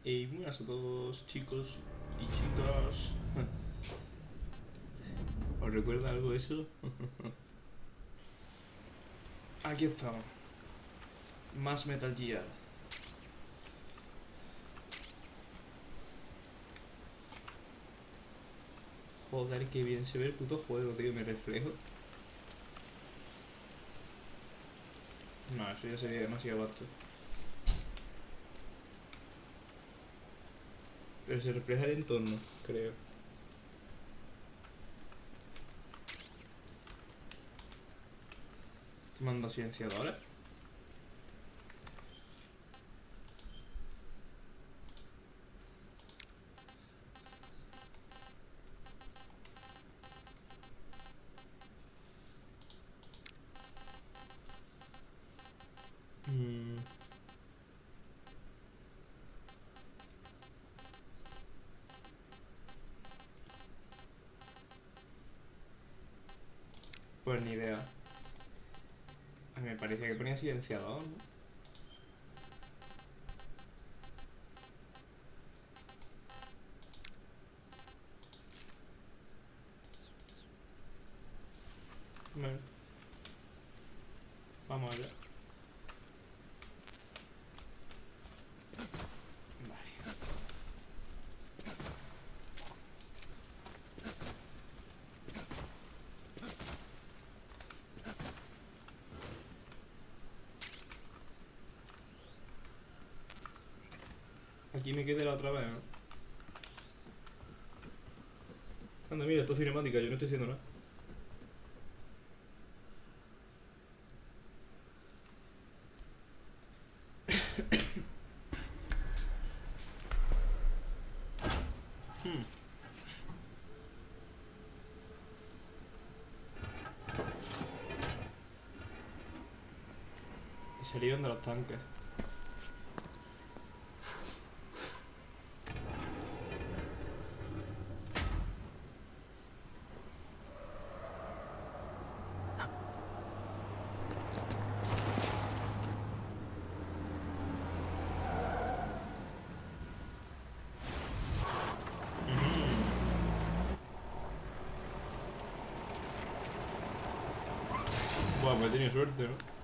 Y buenas a todos, chicos y chicas. ¿Os recuerda algo eso? Aquí estamos. Más Metal Gear. Joder, qué bien se ve el puto juego, tío. Me reflejo. No, eso ya sería demasiado vasto. Pero se refleja el entorno, creo. ¿Qué manda silenciadores? Mm, pues ni idea. A mí me parecía que ponía silenciador, ¿no? Bueno, vamos allá. Vale. Aquí me quedé la otra vez, ¿no? Anda, mira, esto es cinemática, yo no estoy haciendo nada. Y salieron de los tanques. Buah, pues he tenido suerte, ¿no?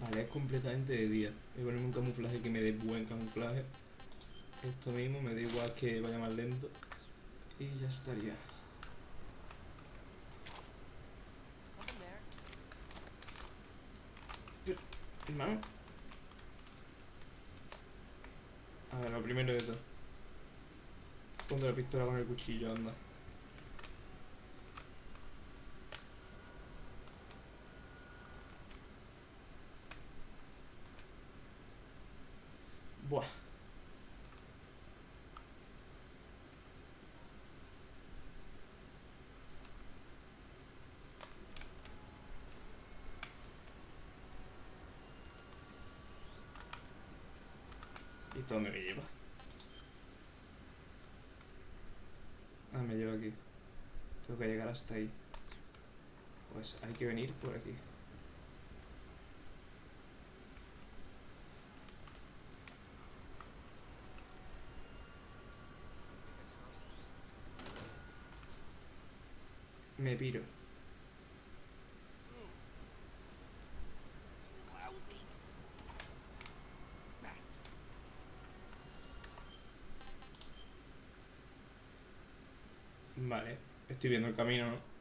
Vale, es completamente de día. Voy a ponerme un camuflaje que me dé buen camuflaje. Esto mismo, me da igual que vaya más lento. Y ya estaría. Pero, hermano. A ver, lo primero de todo. Ponte la pistola con el cuchillo, anda. Buah. ¿Y esto dónde me lleva? Ah, me lleva aquí. Tengo que llegar hasta ahí. Pues hay que venir por aquí. Me piro. Vale, estoy viendo el camino, ¿no?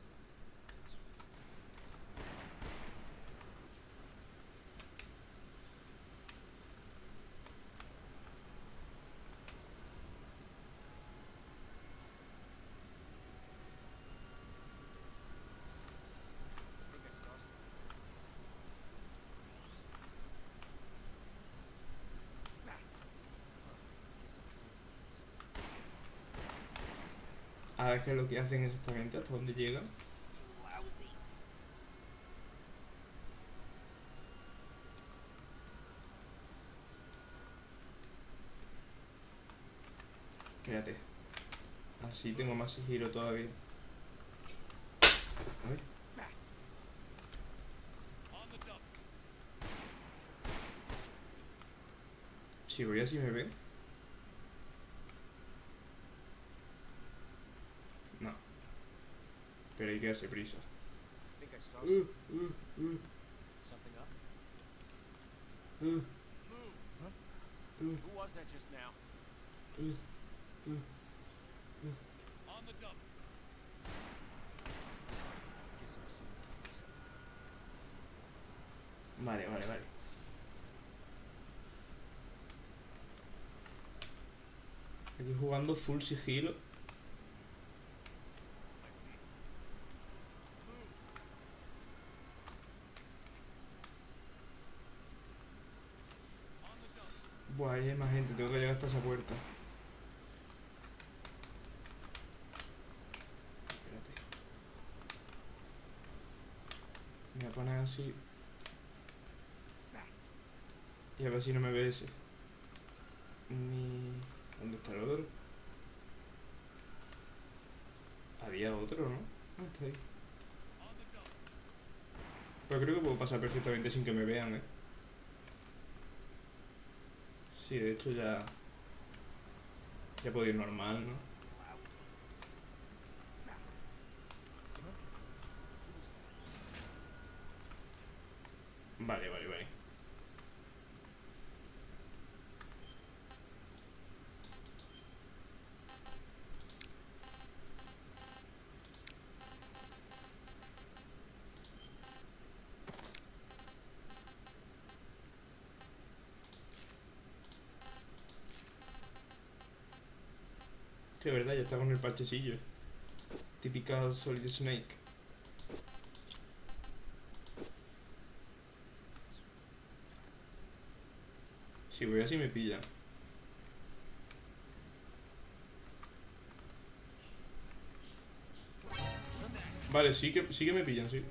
A ver qué es lo que hacen exactamente, hasta dónde llegan. Espérate. Así tengo más sigilo todavía. A ver. Si voy así me ven. No. Pero hay que darse prisa. Uh. Who was that just now? On the dump. Guess I'm seeing things. Vale, vale, vale. Aquí jugando full sigilo. Buah, ahí hay más gente, tengo que llegar hasta esa puerta. Espérate. Me voy a poner así. Y a ver si no me ve ese. Ni... ¿Dónde está el otro? Había otro, ¿no? Ah, está ahí. Pero creo que puedo pasar perfectamente sin que me vean, ¿eh? Sí, de hecho ya... Ya puedo ir normal, ¿no? Vale, vale, vale. De verdad, ya está con el parchecillo. Típica Solid Snake. Si voy así me pillan. Vale, sí que me pillan, sí.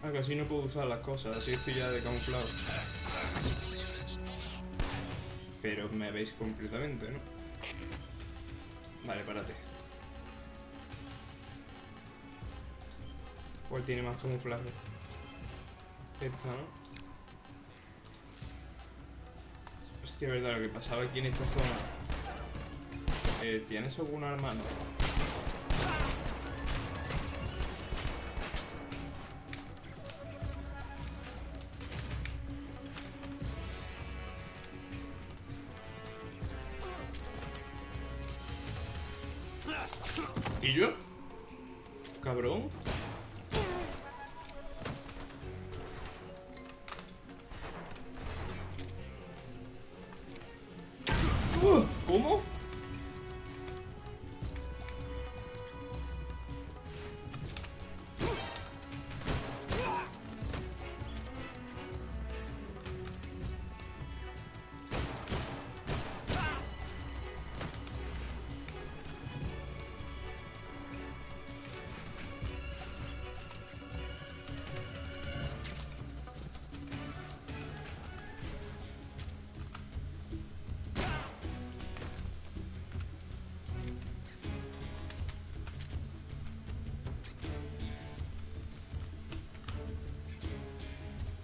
Ah, que así no puedo usar las cosas, así estoy ya de camuflado. Pero me veis completamente, ¿no? Vale, párate. ¿Cuál tiene más camuflaje? Esta, ¿no? Hostia, verdad, lo que pasaba aquí en esta zona. ¿Tienes algún arma? No. ¿Y yo? Cabrón. ¿Cómo?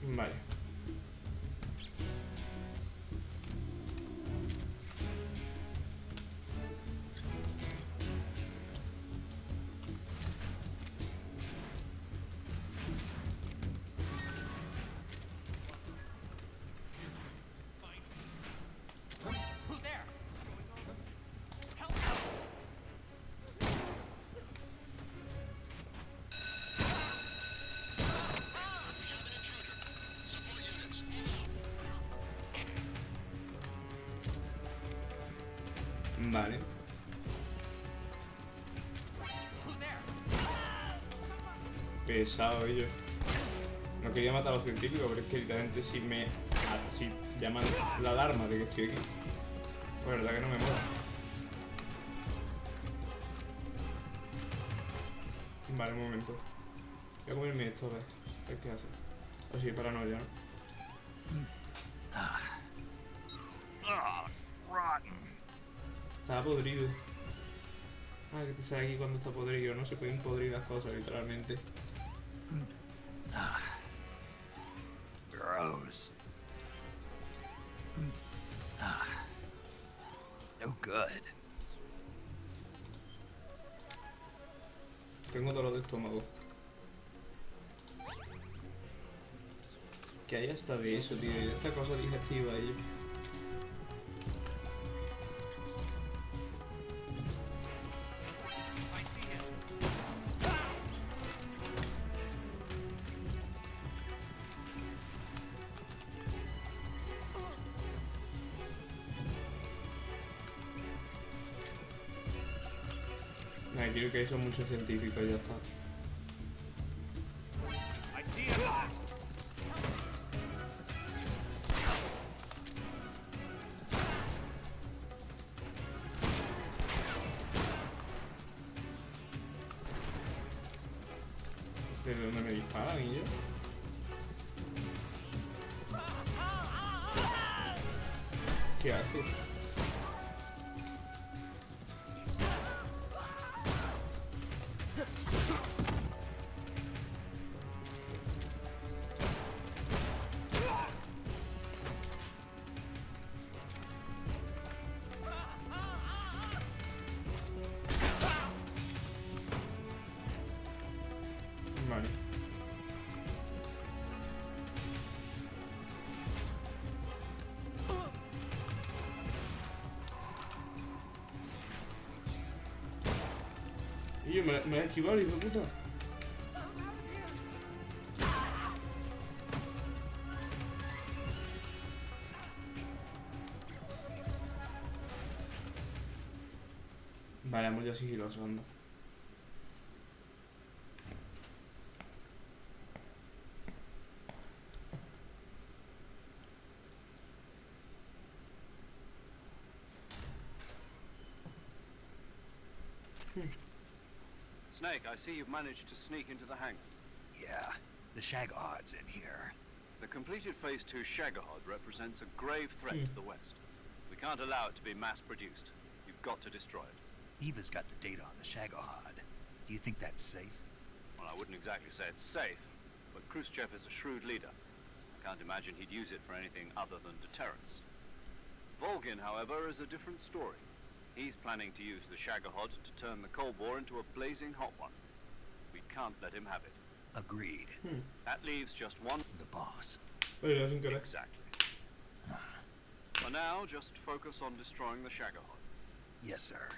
Vale. pesado ellos. No quería matar a los científicos, pero es que literalmente si llaman la alarma de que estoy aquí, pues verdad que no me mola. Vale, un momento. Voy a comerme esto, a ver qué hace. Así, paranoia, ¿no? Estaba podrido. Ah, que te sale aquí cuando está podrido, ¿no? Se pueden podrir las cosas, literalmente. Gross. No good. Tengo dolor de estómago. Que hay hasta de eso, tío. Y esta cosa digestiva ahí. I see him. Nada, quiero que hay son muchos científicos, ya está. I see him. ¿Desde dónde me disparan y yo? ¿Qué hace? Vale. Y yo me he esquivado, hijo de puta. Vale, vamos ya sigiloso, anda. Snake, I see you've managed to sneak into the hangar. Yeah, the Shagahard's in here. The completed Phase 2 Shagahod represents a grave threat to the West. We can't allow it to be mass-produced. You've got to destroy it. Eva's got the data on the Shagahard. Do you think that's safe? Well, I wouldn't exactly say it's safe, but Khrushchev is a shrewd leader. I can't imagine he'd use it for anything other than deterrence. Volgin, however, is a different story. He's planning to use the Shagahod to turn the Cold War into a blazing hot one. We can't let him have it. Agreed. That leaves just one... The boss. Oye, sin querer. Exactly. For now, just focus on destroying the Shagahod. Yes, sir.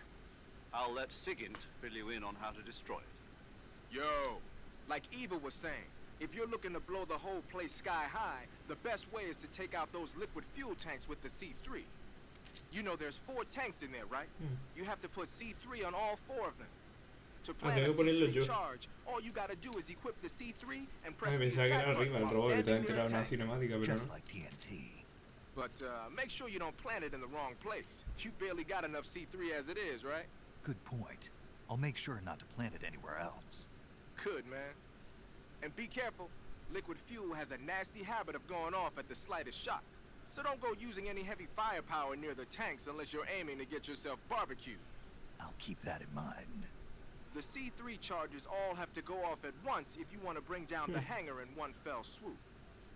I'll let Sigint fill you in on how to destroy it. Yo, like Eva was saying, if you're looking to blow the whole place sky high, the best way is to take out those liquid fuel tanks with the C3. You know there's 4 tanks in there, right? You have to put C3 on all 4 of them. To plant a tengo que ponerlo C3 yo. charge, all you gotta do is equip the C3 and press Ay, the pensaba que attack era button arriba el while robot, que standing también near tiraba a una tank. cinemática, pero Just no. like TNT. But make sure you don't plant it in the wrong place. You barely got enough C3 as it is, right? Good point. I'll make sure not to plant it anywhere else. Good, man. And be careful. Liquid fuel has a nasty habit of going off at the slightest shock. So don't go using any heavy firepower near the tanks unless you're aiming to get yourself barbecued. I'll keep that in mind. The C3 charges all have to go off at once if you want to bring down the hangar in one fell swoop.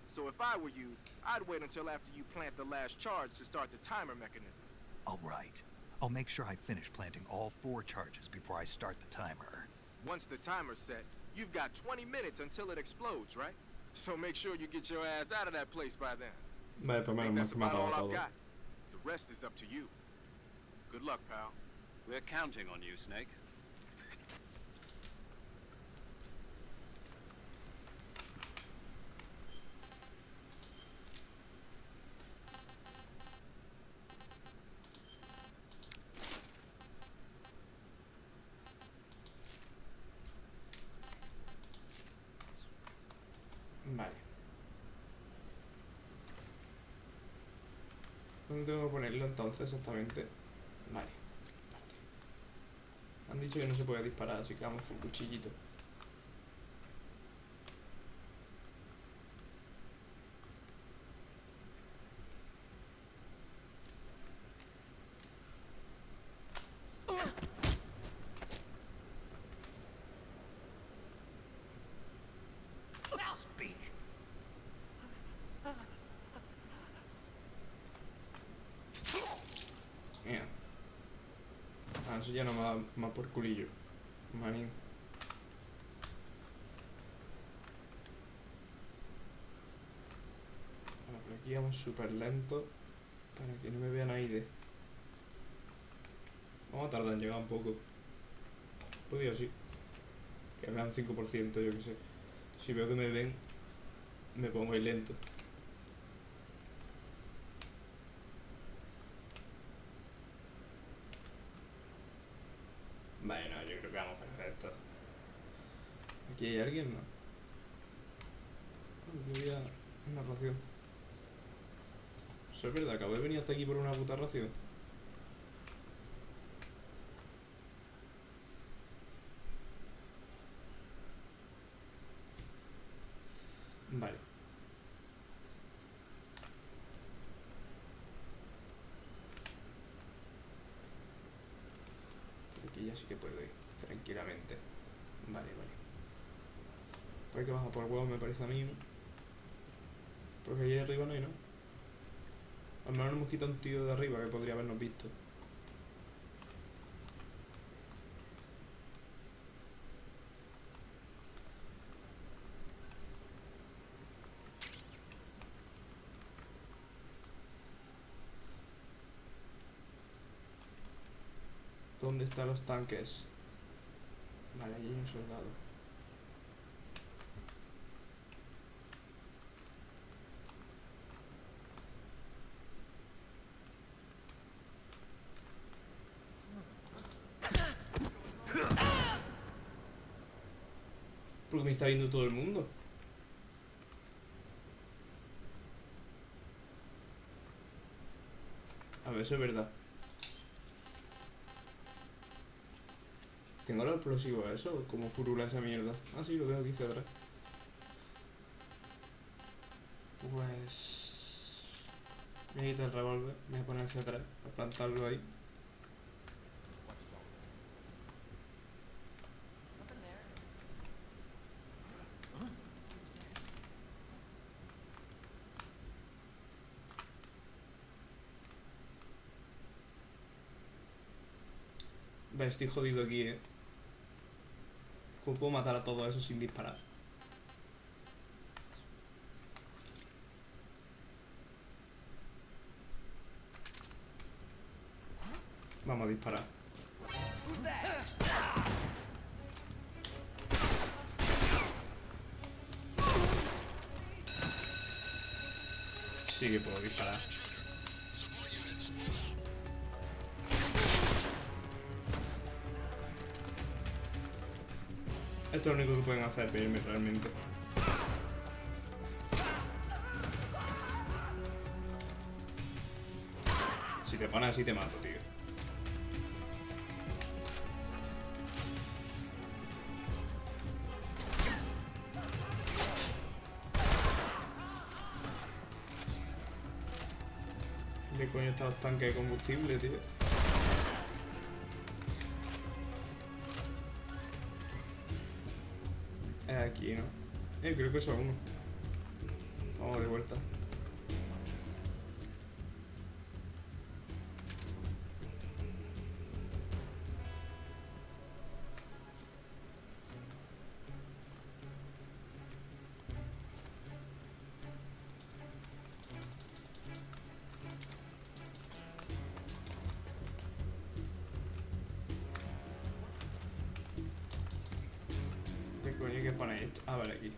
So if I were you, I'd wait until after you plant the last charge to start the timer mechanism. All right. I'll make sure I finish planting all 4 charges before I start the timer. Once the timer's set, you've got 20 minutes until it explodes, right? So make sure you get your ass out of that place by then. Vale, pues I menos think mal that's que me ha about all apagado I've todo. got. The rest is up to you. Good luck, pal. We're counting on you, Snake. Vale. ¿Dónde tengo que ponerlo entonces exactamente? Vale. Han dicho que no se puede disparar, así que vamos con cuchillito. Mira. Ah, eso ya no me da más por culillo. Manín. Ahora por aquí vamos súper lento. Para que no me vean ahí de. Vamos a tardar en llegar un poco. Podría sí. Que vean 5%, yo que sé. Si veo que me ven, me pongo ahí lento. Bueno, yo creo que vamos perfecto. ¿Aquí hay alguien? No. Aquí había una ración. Eso es verdad, acabo de venir hasta aquí por una puta ración. Vale. Aquí ya sí que puedo ir tranquilamente. Vale, vale. Por que baja por huevos me parece a mí, ¿no? Porque allí arriba no hay, ¿no? Al menos nos hemos quitado un tío de arriba que podría habernos visto. ¿Dónde están los tanques? Vale, allí hay un soldado. Porque me está viendo todo el mundo. A ver, eso es verdad. ¿Tengo los explosivos eso? ¿Cómo furula esa mierda? Ah, sí, lo tengo aquí hacia atrás. Pues... me voy a quitar el revólver, me voy a poner hacia atrás, a plantarlo ahí. Ve, estoy jodido aquí, ¿Cómo puedo matar a todo eso sin disparar? Vamos a disparar. Sí que puedo disparar. Esto es lo único que pueden hacer, pedirme realmente. Si te pones así te mato, tío. ¿Qué coño están los tanques de combustible, tío? Es aquí, ¿no? Creo que eso es uno. Vamos de vuelta. ¿Qué coño hay que poner esto? Ah, vale, aquí.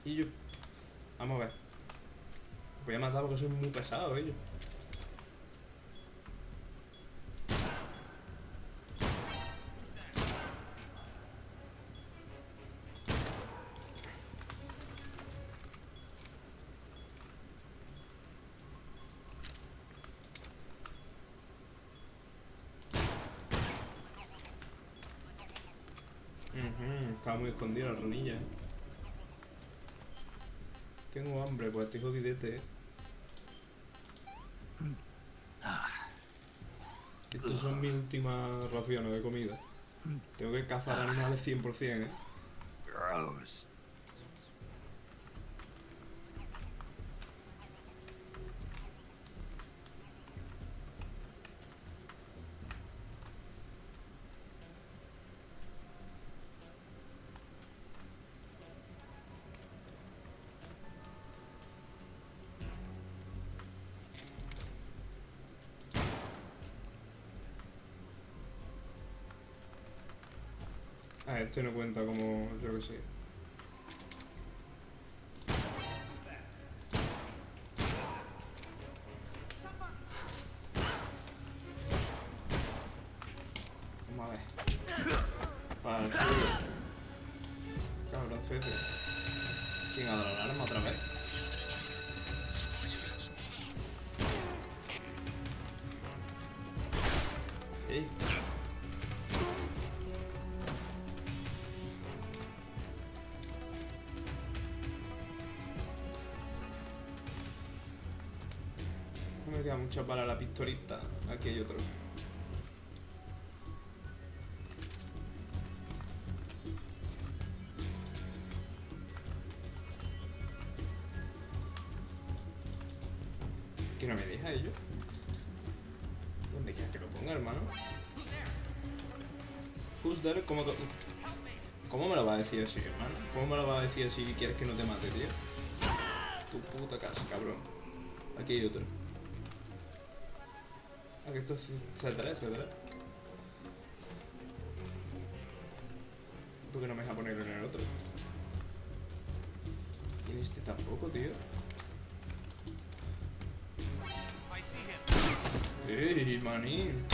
Y yo... Vamos a ver. Voy a matar porque soy muy pesado, ellos. Estaba muy escondida la ranilla, ¿eh? Tengo hambre, pues estoy jodidete, ¿eh? Estas son mis últimas raciones de comida. Tengo que cazar animales 100%, ¿eh? Gross. Ah, este no cuenta como, yo que sé. Vamos a ver. Para el suelo. Cabroncete. ¿Quién ha dado la alarma otra vez? ¿Eh? No me queda mucha para la pistolita. Aquí hay otro. ¿Que no me deja ello? ¿Dónde quieres que lo ponga, hermano? Who's there? ¿Cómo me lo va a decir así, hermano? ¿Cómo me lo va a decir así si quieres que no te mate, tío? Tu puta casa, cabrón. Aquí hay otro. Aquí esto es etcétera. ¿Por qué no me deja ponerlo en el otro? Y en este tampoco, tío. I see him. ¡Ey, manín!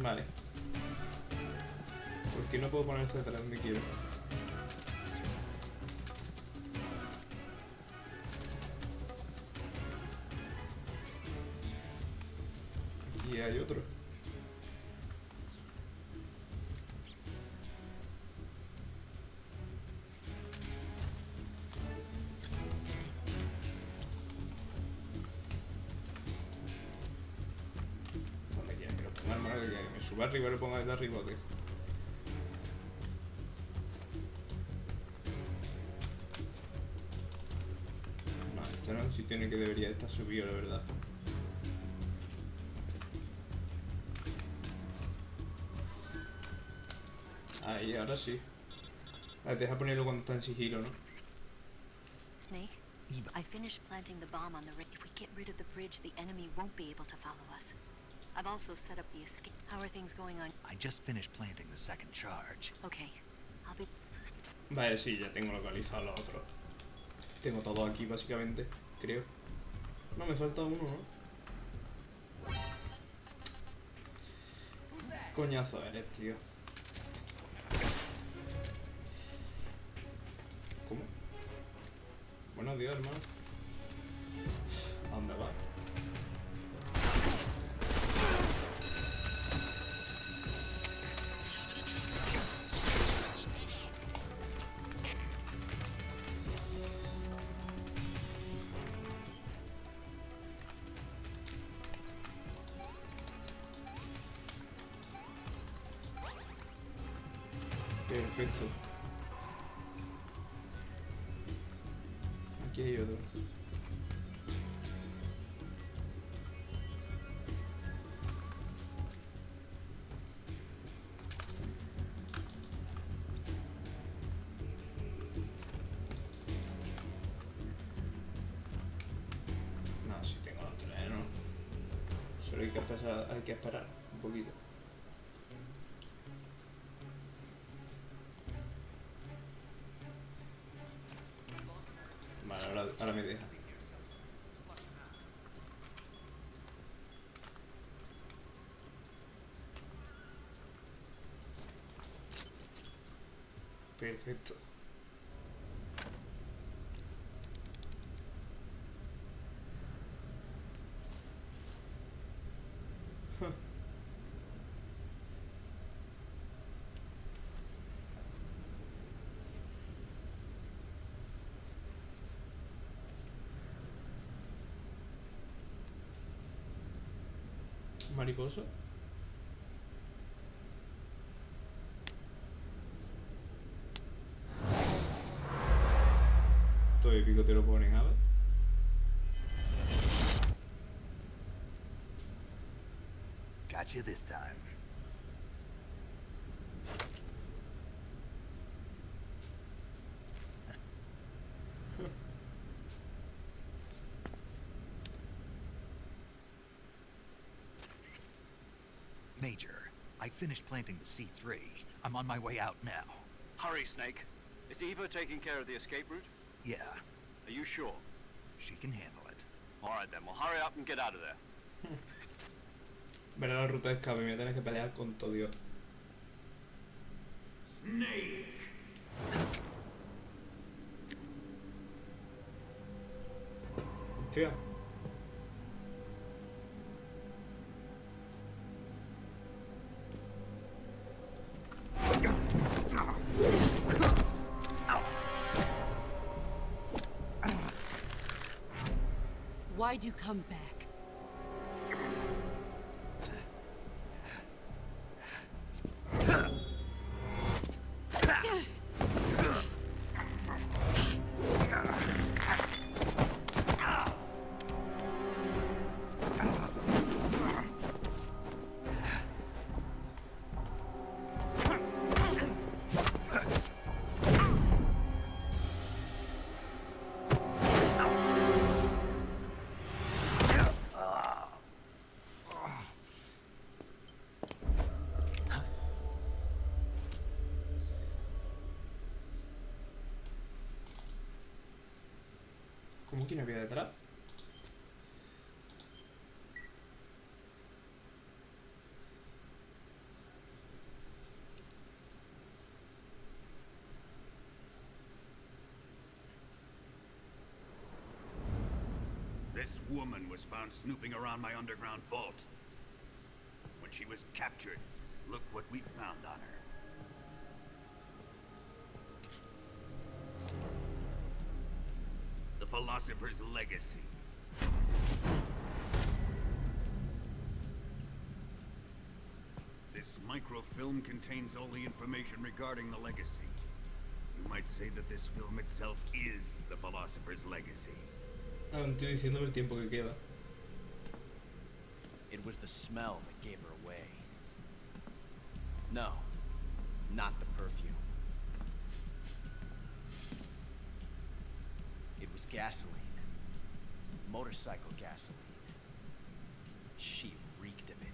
Vale. ¿Por qué no puedo poner etcétera donde quiero? Aquí hay otro. ¿Dónde quieres que lo ponga, hermano? Que me suba arriba y lo ponga desde arriba, ¿o qué? No, este no es un sitio en el que debería estar subido, la verdad. Ahí, ahora sí. A ver, deja ponerlo cuando está en sigilo, ¿no? Snake, Eva. I finished planting the bomb on the ridge. If we get rid of the bridge, the enemy won't be able to follow us. I've also set up the escape. How are things going on? I just finished planting the second charge. Okay, I'll be... Vale, sí, ya tengo localizado los otros. Tengo todo aquí, básicamente, creo. No, me falta uno, ¿no? Coñazo eres, tío. ¿Cómo? Buenos días, hermano. ¿A dónde va? Perfecto. Aquí hay otro. No, si tengo los tres, ¿no? Solo hay que esperar un poquito. Vale, ahora me deja. Perfecto. Mariposa. Todo épico te lo ponen, a ver. Got you this time. Major, I finished planting the C3. I'm on my way out now. Hurry, Snake. Is Eva taking care of the escape route? Yeah, Are you sure? she can handle it. All right, then. Well, hurry up and get out of there. Verá la ruta de escape, me voy a tener que pelear con todo Dios. Snake! Hostia. Why'd you come back? ¿Cómo que no había detrás? This woman was found snooping around my underground vault. When she was captured, look what we found on her. The philosopher's legacy. This microfilm contains all the information regarding the legacy. You might say that this film itself is the philosopher's legacy. Ah, no estoy diciendo el tiempo que queda. It was the smell that gave her away. No, not the perfume. It was gasoline. Motorcycle gasoline. She reeked of it.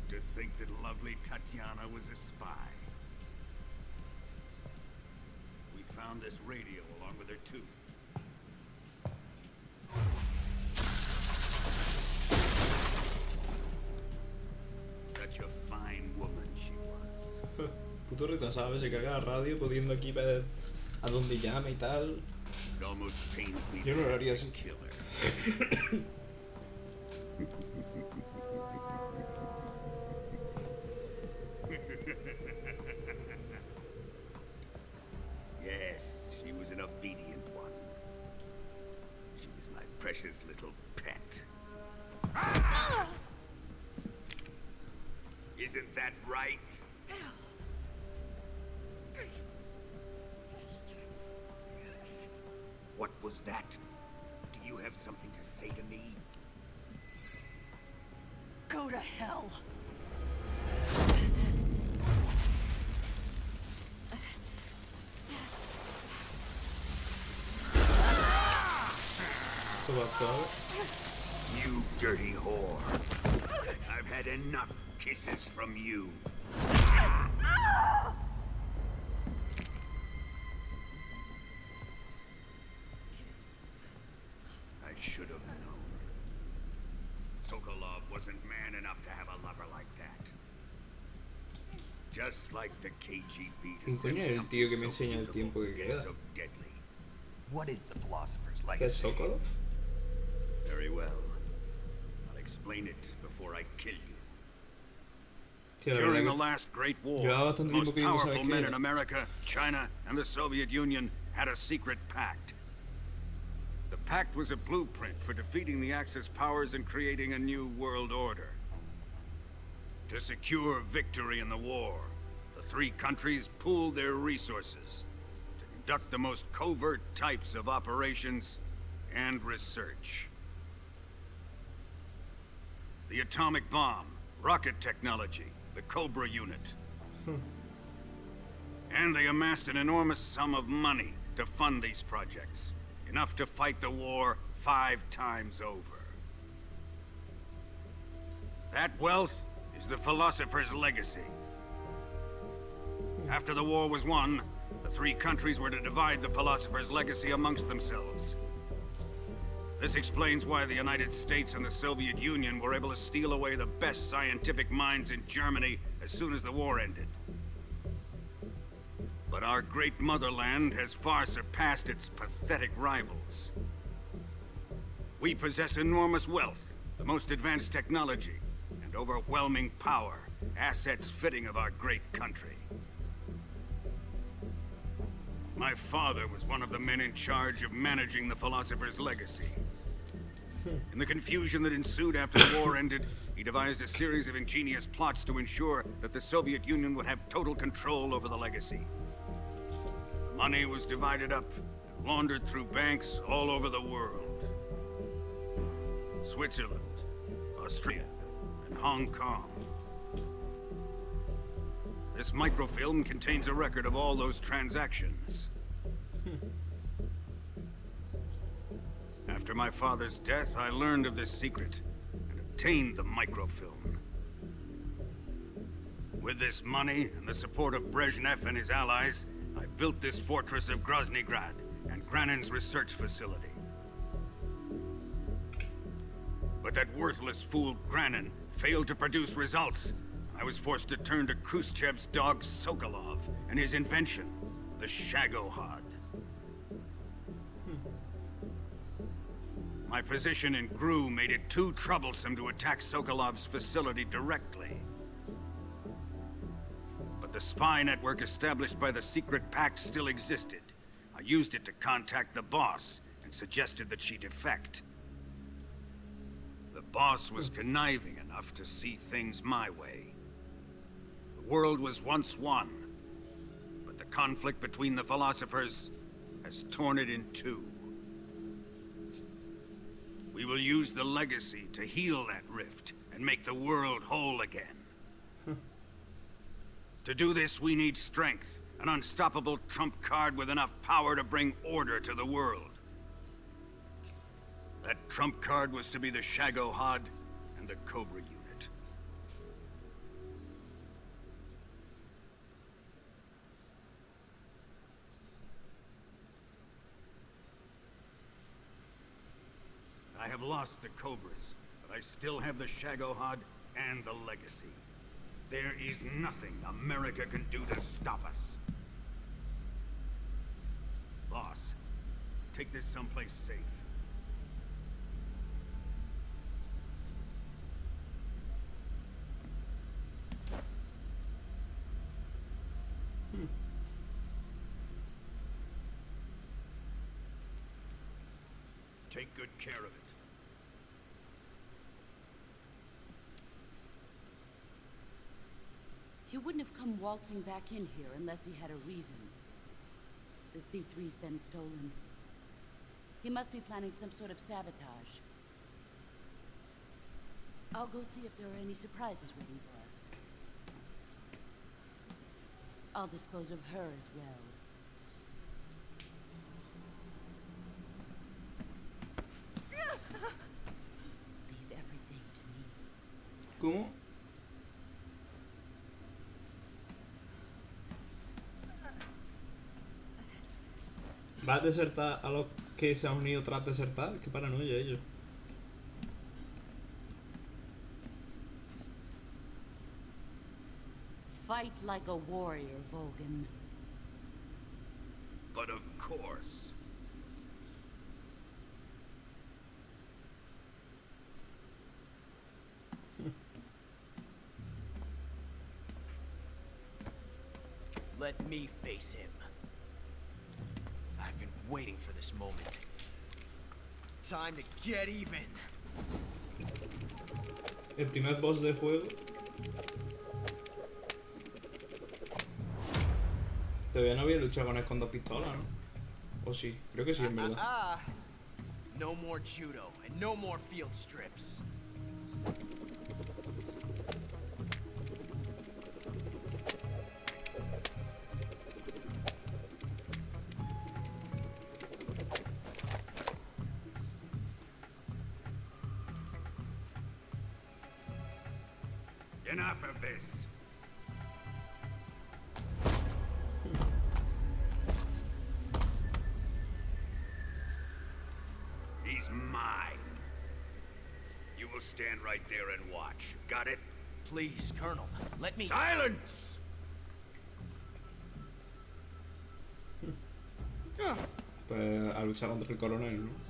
To think that lovely Tatiana was a spy. We found this radio along with her too. Such a fine woman she was. Puto retrasado, se carga la radio pudiendo aquí ver a dónde llama y tal. It almost pains me Yo to no lo have haría to así. kill her. Yes, she was an obedient one. She was my precious little pet. Isn't that right? What was that? Do you have something to say to me? Go to hell. Esto va a estar. You dirty whore. I've had enough kisses from you. I should have known. Sokolov wasn't man enough to have a lover like that. Just like the KGB to ¿Quién coño send es el something tío que me so enseña el beautiful tiempo que and queda? so deadly. What is the philosopher's ¿Qué es legacy? Sokolov? Very well. I'll explain it before I kill you. Sí, la During the verdad last Great War, llevaba the bastante most tiempo que yo no sabía powerful qué men era. in America, China, and the Soviet Union had a secret pact. The pact was a blueprint for defeating the Axis powers and creating a new world order. To secure victory in the war, the three countries pooled their resources to conduct the most covert types of operations and research. The atomic bomb, rocket technology, the Cobra unit. And they amassed an enormous sum of money to fund these projects, enough to fight the war 5 times over. That wealth is the philosopher's legacy. After the war was won, the three countries were to divide the philosopher's legacy amongst themselves. This explains why the United States and the Soviet Union were able to steal away the best scientific minds in Germany as soon as the war ended. But our great motherland has far surpassed its pathetic rivals. We possess enormous wealth, the most advanced technology, and overwhelming power, assets fitting of our great country. My father was one of the men in charge of managing the philosopher's legacy. In the confusion that ensued after the war ended, he devised a series of ingenious plots to ensure that the Soviet Union would have total control over the legacy. The money was divided up and laundered through banks all over the world. Switzerland, Austria, and Hong Kong. This microfilm contains a record of all those transactions. After my father's death, I learned of this secret and obtained the microfilm. With this money and the support of Brezhnev and his allies, I built this fortress of Groznygrad and Granin's research facility. But that worthless fool Granin failed to produce results. I was forced to turn to Khrushchev's dog Sokolov and his invention, the Shagohod. My position in GRU made it too troublesome to attack Sokolov's facility directly. But the spy network established by the secret pact still existed. I used it to contact the boss and suggested that she defect. The boss was conniving enough to see things my way. The world was once one, but the conflict between the philosophers has torn it in two. We will use the legacy to heal that rift and make the world whole again. To do this, we need strength, an unstoppable trump card with enough power to bring order to the world. That trump card was to be the Shagohod and the Cobra unit. I have lost the Cobras, but I still have the Shagohod and the legacy. There is nothing America can do to stop us. Boss, take this someplace safe. Take good care of it. He wouldn't have come waltzing back in here unless he had a reason. The C3's been stolen. He must be planning some sort of sabotage. I'll go see if there are any surprises waiting for us. I'll dispose of her as well. Leave everything to me. ¿Cómo? ¿Va a desertar a los que se han unido tras desertar? Qué paranoia ellos. Fight like a warrior, Volgin. But of course. Let me face him. I've been waiting for this moment. Time to get even. El primer boss del juego. Todavía no había luchado con él con 2 pistolas, ¿no? O sí, creo que sí, en verdad. No more judo and no more field strips. Enough of this. He's mine. You will stand right there and watch. Got it? Please, Colonel, let me... Silence! Pues a luchar contra el coronel, ¿no?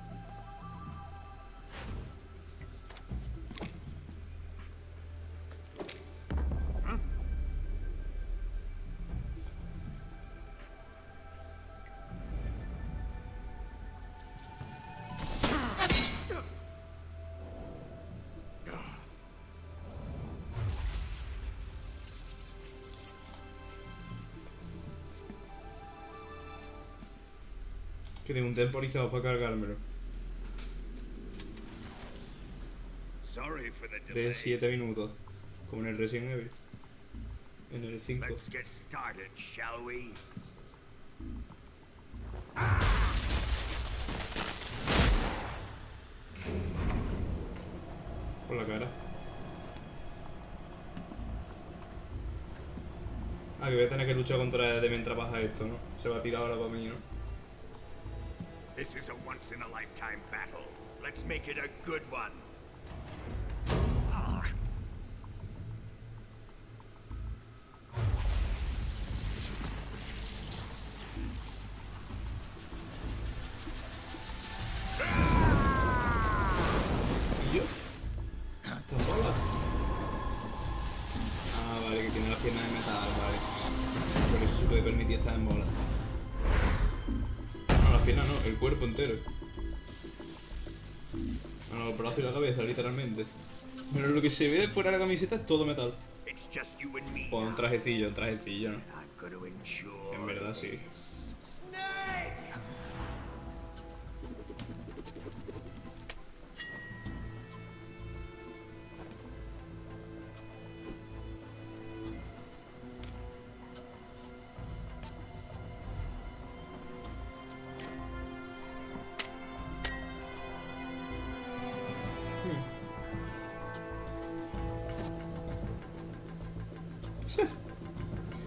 Que tengo un temporizador para cargármelo. Sorry for the De delay. 7 minutos. Como en el Resident Evil. En el 5. Let's get started, shall we? Por la cara. Ah, que voy a tener que luchar contra él mientras baja esto, ¿no? Se va a tirar ahora para mí, ¿no? This is a once-in-a-lifetime battle. Let's make it a good one. ¿Y yo? ¿Tan bola? Ah, vale, que tiene las piernas de metal, vale. Por eso se puede permitir estar en bola. No, las piernas no, el cuerpo entero. No, los brazos y la cabeza, literalmente. Pero lo que se ve fuera de la camiseta es todo metal. It's just you and me. Pues un trajecillo, ¿no? I'm gonna enjoy En verdad, sí. this.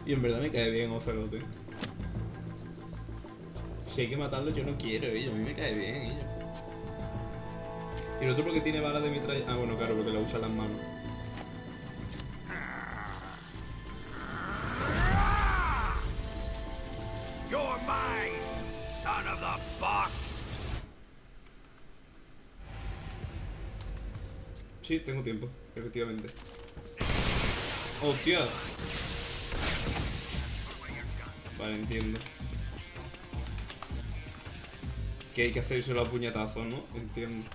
Y en verdad me cae bien Ocelot, tío. Si hay que matarlo, yo no quiero, ella. A mí me cae bien, ella. Y el otro porque tiene balas de metralla. Ah, bueno, claro, porque la usa en las manos. You're mine, son of the boss. Sí, tengo tiempo, efectivamente. ¡Hostia! Vale, entiendo. Que hay que hacerse los puñetazos, ¿no? Entiendo.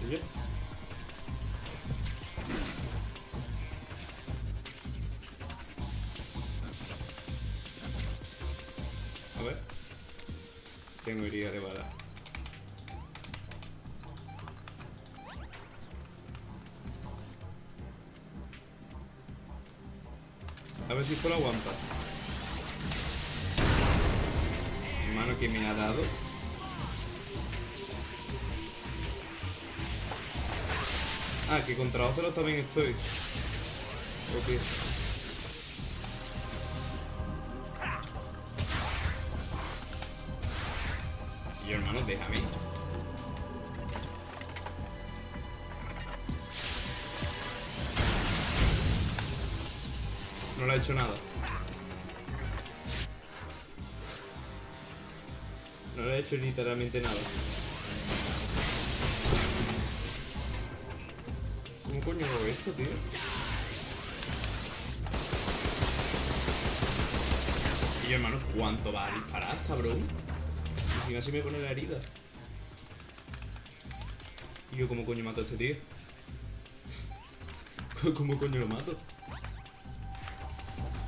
¿Y? A ver. Tengo herida de bala. A ver si esto lo aguanta. Hermano, que me ha dado. Ah, que contra Ocelot también estoy. Ok. Y hermano, déjame. le ha hecho nada. No le ha hecho literalmente nada. ¿Cómo coño hago esto, tío? Y yo, hermano, ¿cuánto va a disparar, cabrón? Y si así me pone la herida. Y yo, ¿cómo coño mato a este tío? ¿Cómo coño lo mato?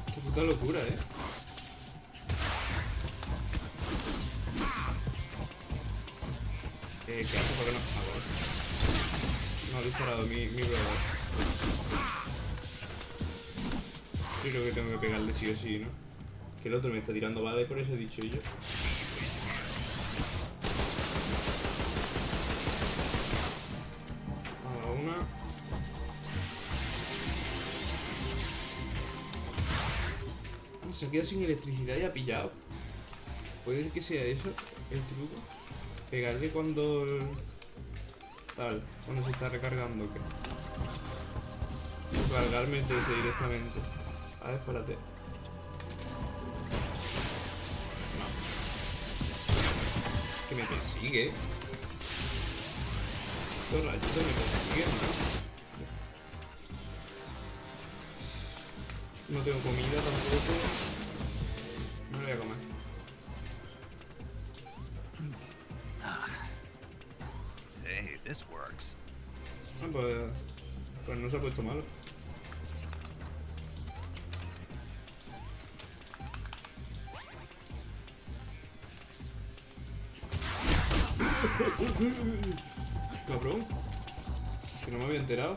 Qué puta locura, ¿eh? ¿Qué hace? ¿Por qué no? Ah, bueno. No ha disparado mi brother. Yo creo que tengo que pegarle sí o sí, ¿no? Que el otro me está tirando balas y por eso he dicho yo. A una. Se ha quedado sin electricidad y ha pillado. ¿Puede ser que sea eso el truco? Pegarle cuando cuando se está recargando, ¿qué? O cargarme desde directamente. A ver, espérate. No. Que me persigue. Estos rayitos me persiguen, ¿no? No tengo comida tampoco. No lo voy a comer. Hey, this works. Ah, pues no se ha puesto malo. Cabrón. Que no me había enterado.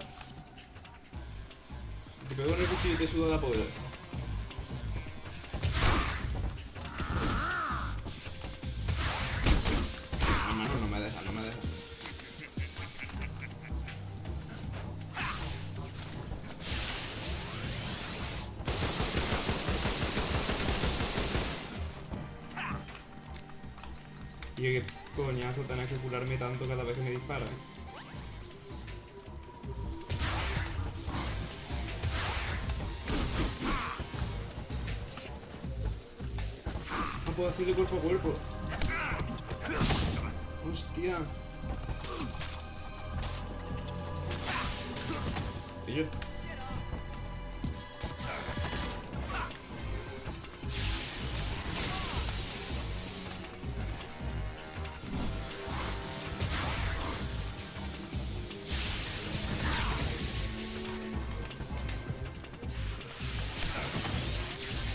Te pego en el cuchillo y te suda la polla. Hermano, no me deja, no me deja. Y qué coñazo tener que curarme tanto cada vez que me disparan. No puedo hacerle cuerpo a cuerpo. Hostia. ¿Y yo?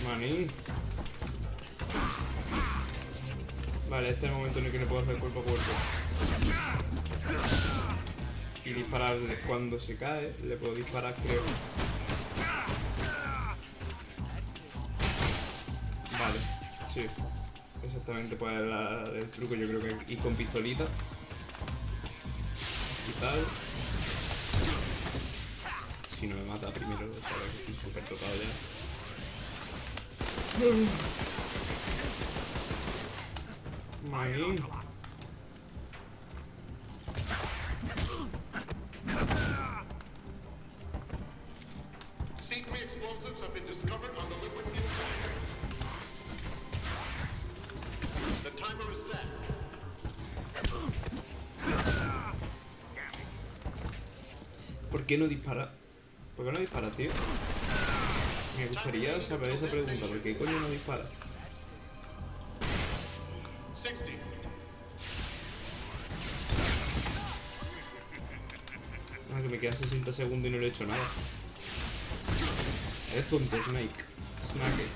Maní. Vale, este es el momento en el que le puedo hacer cuerpo a cuerpo. Y dispararle cuando se cae, le puedo disparar, creo. Vale, sí. Exactamente, pues el truco yo creo que es ir con pistolita. Y tal. Si no me mata primero, sabes que estoy súper tocado ya. Maní. C3 explosives have been discovered on the liquid fuel tank. The timer is set. ¿Por qué no dispara? ¿Por qué no dispara, tío? Me gustaría saber esa pregunta. ¿Por qué coño no dispara? 60. Ah, que me quedan 60 segundos y no le he hecho nada. Es tonto, Snake. Snake.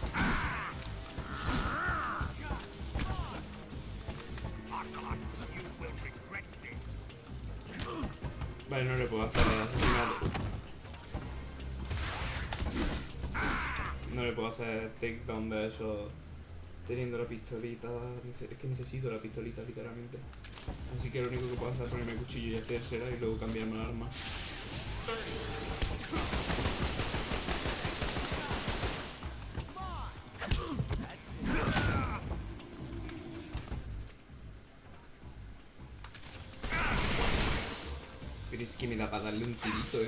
Vale, no le puedo hacer el asesinato. No le puedo hacer takedown de eso teniendo la pistolita. Es que necesito la pistolita, literalmente. Así que lo único que puedo hacer es ponerme el cuchillo y hacérsela y luego cambiarme el arma. Pero es que me da para darle un tirito,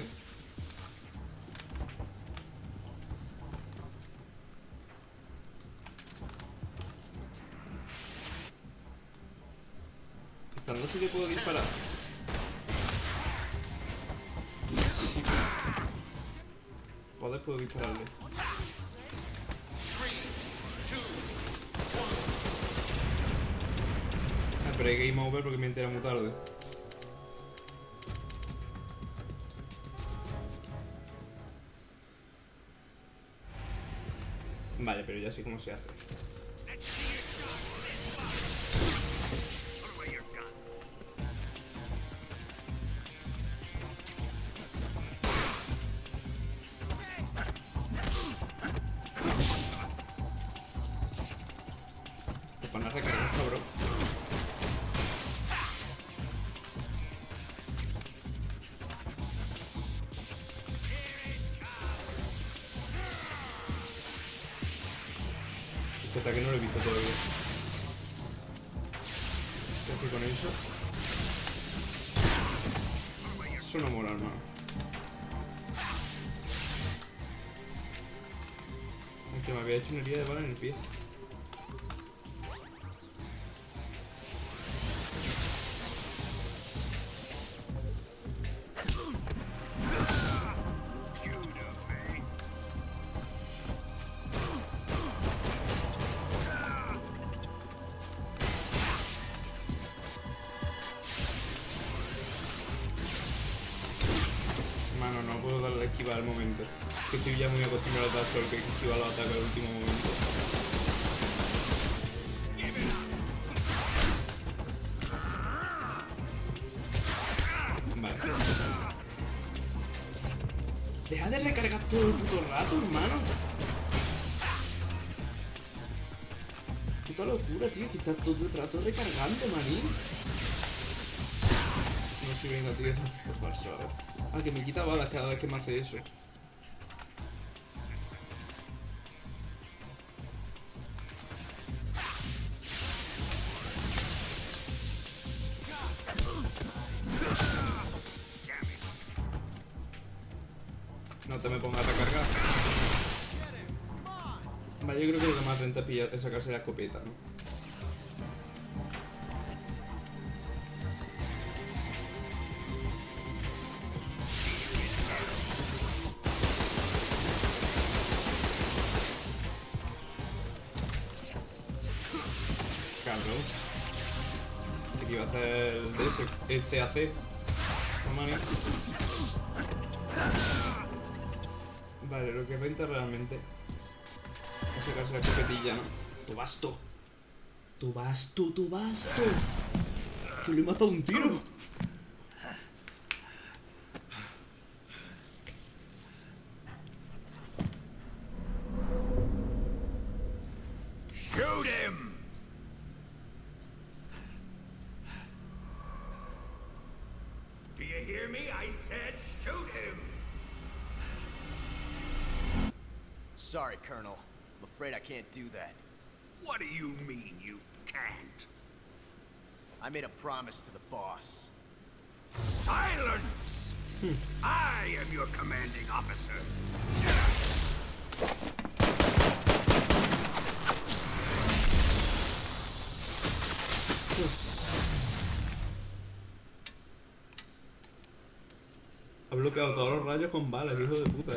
poder puedo dispararle. 3, 2, 1. Ah, pero hay game over porque me entera muy tarde. Vale, pero ya sé cómo se hace. Te pones a recargar, cabrón. Este ataque no lo he visto todavía. ¿Qué hace con eso? Eso no mola, hermano. Aunque me había hecho una herida de bala en el pie. Mano, no puedo darle a esquivar al momento. Que estoy ya muy acostumbrado a dar solo que esquivar los ataques al último momento. Vale. Deja de recargar todo el puto rato, hermano. Puta locura, tío, que está todo el rato recargando, manín. No sé, venga, tío, eso es falso, a ver. Ah, que me quita balas cada vez que me hace eso. No te me pongas a recargar. Vale, yo creo que lo que más renta es sacarse la escopeta, ¿no? Cabrón. Aquí va a hacer el de este AC. No mames. Vale, lo que renta realmente es sacarse la escopetilla, ¿no? Tu basto. Tu basto, tu basto. Que le he matado un tiro. Shoot him! Do you hear me? I said shoot him! Sorry, Colonel. I'm afraid I can't do that. What do you mean you can't? I made a promise to the boss. Silence! I am your commanding officer. Ha bloqueado todos los rayos con balas, hijo de puta,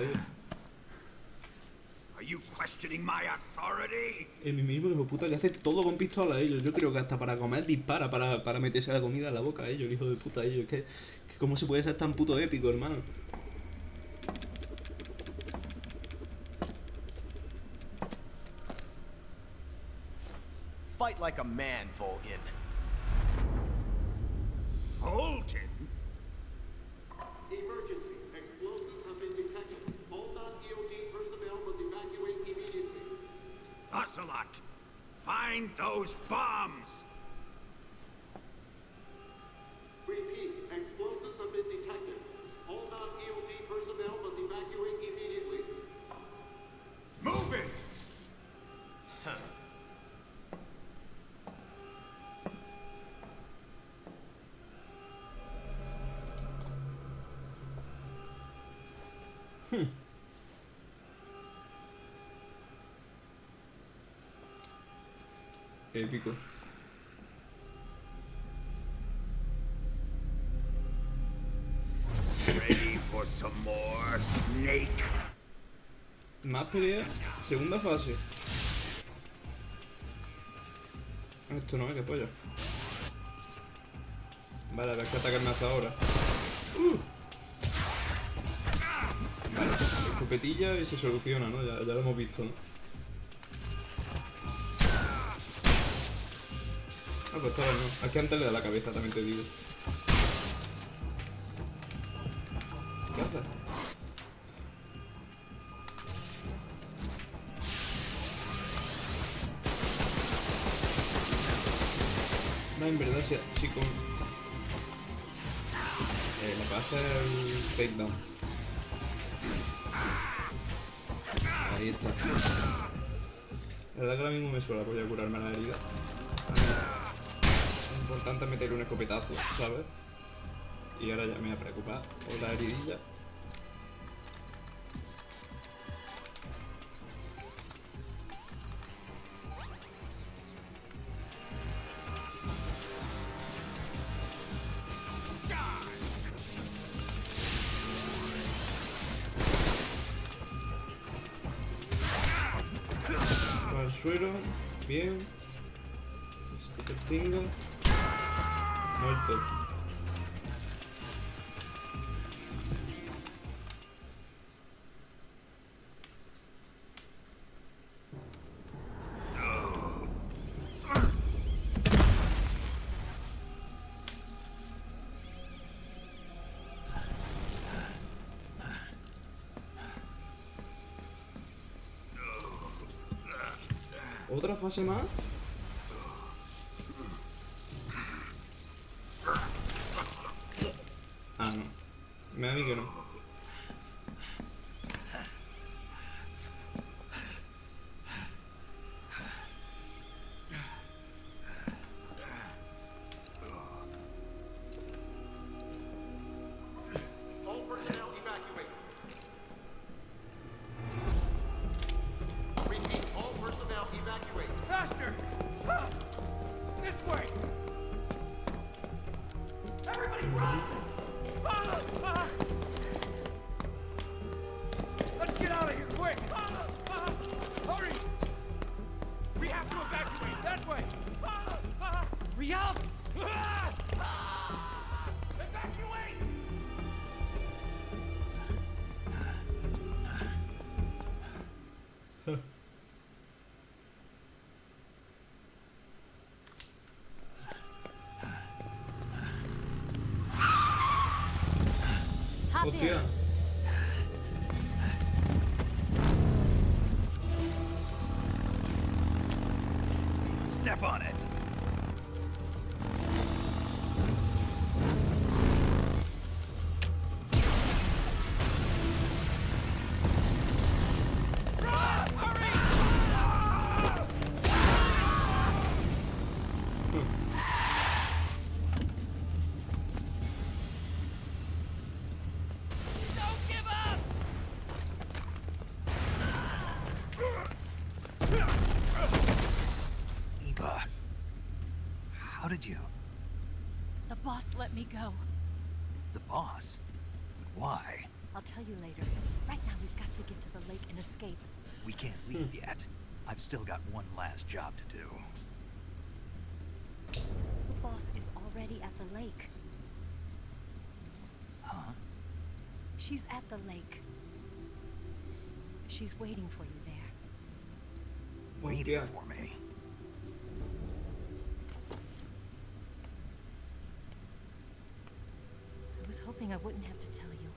Are you questioning my authority? El mismo hijo de puta que hace todo con pistola, ellos. Yo creo que hasta para comer dispara, para meterse la comida en la boca, ellos, el hijo de puta, ellos. Que cómo se puede ser tan puto épico, hermano. Fight like a man, Volgin. Volgin? Emergency. Explosives have been detected. All non-EOD personnel must evacuate immediately. Ocelot, find those bombs! Repeat. Explosives have been detected. All non-EOD personnel must evacuate immediately. Move it! Épico. Ready for some more, Snake? Más pelea. Segunda fase. Esto no, qué pollo. Vale, a ver qué atacarme hasta ahora. Vale, escopetilla y se soluciona, ¿no? Ya lo hemos visto, ¿no? Ah, pues todo no. Es que antes le da la cabeza, también te digo. ¿Qué haces? No, en verdad sí con... me pasa el takedown. Ahí está. La verdad que ahora mismo me suena, voy a curarme la herida. Es importante meterle un escopetazo, ¿sabes? Y ahora ya me voy a preocupar por la heridilla. Al suelo, bien. Super tinga. Muerto. ¿Otra fase más? Ah, no. Me da a mí que no. All personnel evacuate. Repeat, all personnel evacuate. Faster! This way! Everybody run! Let's get out of here, quick! Hurry! We have to evacuate that way! Hurry up! Evacuate! Hop Hostia. in. Step on it. Don't give up! Eva, how did you? The boss let me go. The boss? But why? I'll tell you later. Right now, we've got to get to the lake and escape. We can't leave yet. I've still got one last job to do. The boss is already at the lake. Huh? She's at the lake. She's waiting for you there. Waiting Yeah. for me. I was hoping I wouldn't have to tell you.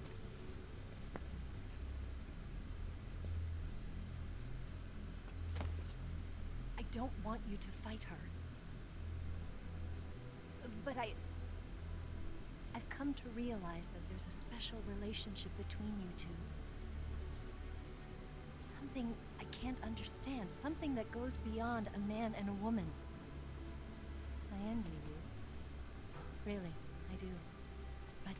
I don't want you to fight her. But I've come to realize that there's a special relationship between you two. Something I can't understand. Something that goes beyond a man and a woman. I envy you. Really, I do. But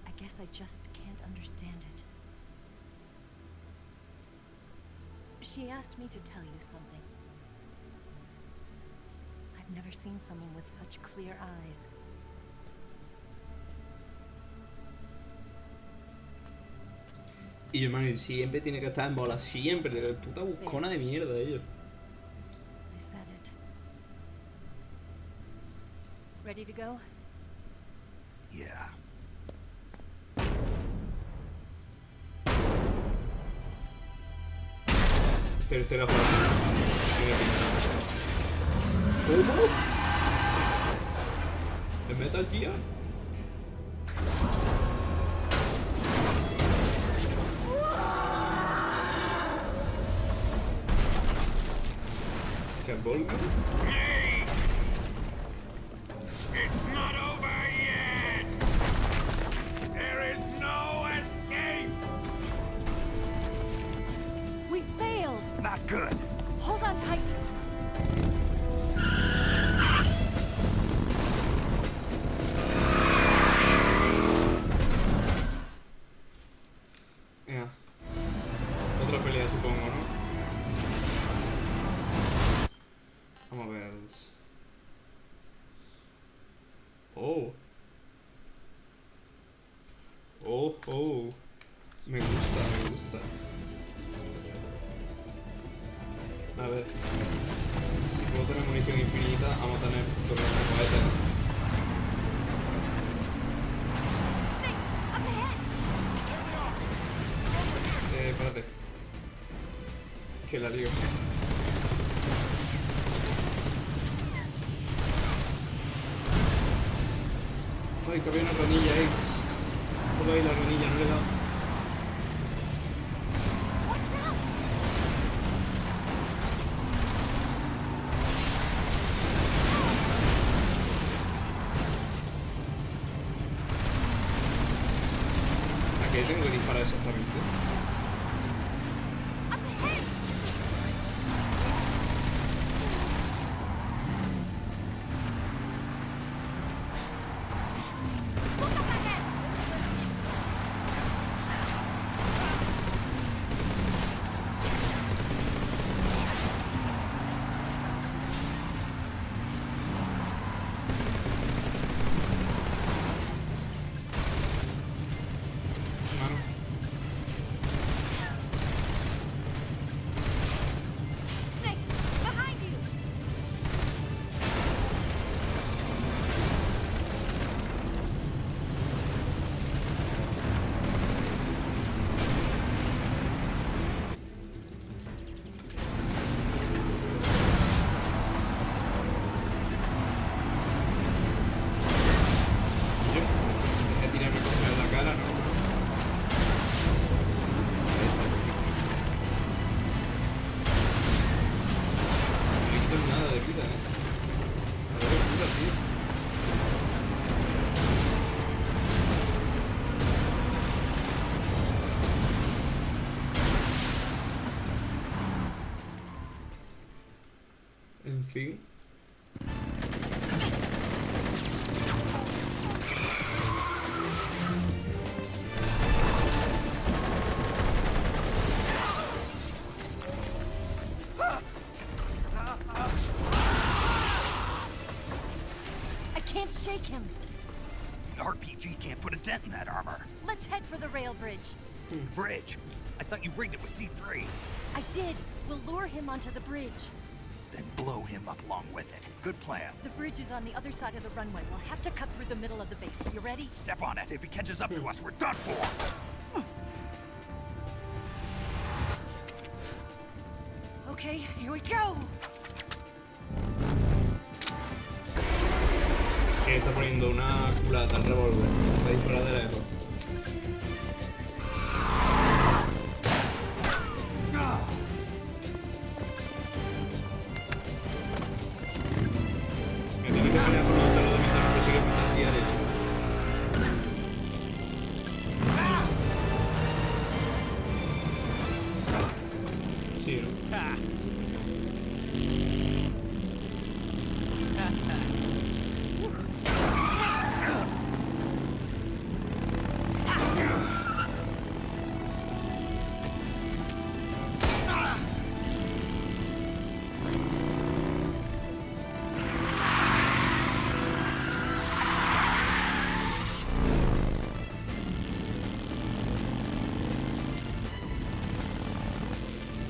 I guess I just can't understand it. She asked me to tell you something. I've never seen someone with such clear eyes. Y yo, man, siempre tiene que estar en bola, siempre. De la puta buscona de mierda ellos. I said it. Ready to go? Yeah. Tercera fase. ¿Cómo? ¿En Metal Gear? ¿Qué es Volgin? It's not over yet! There is no escape! We failed! Not good. Hold on tight! Yeah. Otra pelea, supongo, ¿no? Vamos a ver. Oh. Oh, oh. Me gusta, me gusta. A ver. Si puedo tener munición infinita, vamos a tener todo lo que cohetes. Espérate. Que la lío. Ay, que había una ranilla ahí. Solo ahí la ranilla, no le he dado. ¿A qué tengo que disparar exactamente? En fin. I can't shake him. The RPG can't put a dent in that armor. Let's head for the rail bridge. Bridge? I thought you rigged it with C3. I did. We'll lure him onto the bridge. Then blow him up along with it. Good plan. The bridge is on the other side of the runway. We'll have to cut through the middle of the base. You ready? Step on it. If he catches up to us, we're done for. Okay, here we go. Que está poniendo una culata al revólver para disparar de lejos. Me tiene que poner por los talos de mi mano, pero sí que fantasía de eso. Sí, ¿no?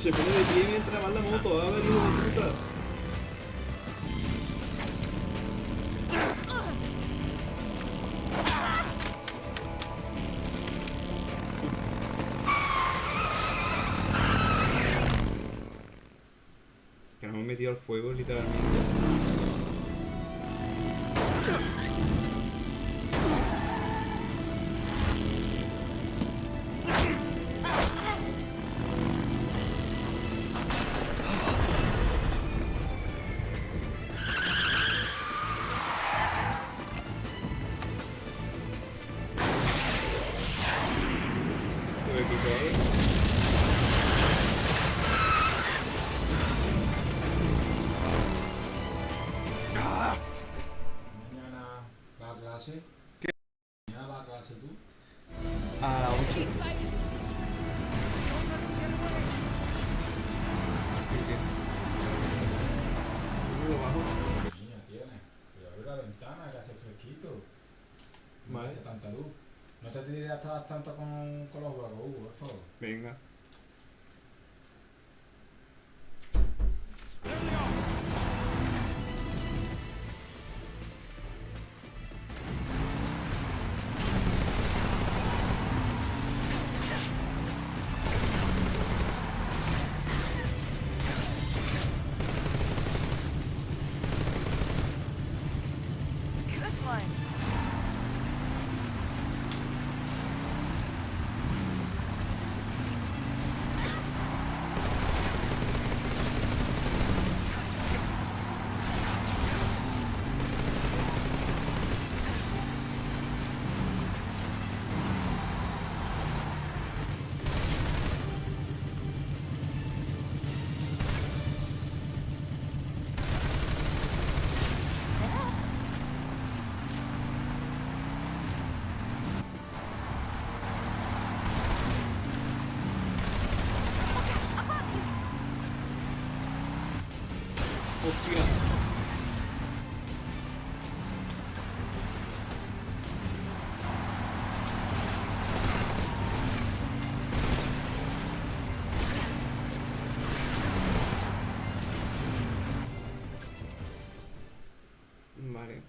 se pone de pie mientras va en la moto. A ver, hijo de puta. Que nos hemos metido al fuego, literalmente. ¿Qué? Mañana la clase tú. A las 8. Niña, tiene. Pero abre la ventana, que hace fresquito. No Vale. hace tanta luz. No te tires hasta las tantas con los juegos, Hugo, por favor. Venga. Hostia. Vale.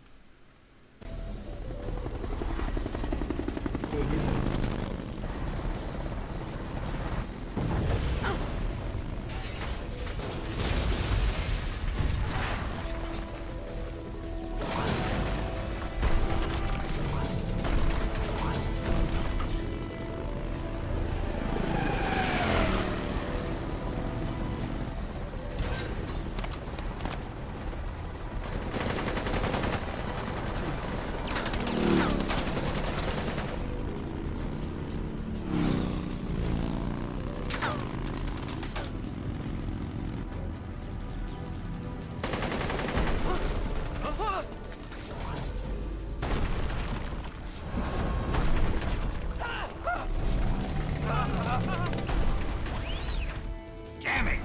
Damn it!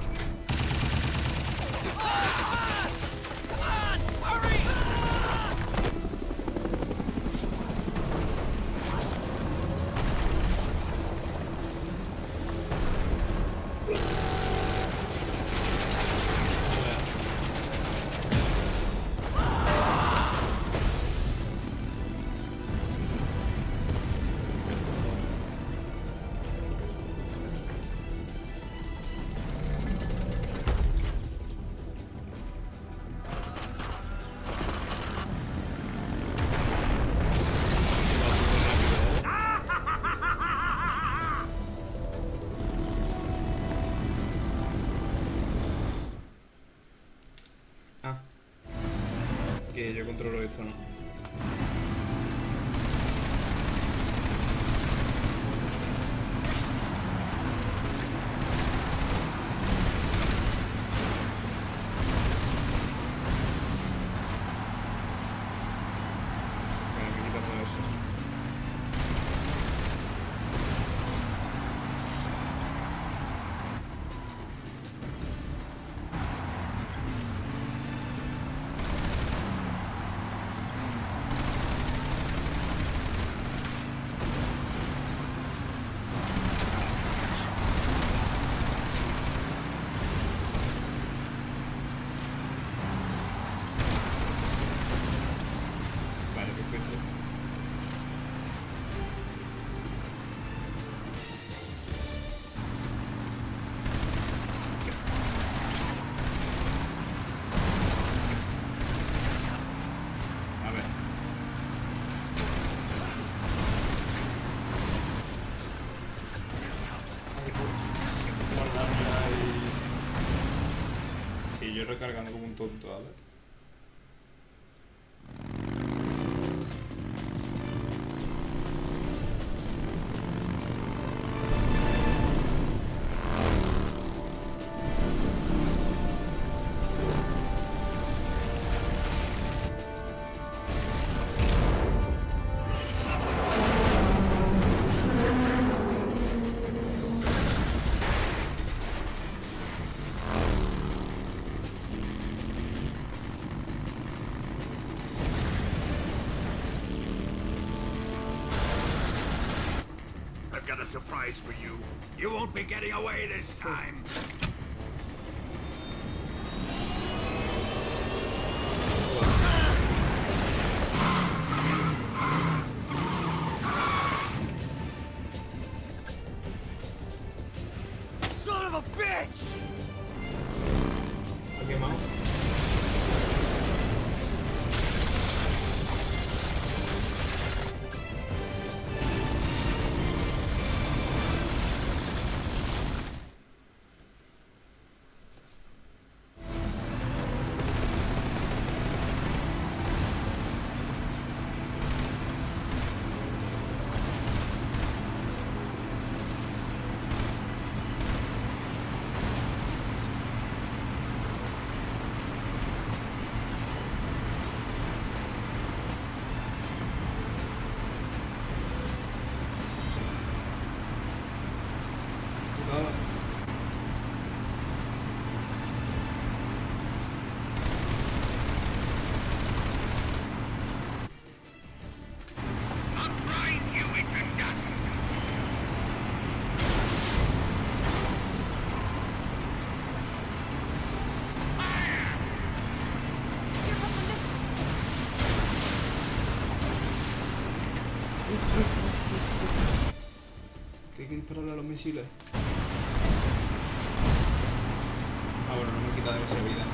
Ah. Que yo controlo esto, ¿no? Venga, me quita todo eso. cargando como un tonto, ¿vale? I've got a surprise for you. You won't be getting away this time. Son of a bitch! ¿Lo he quemado? Que hay que dispararle a los misiles. Ah, bueno, no me quita demasiada vida.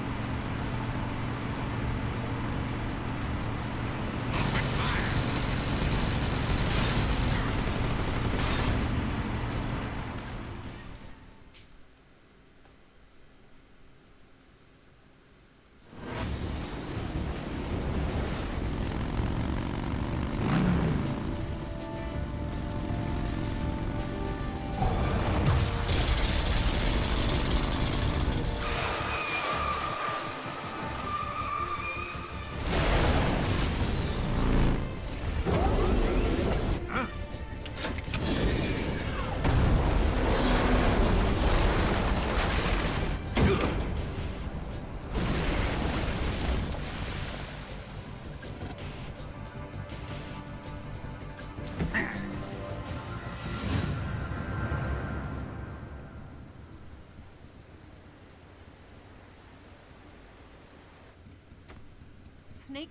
Snake,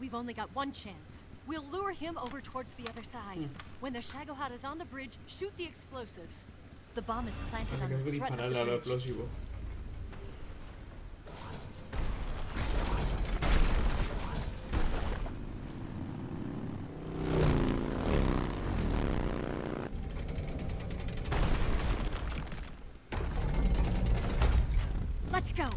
we've only got one chance. We'll lure him over towards the other side. When the Shagohod is on the bridge, shoot the explosives. The bomb is planted on the Tengo que strut of the dispararle a los bridge. explosivos. Let's go.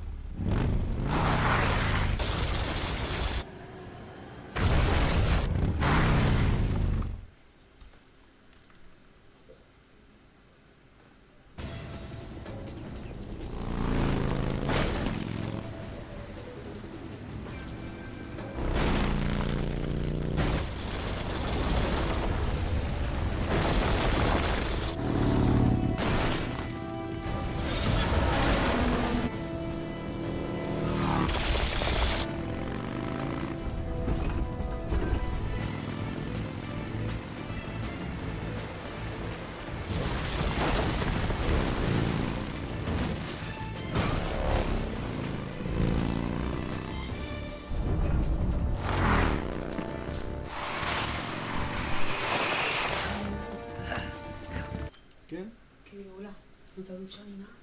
¿Qué? Que hola, no te has duchado ni nada.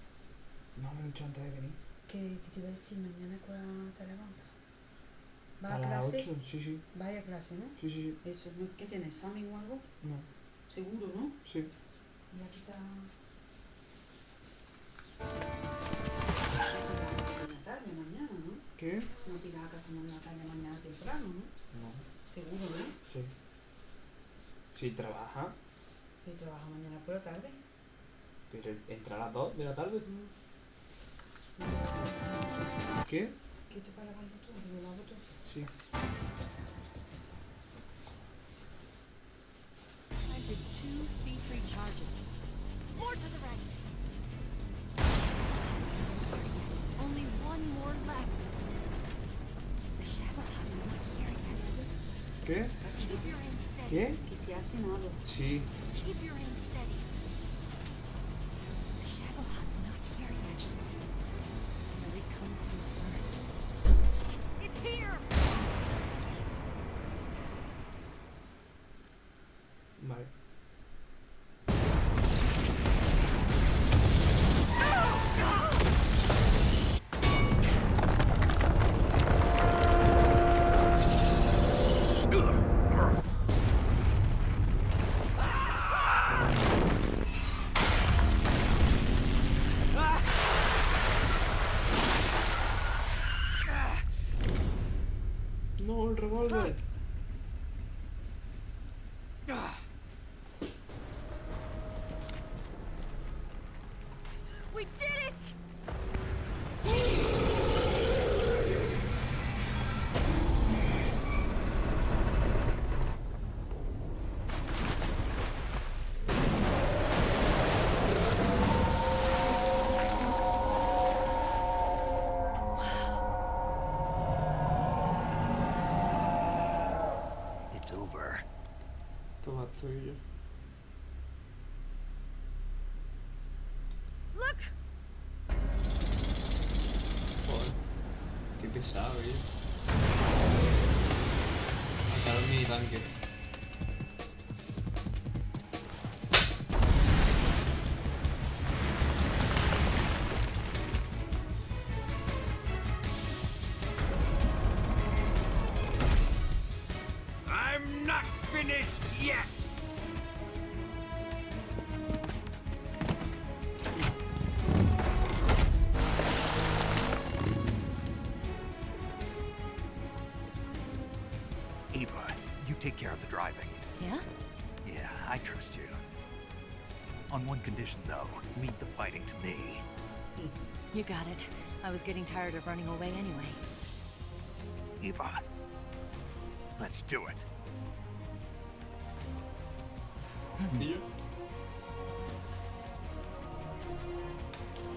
No me he duchado antes de venir. ¿Qué te iba a decir? Mañana ¿qué hora te levantas? ¿Vas A a las clase? 8, sí, sí. ¿Vas a clase, no? Sí, sí, sí. Eso, ¿no? ¿Qué tienes? ¿Examen o algo? No, Seguro, ¿no? sí. Y aquí está... buena tarde mañana, ¿no? ¿Qué? No te irás a casa mañana tarde mañana temprano, ¿no? No. Seguro, ¿no? Sí. Sí, trabaja, Y trabaja mañana por la tarde. pero entra a las 2 de la tarde. ¿Qué? ¿Qué te para lavarlo tú? ¿Lo lavo tú? Sí. Planted 2 C3 charges. More to the right. Only one more left. The shadow hut's not here yet. ¿Qué? Keep your aim steady. ¿Qué? Que se hace nada. Sí. Keep your aim steady. The shadow hut's not here yet. Will it come closer? It's here! Vale. No, el revólver. We did it! It's over. Toma tuyo. Look! Joder. Qué pesado, Mataron mi tanque. I'm not finished yet! Eva, you take care of the driving. Yeah? Yeah, I trust you. On one condition, though. Leave the fighting to me. You got it. I was getting tired of running away anyway. Eva, let's do it. ¿Y yo?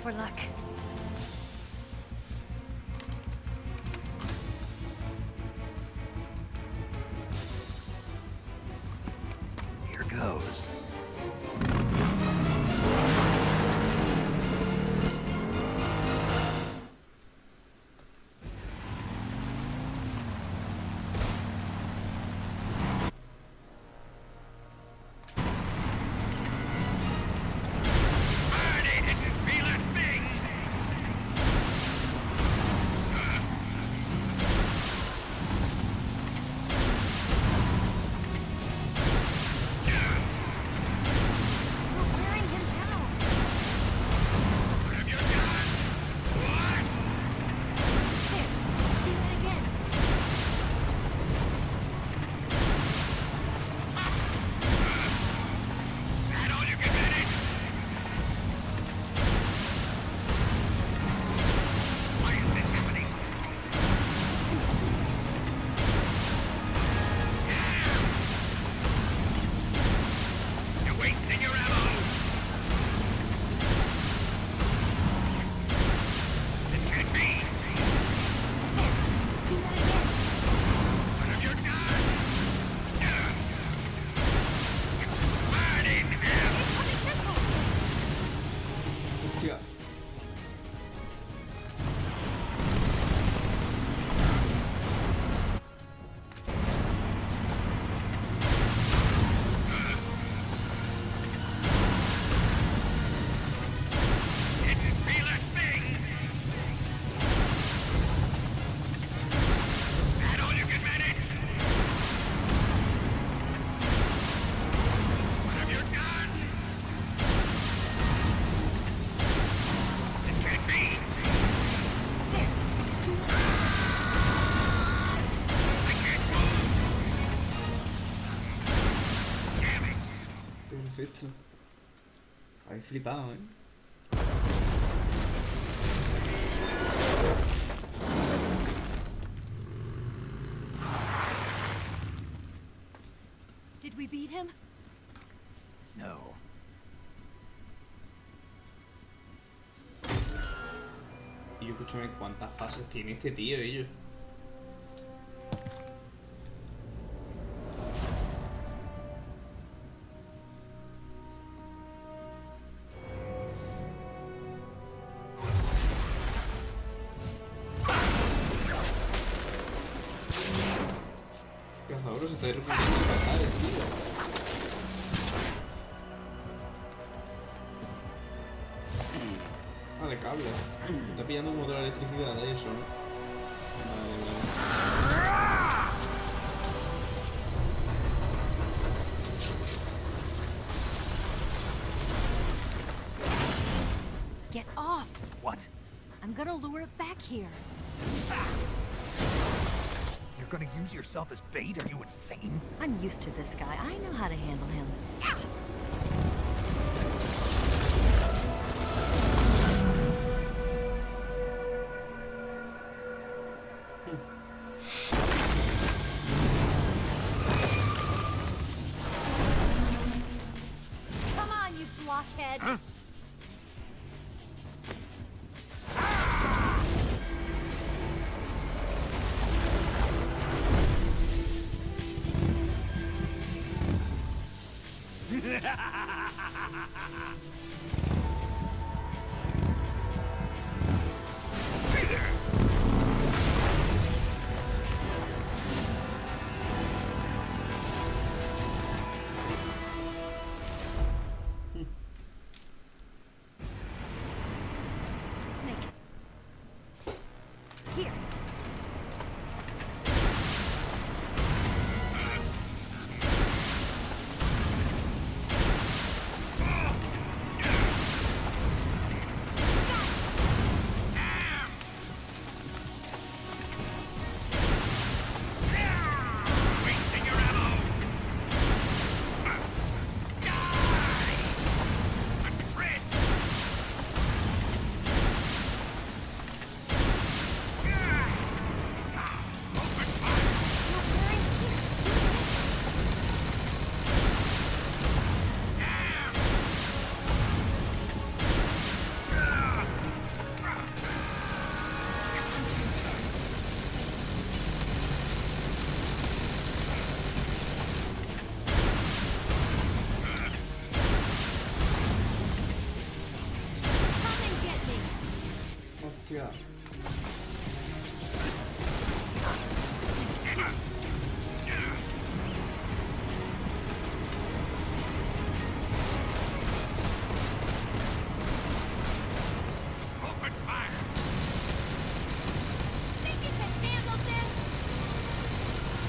For luck. Here goes. Perfecto. Habéis flipado, ¿eh? Did we beat him? No. Y yo, escúchame, ¿cuántas fases tiene este tío, ellos? Cazador se está reproduciendo fatales, tío. Ah, de cable. Está pillando un motor de electricidad de eso, ¿no? Vale. Get off! What? I'm gonna lure it back here. You're gonna use yourself as bait? Are you insane? I'm used to this guy. I know how to handle him. Come on, you blockhead! Huh? Snake. Here. Wasting your ammo! Die! A crit! Open fire! Come and get me! Hostia. Open fire! Think you can handle this?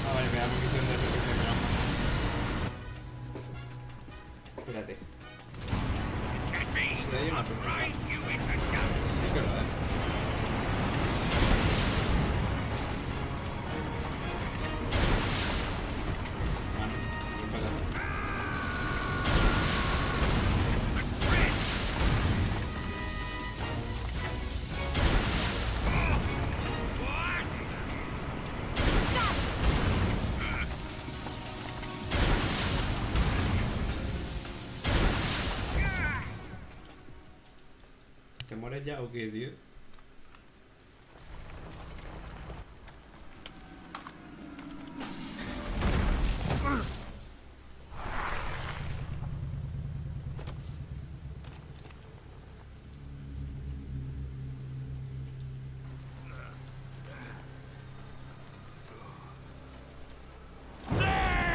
Ah, vale, me da munición de repente, me da. Espérate. Get me! Sí, hay una persona. Right, you it's a dust! Sí que lo es. Bueno, bien para acá. Crit! What? ¿Te mueres ya o qué, tío? Snake!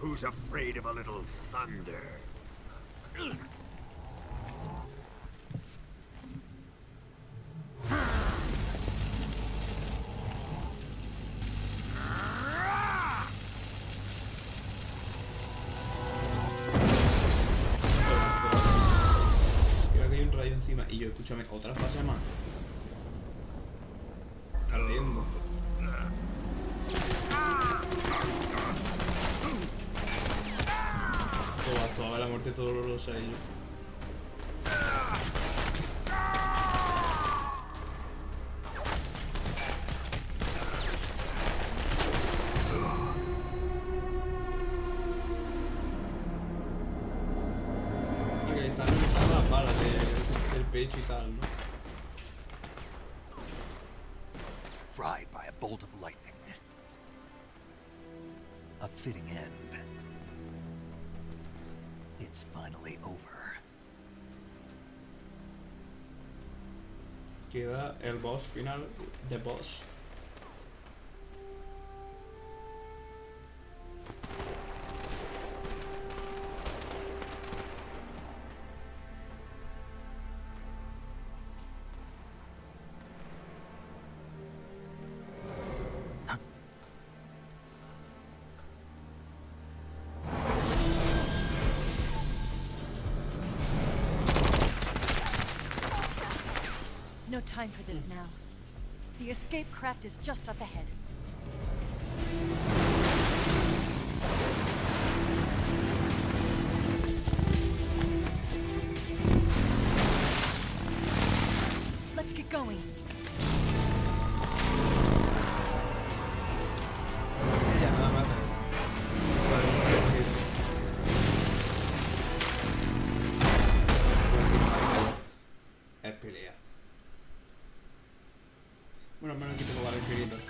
Who's afraid of a little thunder? yo, escúchame, otra fase más. Ardiendo. Toda la muerte de todos los sellos. Ok, están las balas del pecho y tal, ¿no? Fried by a bolt of lightning. A fitting end. It's finally over. Queda el boss final, the boss. No time for this now. The escape craft is just up ahead. Let's get going. Ya nada más. Es pelea. Bueno, al menos aquí tengo varios infinitos.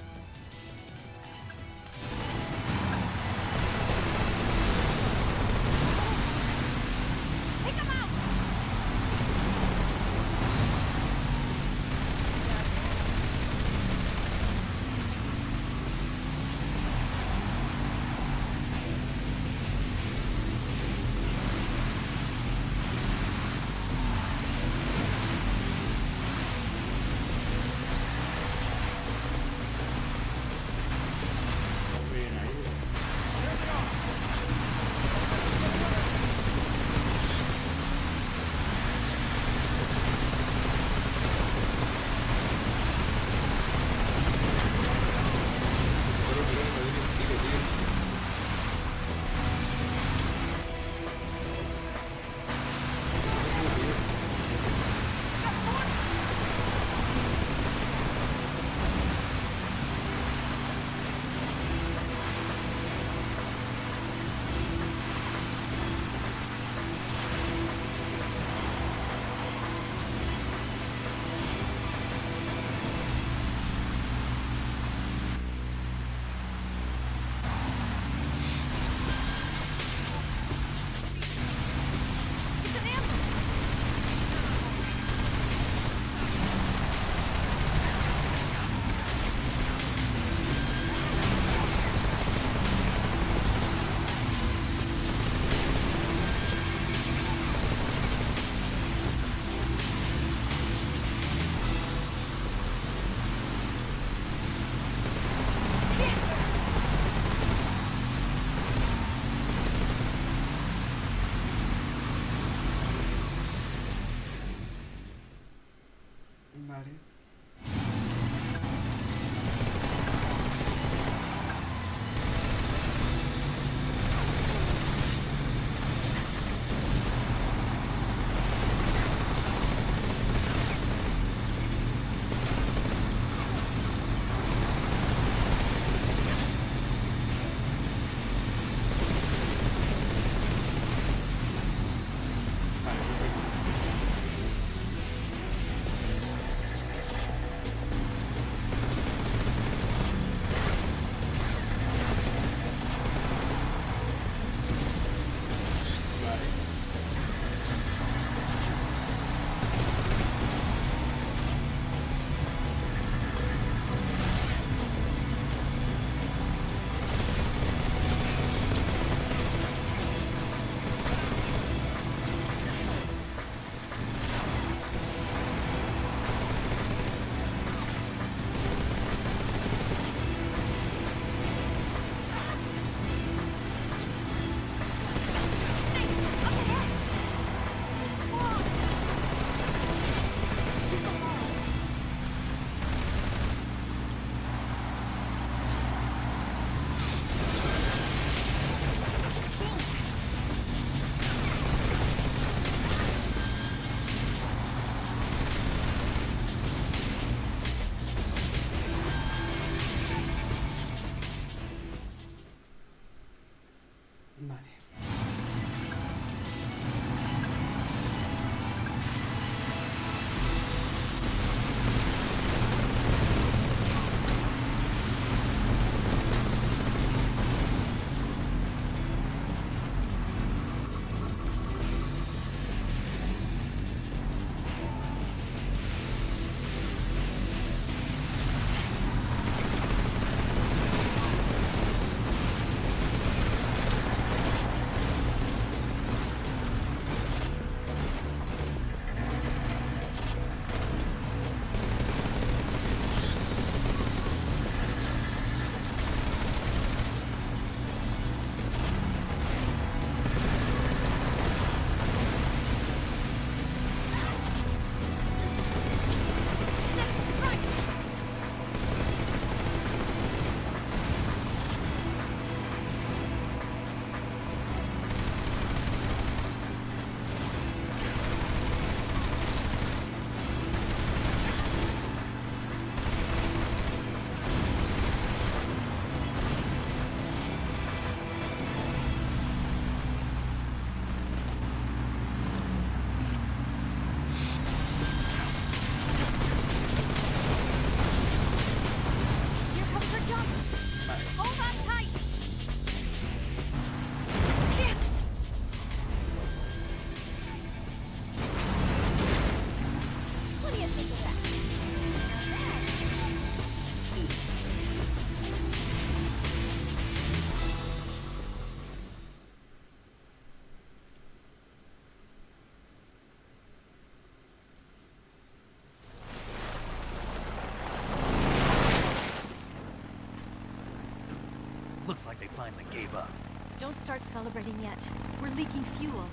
Looks like they finally gave up. Don't start celebrating yet. We're leaking fuel.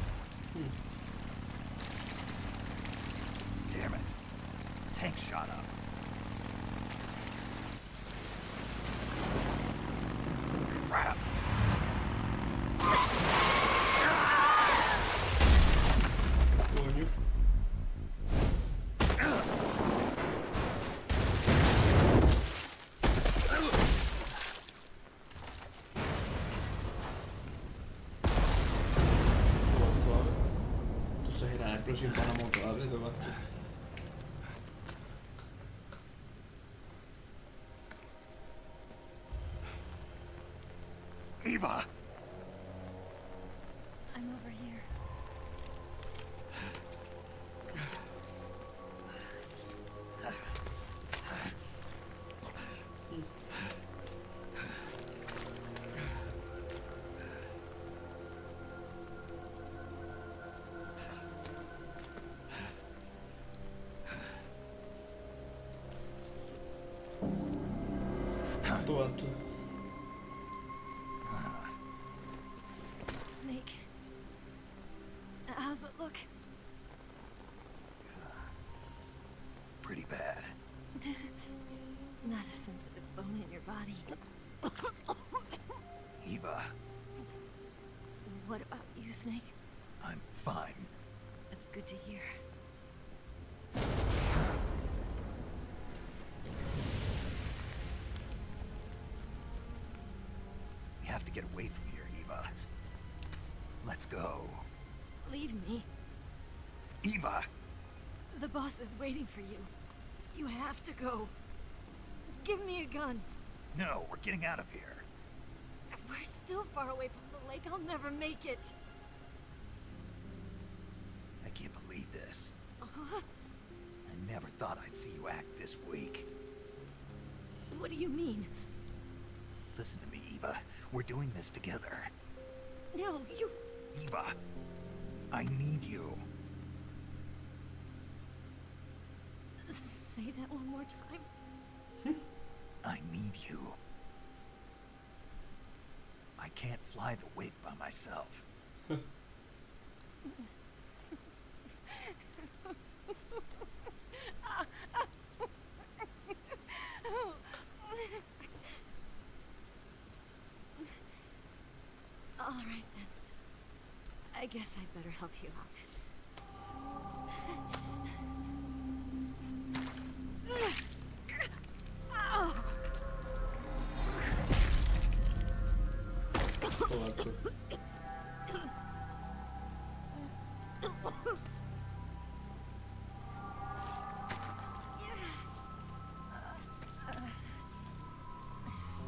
Damn it. Tank shot up. Crap. Coño. Entonces era explosión para una moto, ¿vale? Te basta. Eva! I'm over here. Tú. Snake. How's it look? Pretty bad. Not a sensitive bone in your body. Eva, What about you, Snake? I'm fine. That's good to hear. We have to get away from here, Eva. Let's go. Leave me. Eva! The boss is waiting for you. You have to go. Give me a gun. No, we're getting out of here. We're still far away from the lake. I'll never make it. I can't believe this. Uh-huh. I never thought I'd see you act this weak. What do you mean? Listen to me, Eva. We're doing this together. No, you... Eva, I need you. Say that one more time. I need you. I can't fly the wig by myself. All right then. I guess I'd better help you out. Joder,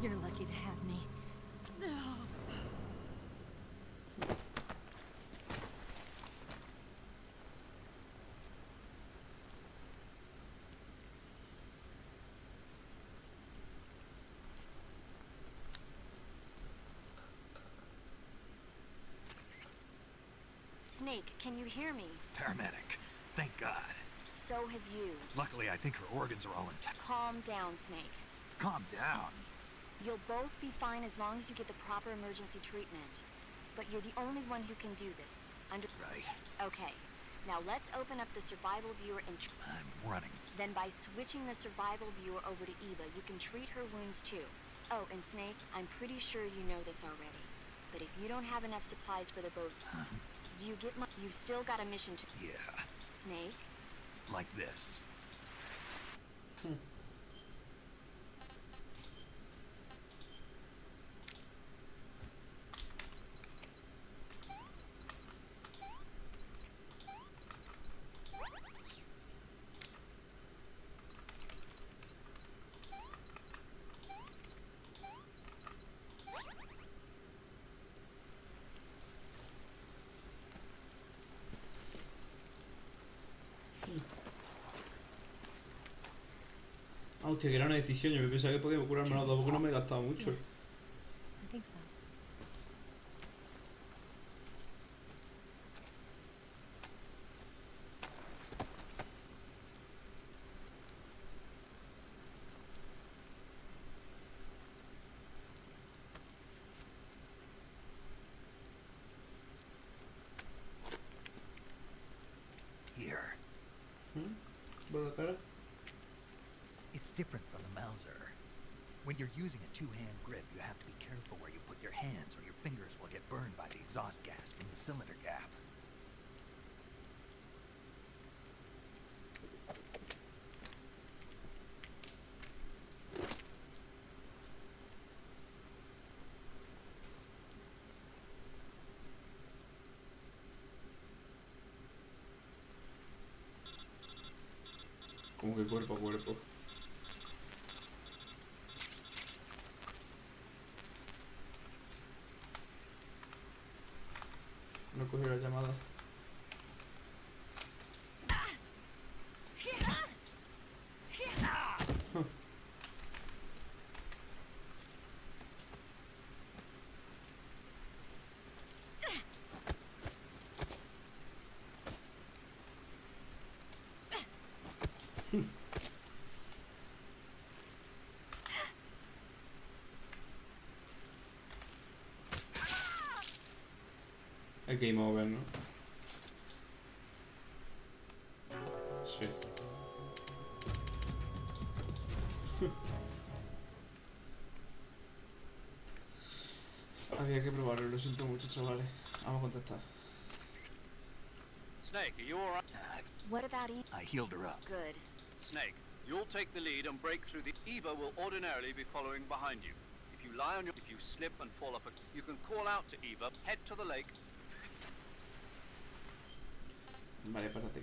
You're lucky to have me. Snake, can you hear me? Paramedic. Thank God. So have you. Luckily, I think her organs are all intact. Calm down, Snake. Calm down. You'll both be fine as long as you get the proper emergency treatment. But you're the only one who can do this. Right. Okay. Now let's open up the survival viewer and... I'm running. Then by switching the survival viewer over to Eva, you can treat her wounds too. Oh, and Snake, I'm pretty sure you know this already. But if you don't have enough supplies for the boat... Do you get my... You've still got a mission to... Yeah. Snake? Like this. Ah, hostia, que era una decisión. Yo pensaba que podía curarme los dos porque no me he gastado mucho. I think so. here. ¿Por la cara? It's different from the Mauser. When you're using a two-hand grip, you have to be careful where you put your hands or your fingers will get burned by the exhaust gas from the cylinder gap. Como que cuerpo a cuerpo. No cogió la llamada. El game over, ¿no? Sí. Había que probarlo, lo siento mucho, chavales. Vamos a contestar. Snake, are you alright? What about Eve? I healed her up. Good. Snake, you'll take the lead and break through the... Eva will ordinarily be following behind you. If you lie on your... If you slip and fall off a... You can call out to Eva, head to the lake. Vale, párate.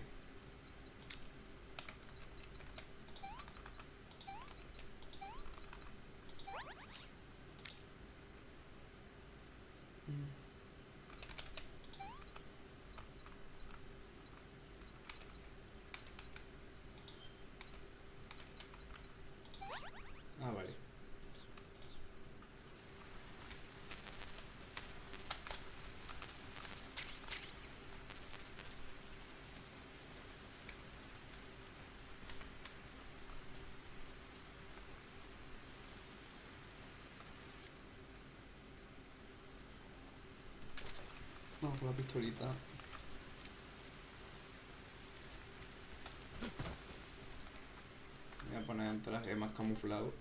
Ah, vale. Vamos con la pistolita. Voy a poner el traje más camuflado.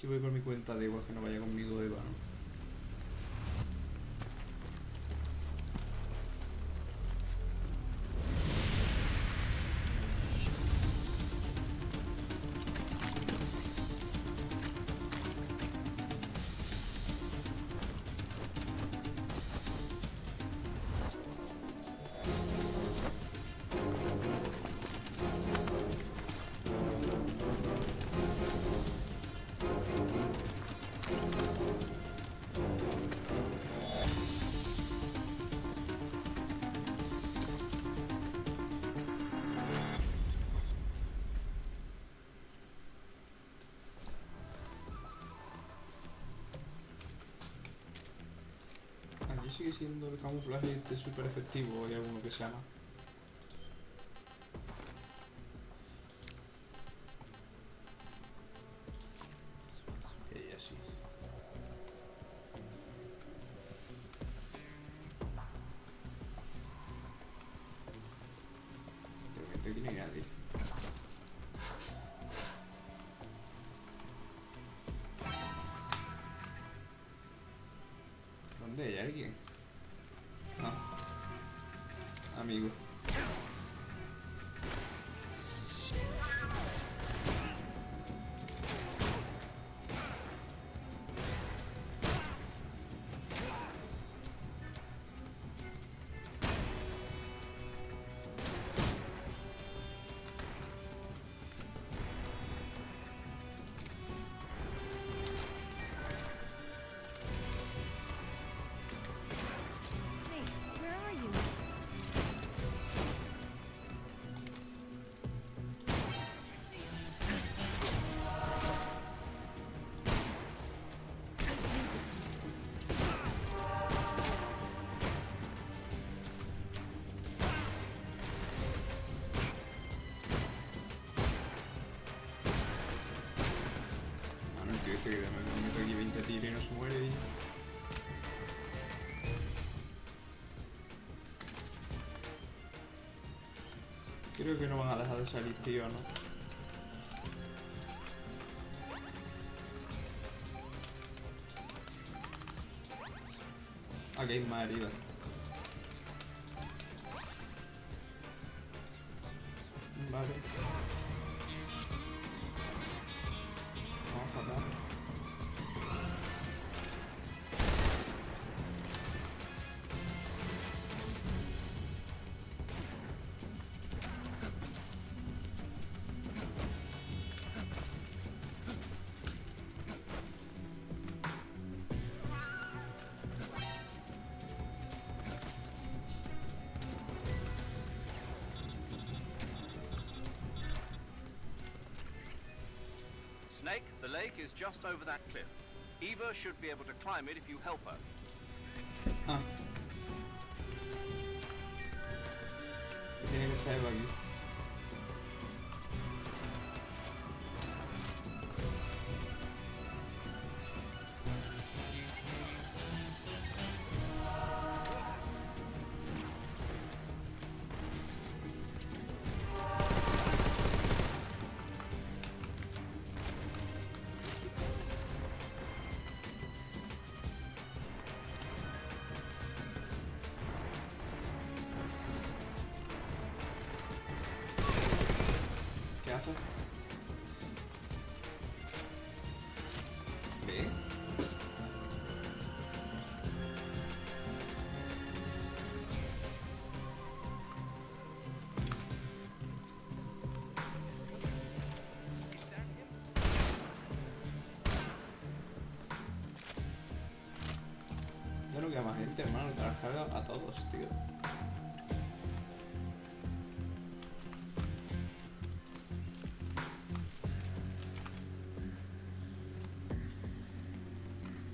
Si voy por mi cuenta, da igual que no vaya conmigo Eva, ¿no? Sigue siendo el camuflaje súper efectivo, hay alguno que se llama. Y así. Realmente tiene nadie. ¿Dónde hay alguien? Amigo. Snake, where are you? este que me meto aquí 20 tiros y no se muere y... Creo que no van a dejar de salir, tío, ¿no? Aquí hay más heridas. Vale. Vamos a matar. Snake, the lake is just over that cliff. Eva should be able to climb it if you help her. Ah. Tiene que estar aquí. ¿Qué hace? ¿Ve? Ya no queda más gente, hermano, te las carga a todos, tío.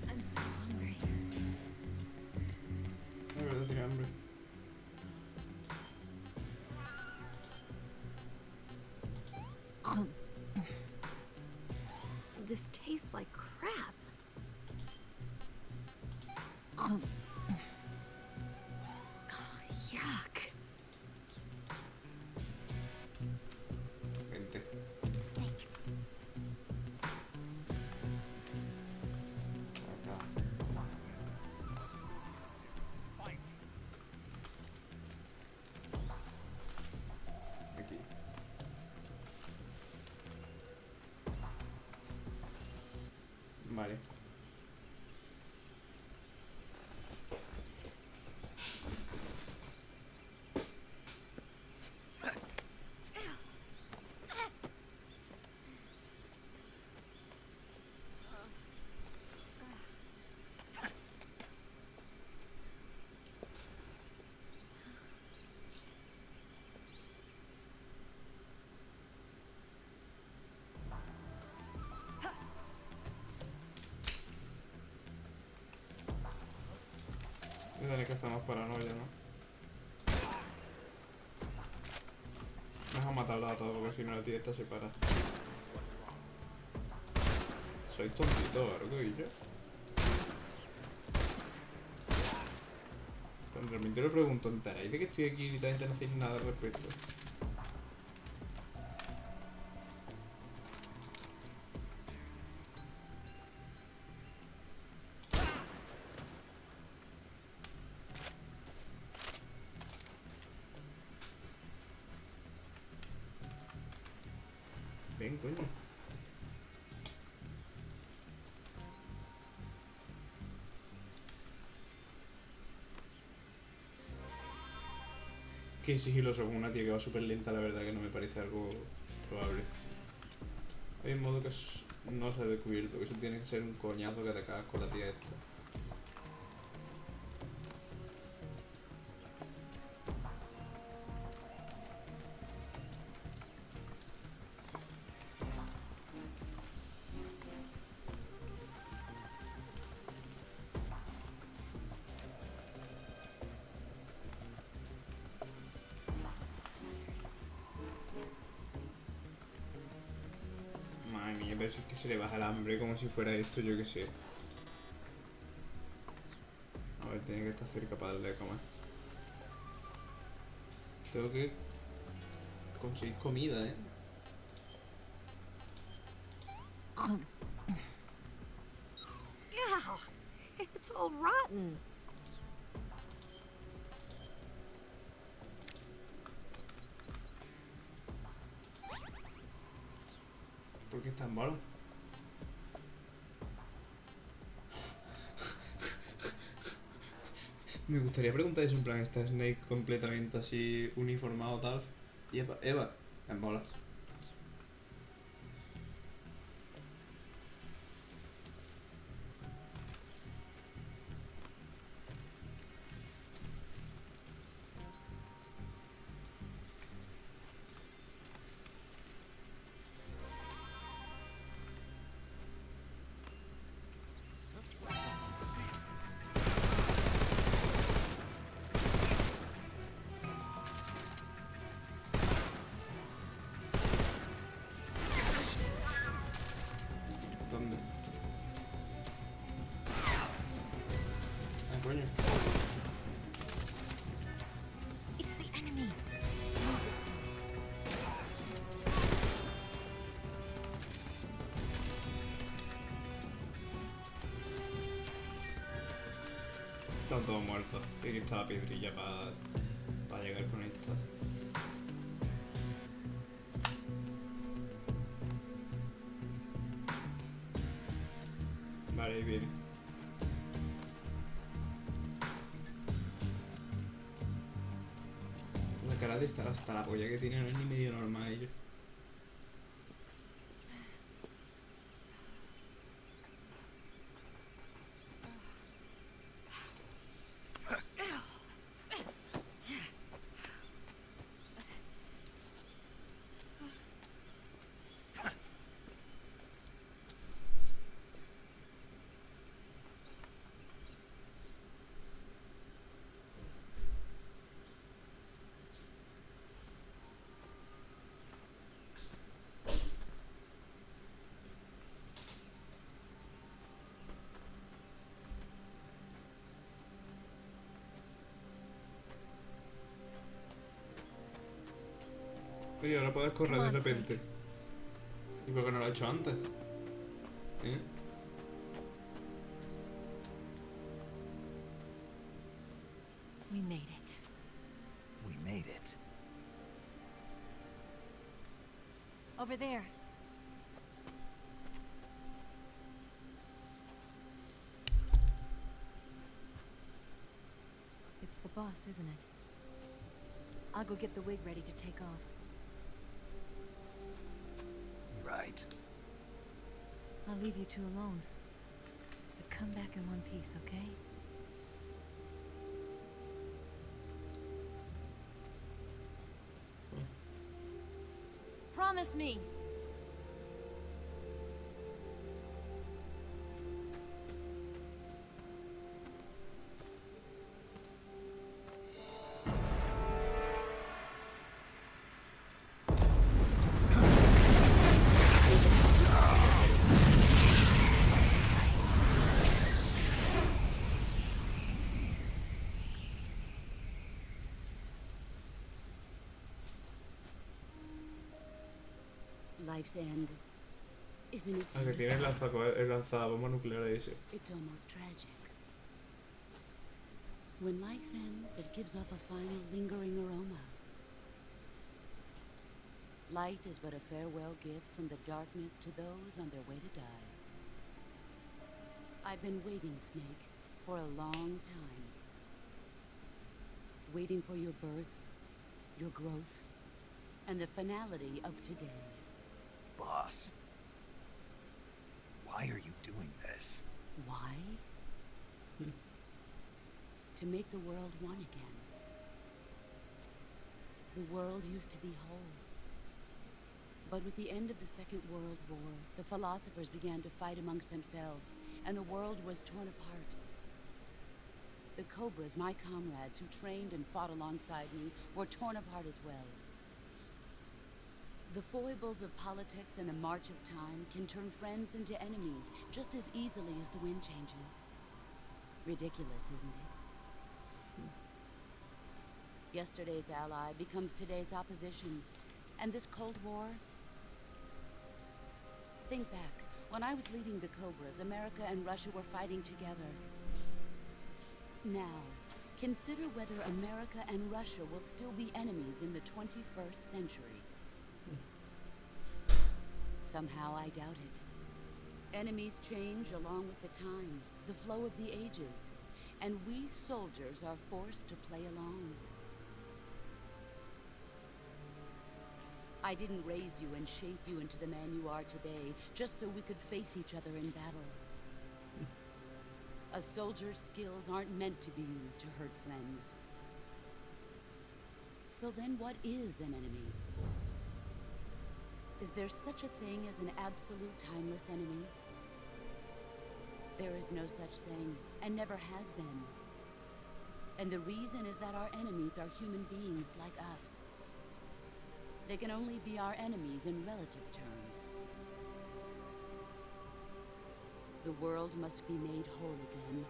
I'm so hungry. De verdad tiene hambre. This tastes like crap. Yuck. Vente. Snake. Acá. Aquí. Vale. Voy a tener que hacer más paranoia, ¿no? Deja matarla a todos porque si no la tía esta se para. Soy tontito, ¿verdad? ¿Qué yo? Cuando realmente lo pregunto, ¿enteráis de que estoy aquí y literalmente no hacéis nada al respecto? Ven, coño. Qué sigiloso con una tía que va súper lenta, la verdad que no me parece algo probable. Hay un modo que no se ha descubierto, que eso tiene que ser un coñazo que te cagas con la tía esta. Madre mía, pero si es que se le baja el hambre como si fuera esto, yo qué sé. A ver, tiene que estar cerca para darle de comer. Tengo que conseguir comida, Yeah, it's all rotten. ¿Por qué es tan malo? Me gustaría preguntar eso en plan, ¿está Snake completamente así uniformado tal? Y Eva, me mola. ¿Dónde? Ah, coño. It's the enemy. Están todos muertos. Tiene que estar la piedrilla para llegar con esta. Vale, ahí viene. La cara de estar hasta la polla que tiene no es ni medio normal ellos. Oye, ahora puedes correr de repente. ¿Y por qué no lo he hecho antes? ¿Eh? We made it. We made it. Over there. It's the boss, isn't it? I'll go get the wig ready to take off. Right. I'll leave you two alone. But come back in one piece, okay? Promise me! Life's end. Isn't it? Ah, que tiene el lanzabomba nuclear ese. It's almost tragic. When life ends, it gives off a final lingering aroma. Light is but a farewell gift from the darkness to those on their way to die. I've been waiting, Snake, for a long time. Waiting for your birth, your growth, and the finality of today. Boss. Why are you doing this? Why? To make the world one again. The world used to be whole. But with the end of the Second World War, the philosophers began to fight amongst themselves, and the world was torn apart. The Cobras, my comrades who trained and fought alongside me, were torn apart as well. The foibles of politics and the march of time can turn friends into enemies just as easily as the wind changes. Ridiculous, isn't it? Yesterday's ally becomes today's opposition. And this Cold War? Think back. When I was leading the Cobras, America and Russia were fighting together. Now, consider whether America and Russia will still be enemies in the 21st century. Somehow I doubt it. Enemies change along with the times, the flow of the ages, and we soldiers are forced to play along. I didn't raise you and shape you into the man you are today just so we could face each other in battle. A soldier's skills aren't meant to be used to hurt friends. So then what is an enemy? Is there such a thing as an absolute timeless enemy? There is no such thing, and never has been. And the reason is that our enemies are human beings like us. They can only be our enemies in relative terms. The world must be made whole again.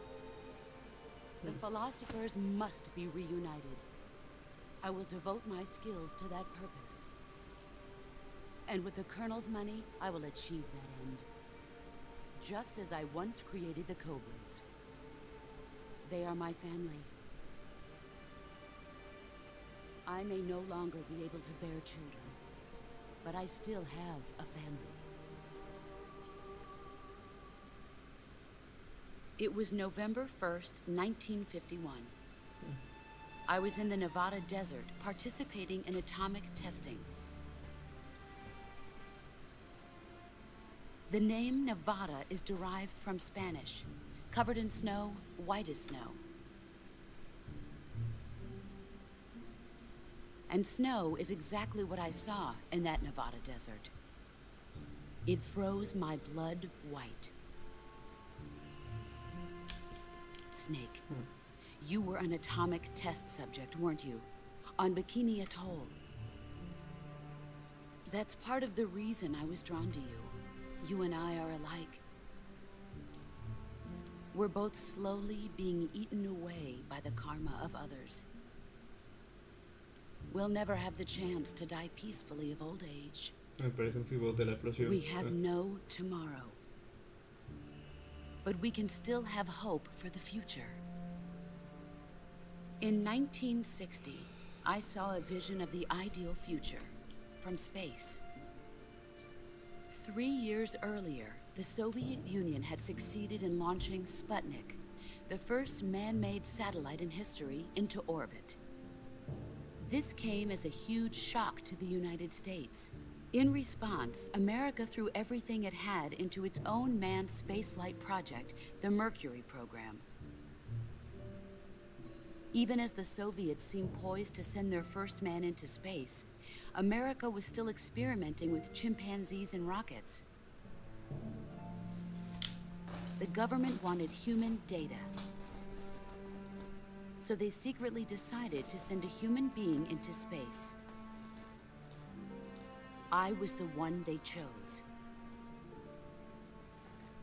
The philosophers must be reunited. I will devote my skills to that purpose. And with the Colonel's money, I will achieve that end. Just as I once created the Cobras. They are my family. I may no longer be able to bear children, but I still have a family. It was November 1st, 1951. I was in the Nevada desert participating in atomic testing. The name Nevada is derived from Spanish, covered in snow, white as snow. And snow is exactly what I saw in that Nevada desert. It froze my blood white. Snake, you were an atomic test subject, weren't you? On Bikini Atoll. That's part of the reason I was drawn to you. You and I are alike. We're both slowly being eaten away by the karma of others. We'll never have the chance to die peacefully of old age. Me parece un cibot de la explosión. We have no tomorrow. But we can still have hope for the future. In 1960, I saw a vision of the ideal future from space. 3 years earlier, the Soviet Union had succeeded in launching Sputnik, the first man-made satellite in history, into orbit. This came as a huge shock to the United States. In response, America threw everything it had into its own manned spaceflight project, the Mercury program. Even as the Soviets seemed poised to send their first man into space, America was still experimenting with chimpanzees and rockets. The government wanted human data. So they secretly decided to send a human being into space. I was the one they chose.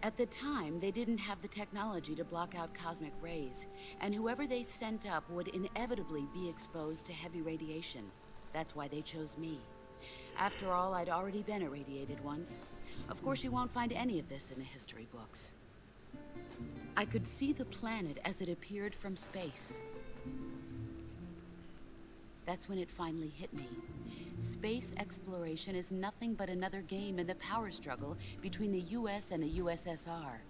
At the time, they didn't have the technology to block out cosmic rays, and whoever they sent up would inevitably be exposed to heavy radiation. That's why they chose me. After all, I'd already been irradiated once. Of course, you won't find any of this in the history books. I could see the planet as it appeared from space. That's when it finally hit me. Space exploration is nothing but another game in the power struggle between the US and the USSR.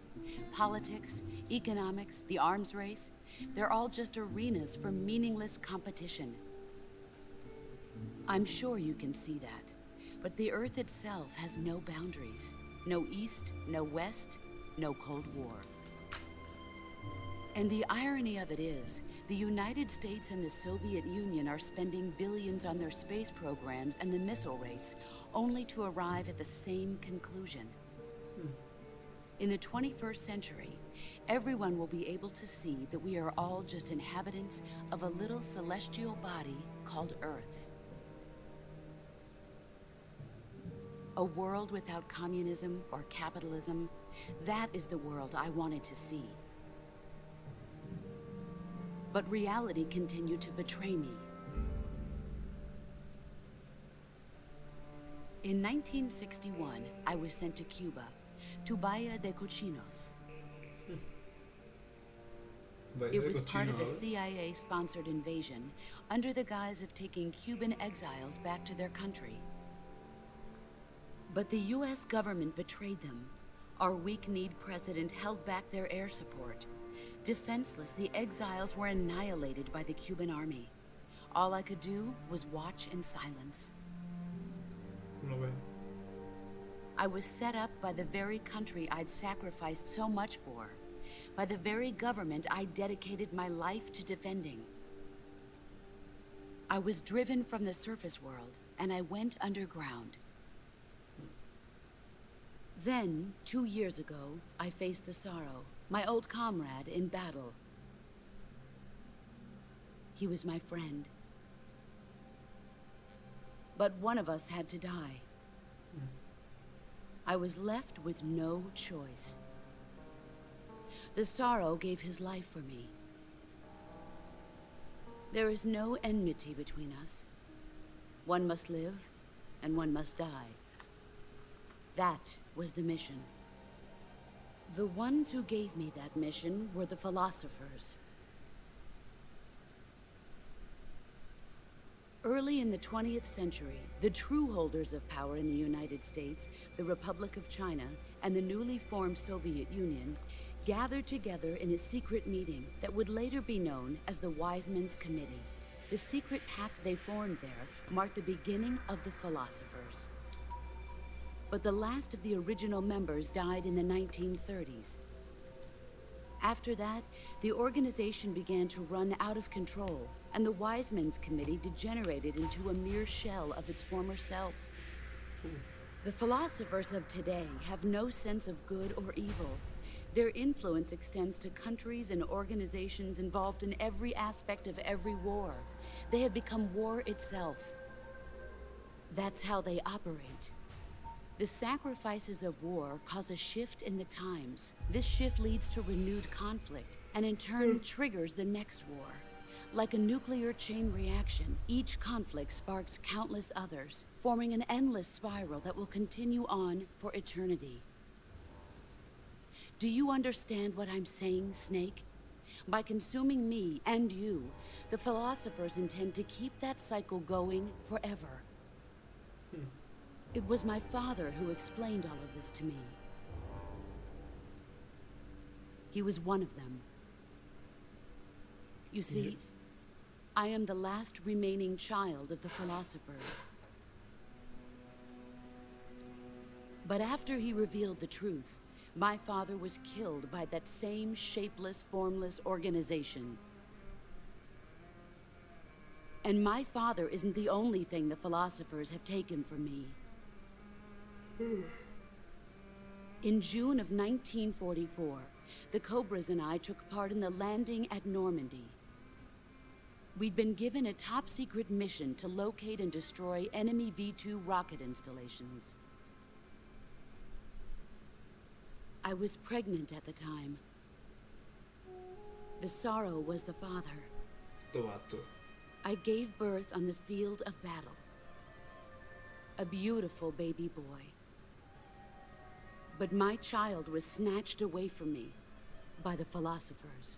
Politics, economics, the arms race, they're all just arenas for meaningless competition. I'm sure you can see that, but the Earth itself has no boundaries. No East, no West, no Cold War. And the irony of it is, the United States and the Soviet Union are spending billions on their space programs and the missile race, only to arrive at the same conclusion. In the 21st century, everyone will be able to see that we are all just inhabitants of a little celestial body called Earth. A world without communism or capitalism. That is the world I wanted to see. But reality continued to betray me. In 1961, I was sent to Cuba, to Bahia de Cochinos. It was part of a CIA-sponsored invasion under the guise of taking Cuban exiles back to their country. But the US government betrayed them. Our weak-kneed president held back their air support. Defenseless, the exiles were annihilated by the Cuban army. All I could do was watch in silence. No way. I was set up by the very country I'd sacrificed so much for. By the very government I dedicated my life to defending. I was driven from the surface world, and I went underground. Then, 2 years ago, I faced the Sorrow, my old comrade in battle. He was my friend. But one of us had to die. I was left with no choice. The Sorrow gave his life for me. There is no enmity between us. One must live, and one must die. That was the mission. The ones who gave me that mission were the philosophers. Early in the 20th century, the true holders of power in the United States, the Republic of China, and the newly formed Soviet Union gathered together in a secret meeting that would later be known as the Wise Men's Committee. The secret pact they formed there marked the beginning of the philosophers. But the last of the original members died in the 1930s. After that, the organization began to run out of control, and the Wise Men's Committee degenerated into a mere shell of its former self. The philosophers of today have no sense of good or evil. Their influence extends to countries and organizations involved in every aspect of every war. They have become war itself. That's how they operate. The sacrifices of war cause a shift in the times. This shift leads to renewed conflict, and in turn triggers the next war. Like a nuclear chain reaction, each conflict sparks countless others, forming an endless spiral that will continue on for eternity. Do you understand what I'm saying, Snake? By consuming me and you, the philosophers intend to keep that cycle going forever. It was my father who explained all of this to me. He was one of them. You see, I am the last remaining child of the philosophers. But after he revealed the truth, my father was killed by that same shapeless, formless organization. And my father isn't the only thing the philosophers have taken from me. In June of 1944, the Cobras and I took part in the landing at Normandy. We'd been given a top-secret mission to locate and destroy enemy V-2 rocket installations. I was pregnant at the time. The Sorrow was the father. I gave birth on the field of battle. A beautiful baby boy. But my child was snatched away from me by the philosophers.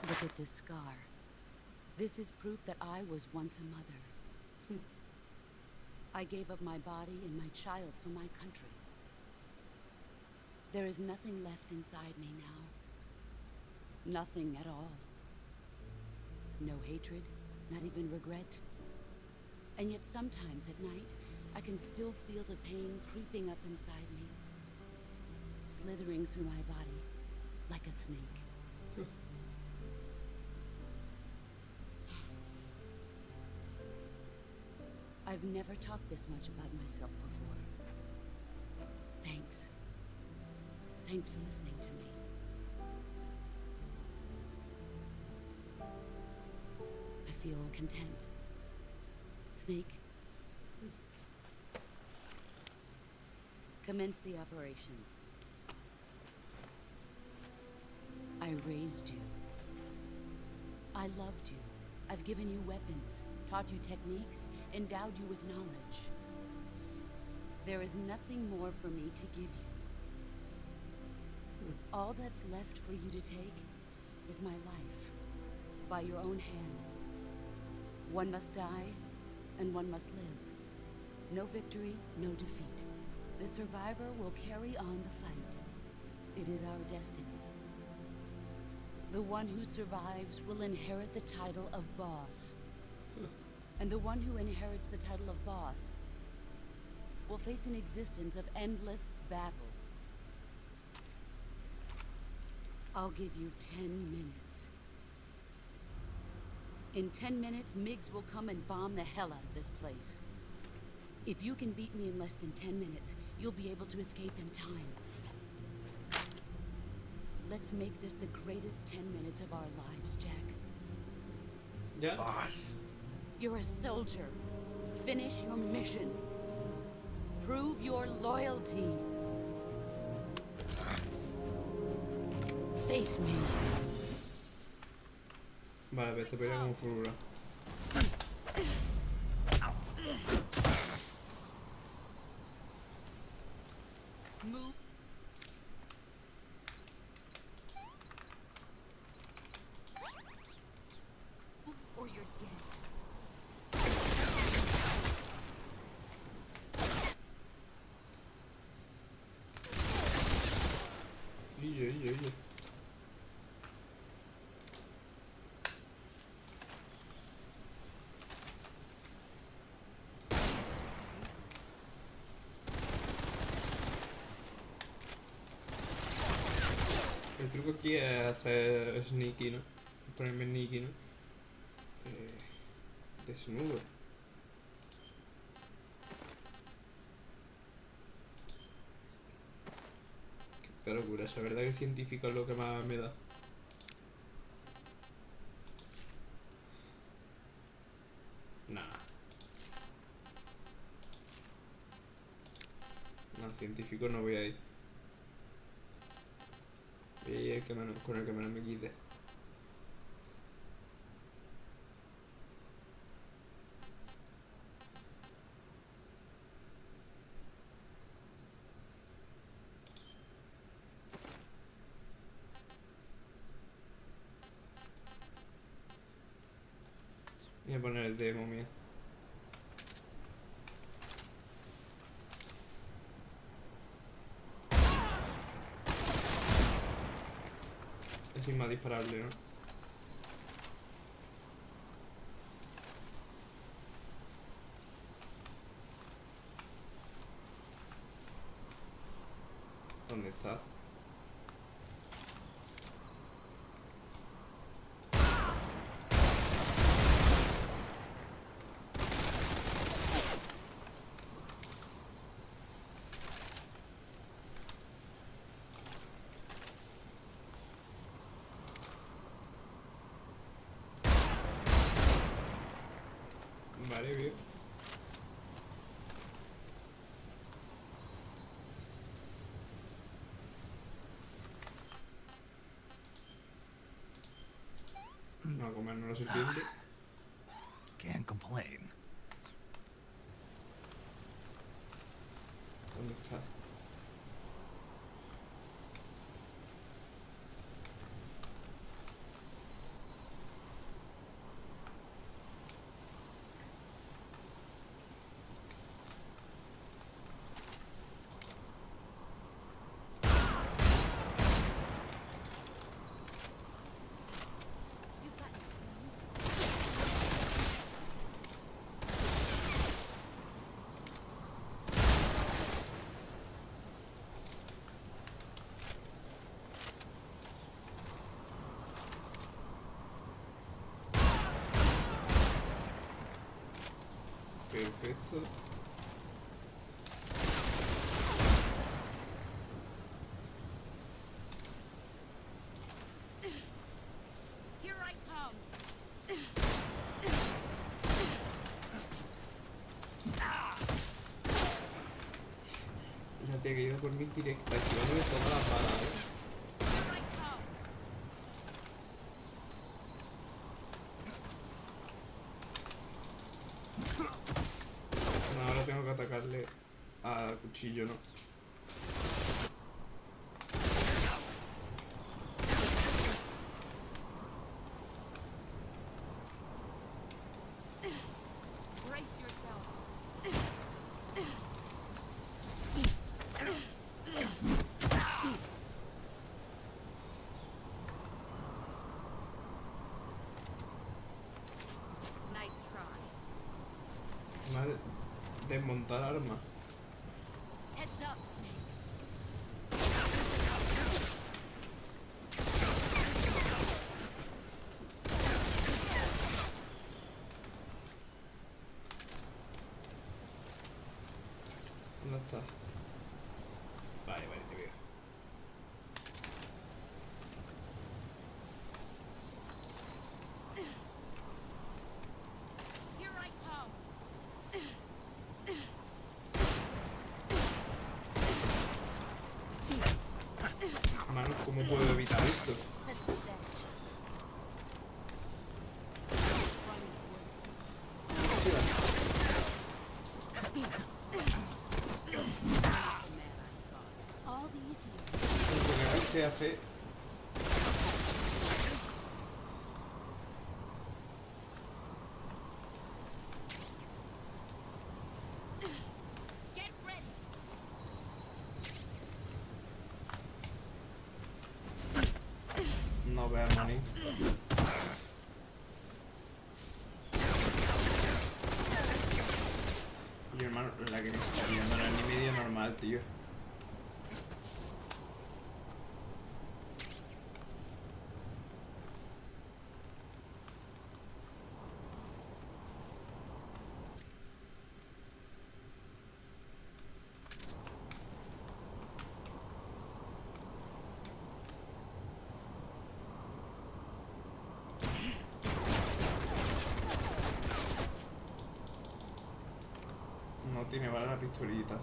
Look at this scar. This is proof that I was once a mother. I gave up my body and my child for my country. There is nothing left inside me now. Nothing at all. No hatred, not even regret. And yet sometimes at night, I can still feel the pain creeping up inside me, slithering through my body like a snake. I've never talked this much about myself before. Thanks. Thanks for listening to me. I feel content. Snake, commence the operation. I raised you. I loved you. I've given you weapons, taught you techniques, endowed you with knowledge. There is nothing more for me to give you. All that's left for you to take is my life, by your own hand. One must die, and one must live. No victory, no defeat. The survivor will carry on the fight. It is our destiny. The one who survives will inherit the title of boss. And the one who inherits the title of boss will face an existence of endless battle. I'll give you 10 minutes. In 10 minutes, Miggs will come and bomb the hell out of this place. If you can beat me in less than 10 minutes, you'll be able to escape in time. Let's make this the greatest 10 minutes of our lives, Jack. Yeah. Boss. You're a soldier. Finish your mission. Prove your loyalty. Face me. Vale, pero este pelea como fulgura. Move. Or you're dead. Yeah. El truco aquí es hacer sneaky, ¿no? Ponerme sneaky, ¿no? Desnudo. Qué locura, esa verdad que el científico es lo que más me da. Nah. No, científico no voy a ir. Voy a ir con el que menos me quite. Voy a poner el de momia. Es más disparable, ¿no? ¿Dónde está? Vale, bien. Vamos a comernos la serpiente. Can't complain. ¿Dónde está? Perfecto. por mí directa, esquivándole todas las balas, ¿eh? No, ahora tengo que atacarle al cuchillo, ¿no? Vale, desmontar arma. ¿Dónde está? Vale, vale, te veo. Mano, ¿cómo puedo evitar esto? Porque se hace. No veo money. Y hermano, la que me está viendo no es ni medio normal, tío. No tiene bala la pistolita.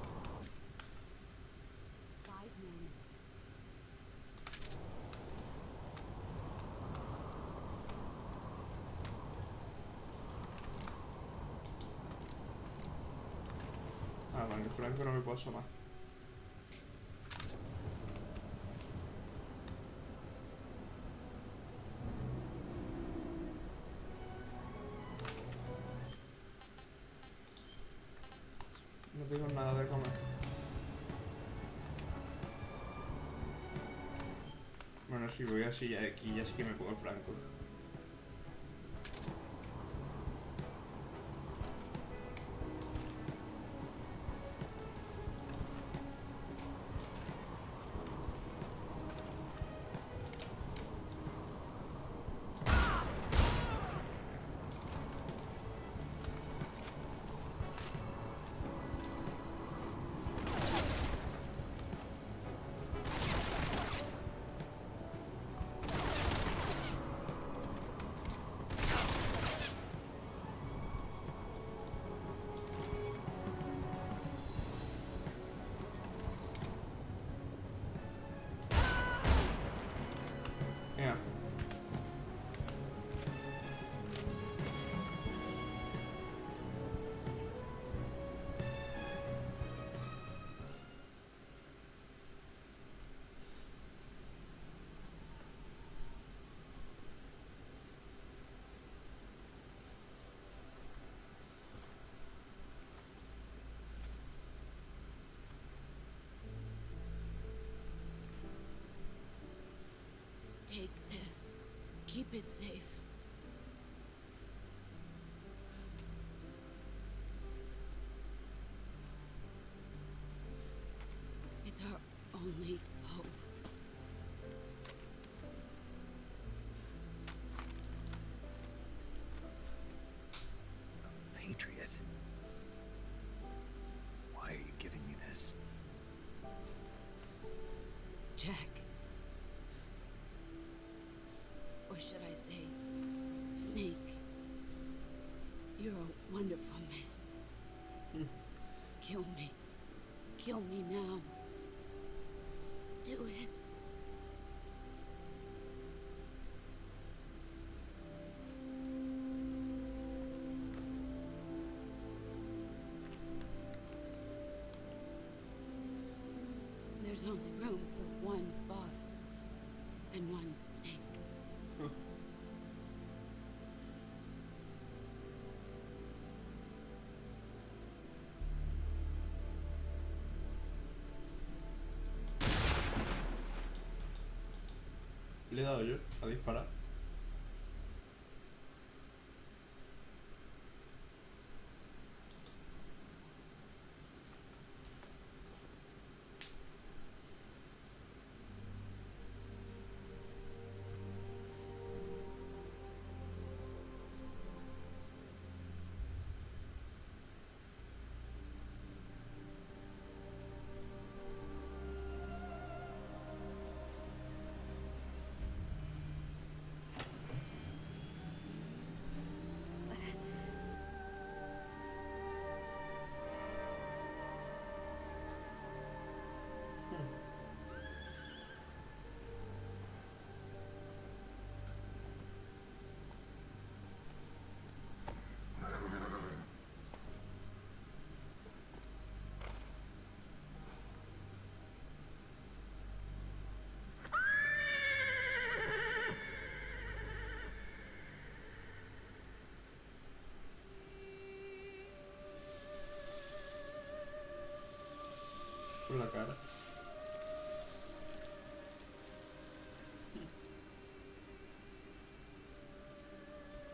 Ah, vale, el franco no me puedo asomar. No tengo nada de comer. Bueno, si voy así, aquí ya sí que me pongo el franco. Yeah. Take this. Keep it safe. It's our only hope. A patriot? Why are you giving me this? Jack. Or should I say, Snake. You're a wonderful man. Kill me. Kill me now. do it. There's only room for one boss and one snake. Le he dado yo a disparar. Por la cara.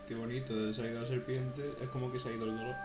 Qué bonito, se ha ido la serpiente, es como que se ha ido el dolor.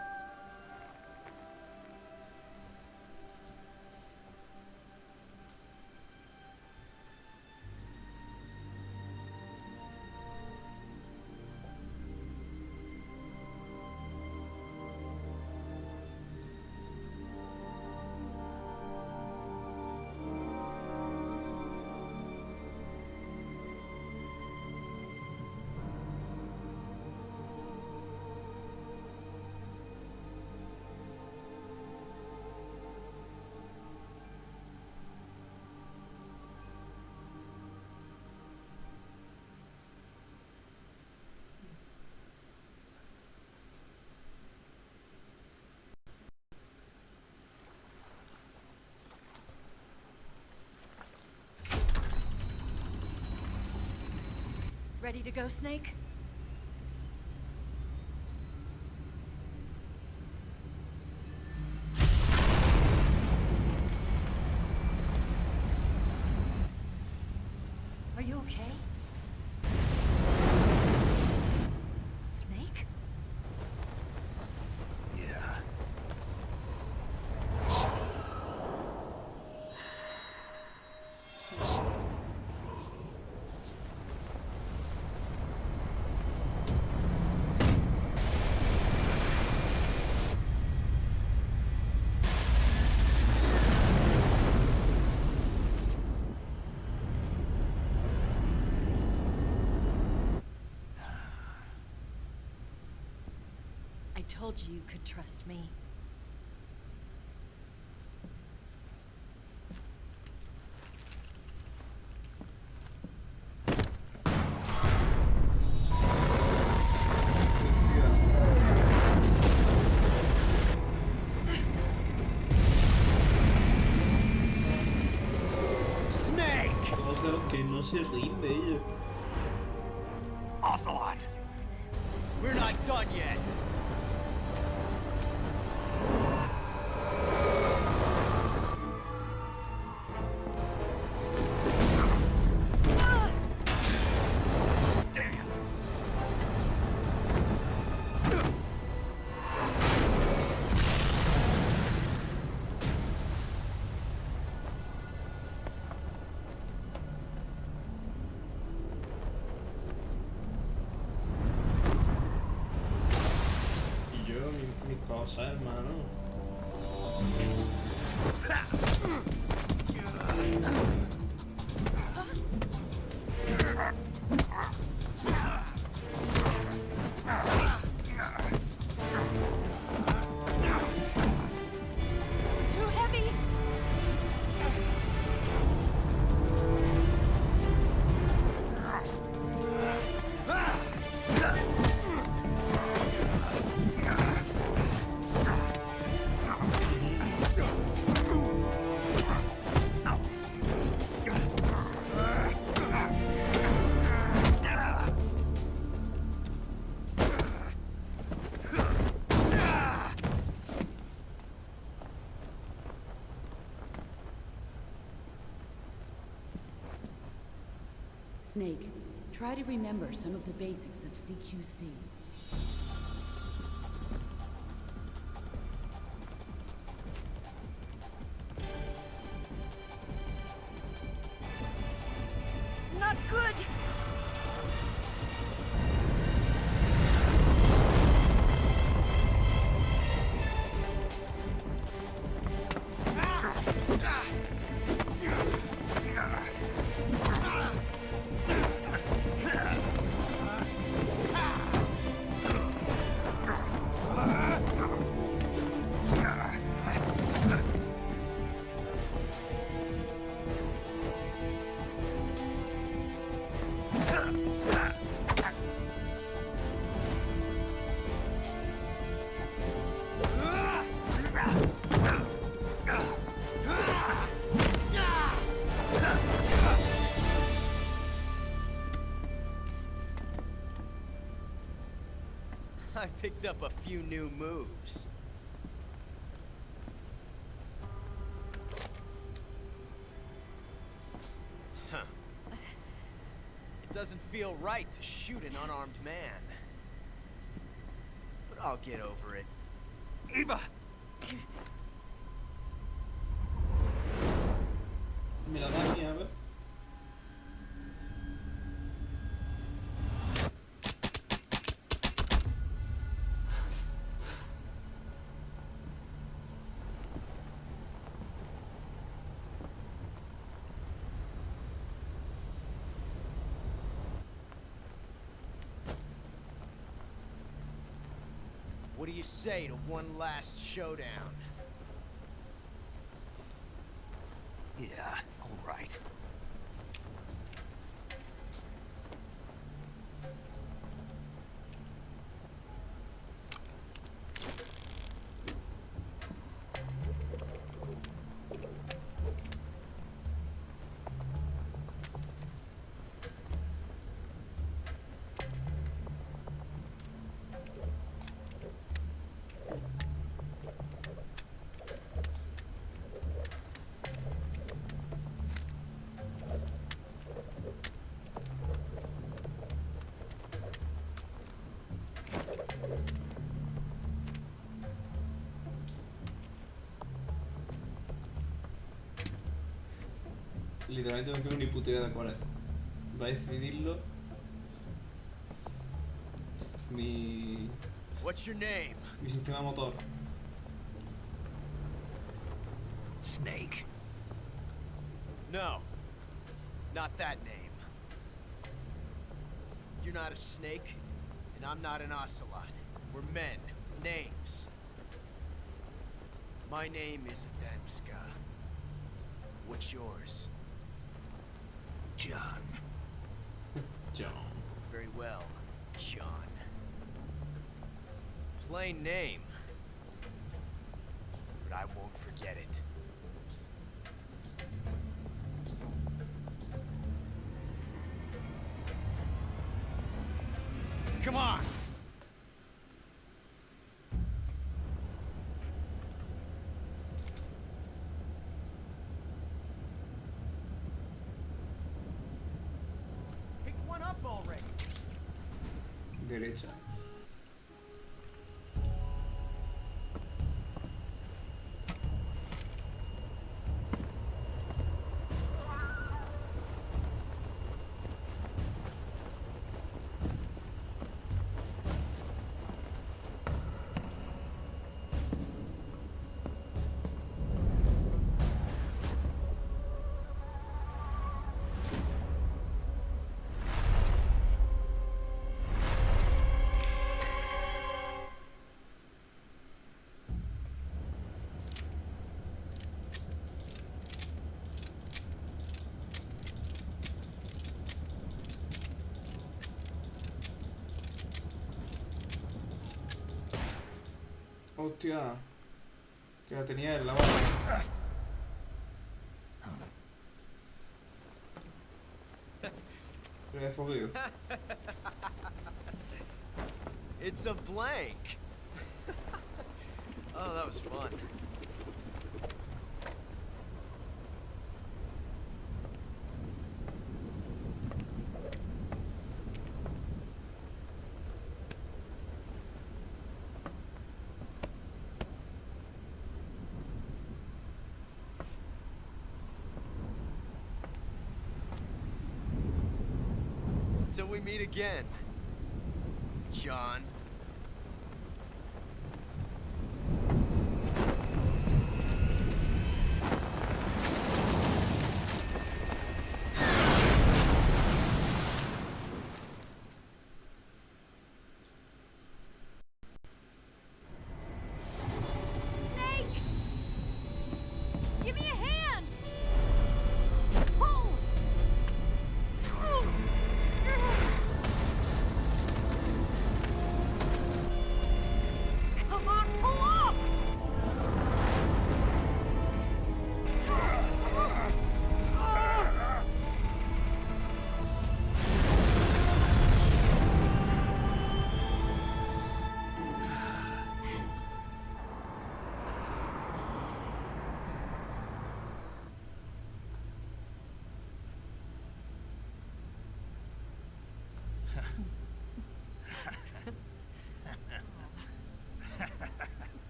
Ready to go, Snake? Are you okay? Snake? Yeah. I told you you could trust me. Que no se rinde ellos. Ocelot! We're not done yet! Mis cosas, hermano. Too heavy! Snake, try to remember some of the basics of CQC. Not good! I picked up a few new moves. Huh. It doesn't feel right to shoot an unarmed man. But I'll get over it. Eva! Me la da mierda. What do you say to one last showdown? Yeah, all right. Literalmente no tengo ni puta idea de cuál es. Va a decidirlo mi What's your name? sistema motor. Snake. No. Not that name. You're not a snake, and I'm not an Ocelot. We're men with names. My name is Adamska. What's yours? John. John. Very well, John. Plain name. But I won't forget it. Come on! Pick one up already. Derecha. Hostia, que la tenía en la boca. Lo he jodido. It's a blank. Oh, that was fun. Until we meet again, John. Snake! Give me a hand! Pull! Come on, pull up!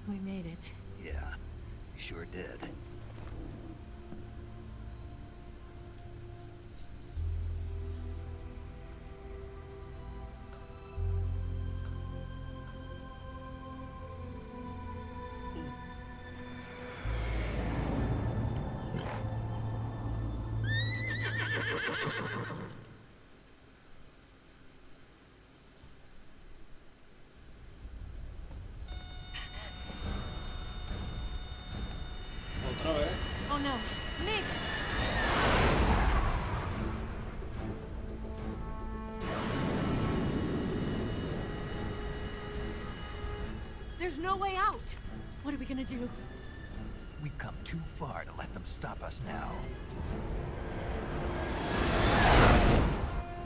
We made it. Yeah, we sure did. Otra vez. Oh no, Mix! There's no way out! What are we gonna do? We've come too far to let them stop us now.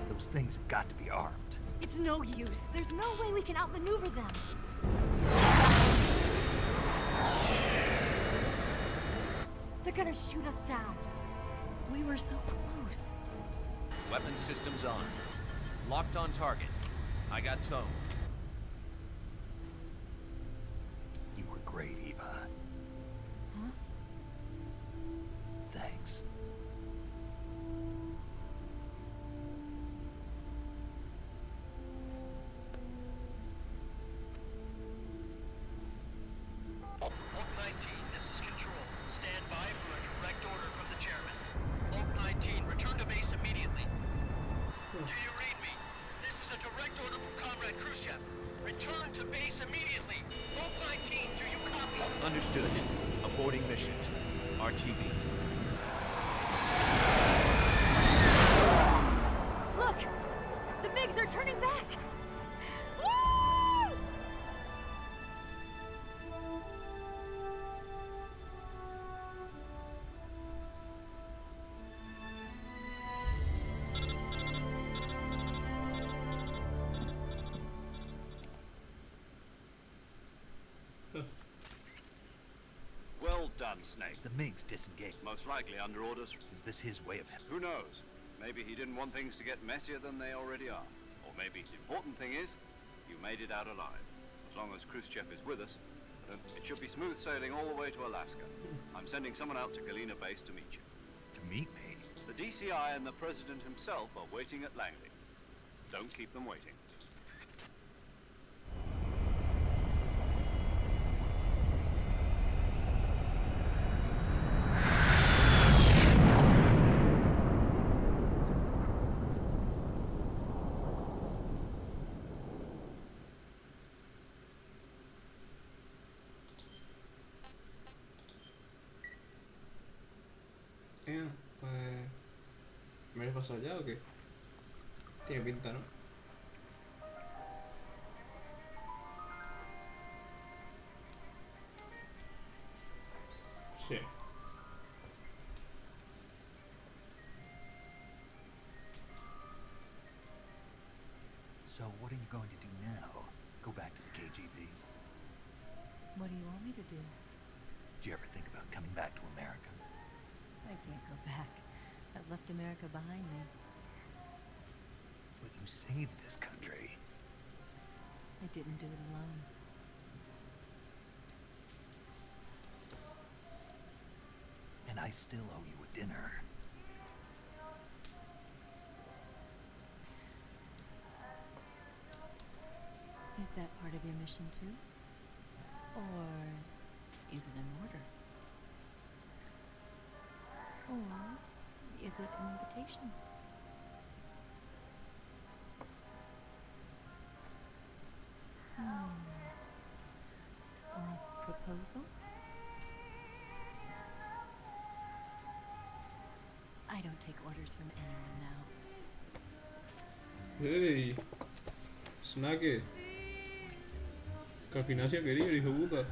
Those things have got to be armed. It's no use. There's no way we can outmaneuver them. They're gonna shoot us down. We were so close. Weapon systems on. Locked on target. I got towed. You were great, Eva. Huh? Thanks. Oak 19, this is Control. Stand by for a direct order from the chairman. Oak 19, return to base immediately. Do you read me? This is a direct order from Comrade Khrushchev. Return to base immediately. Oak 19, do you copy? Understood. Aborting mission. RTB. Look! The MiGs are turning back! Woo! Well done, Snake. The MiGs disengaged. Most likely under orders. Is this his way of... Who knows? Maybe he didn't want things to get messier than they already are. Or maybe the important thing is, you made it out alive. As long as Khrushchev is with us, it should be smooth sailing all the way to Alaska. I'm sending someone out to Galena Base to meet you. To meet me? The DCI and the President himself are waiting at Langley. Don't keep them waiting. Pues... ¿me lo he pasado ya o qué? Tiene pinta, ¿no? Sí. So what are you going to do now? Go back to the KGB? What do you want me to do? Did you ever think about coming back to America? I can't go back. I've left America behind me. But you saved this country. I didn't do it alone. and I still owe you a dinner. Is that part of your mission too? Or is it an order? Or is it an invitation? Or a proposal? I don't take orders from anyone now. Hey, Snake. Que al final se ha querido, hijo de puta.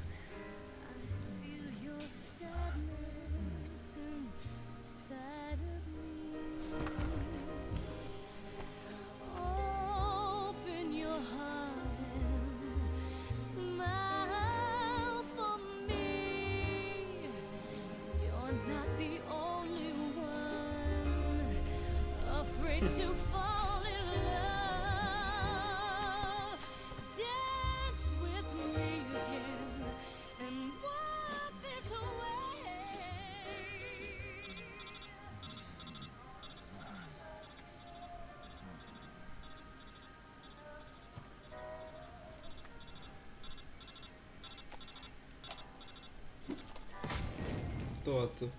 To fall in love, dance with me again, and walk this way. Todo.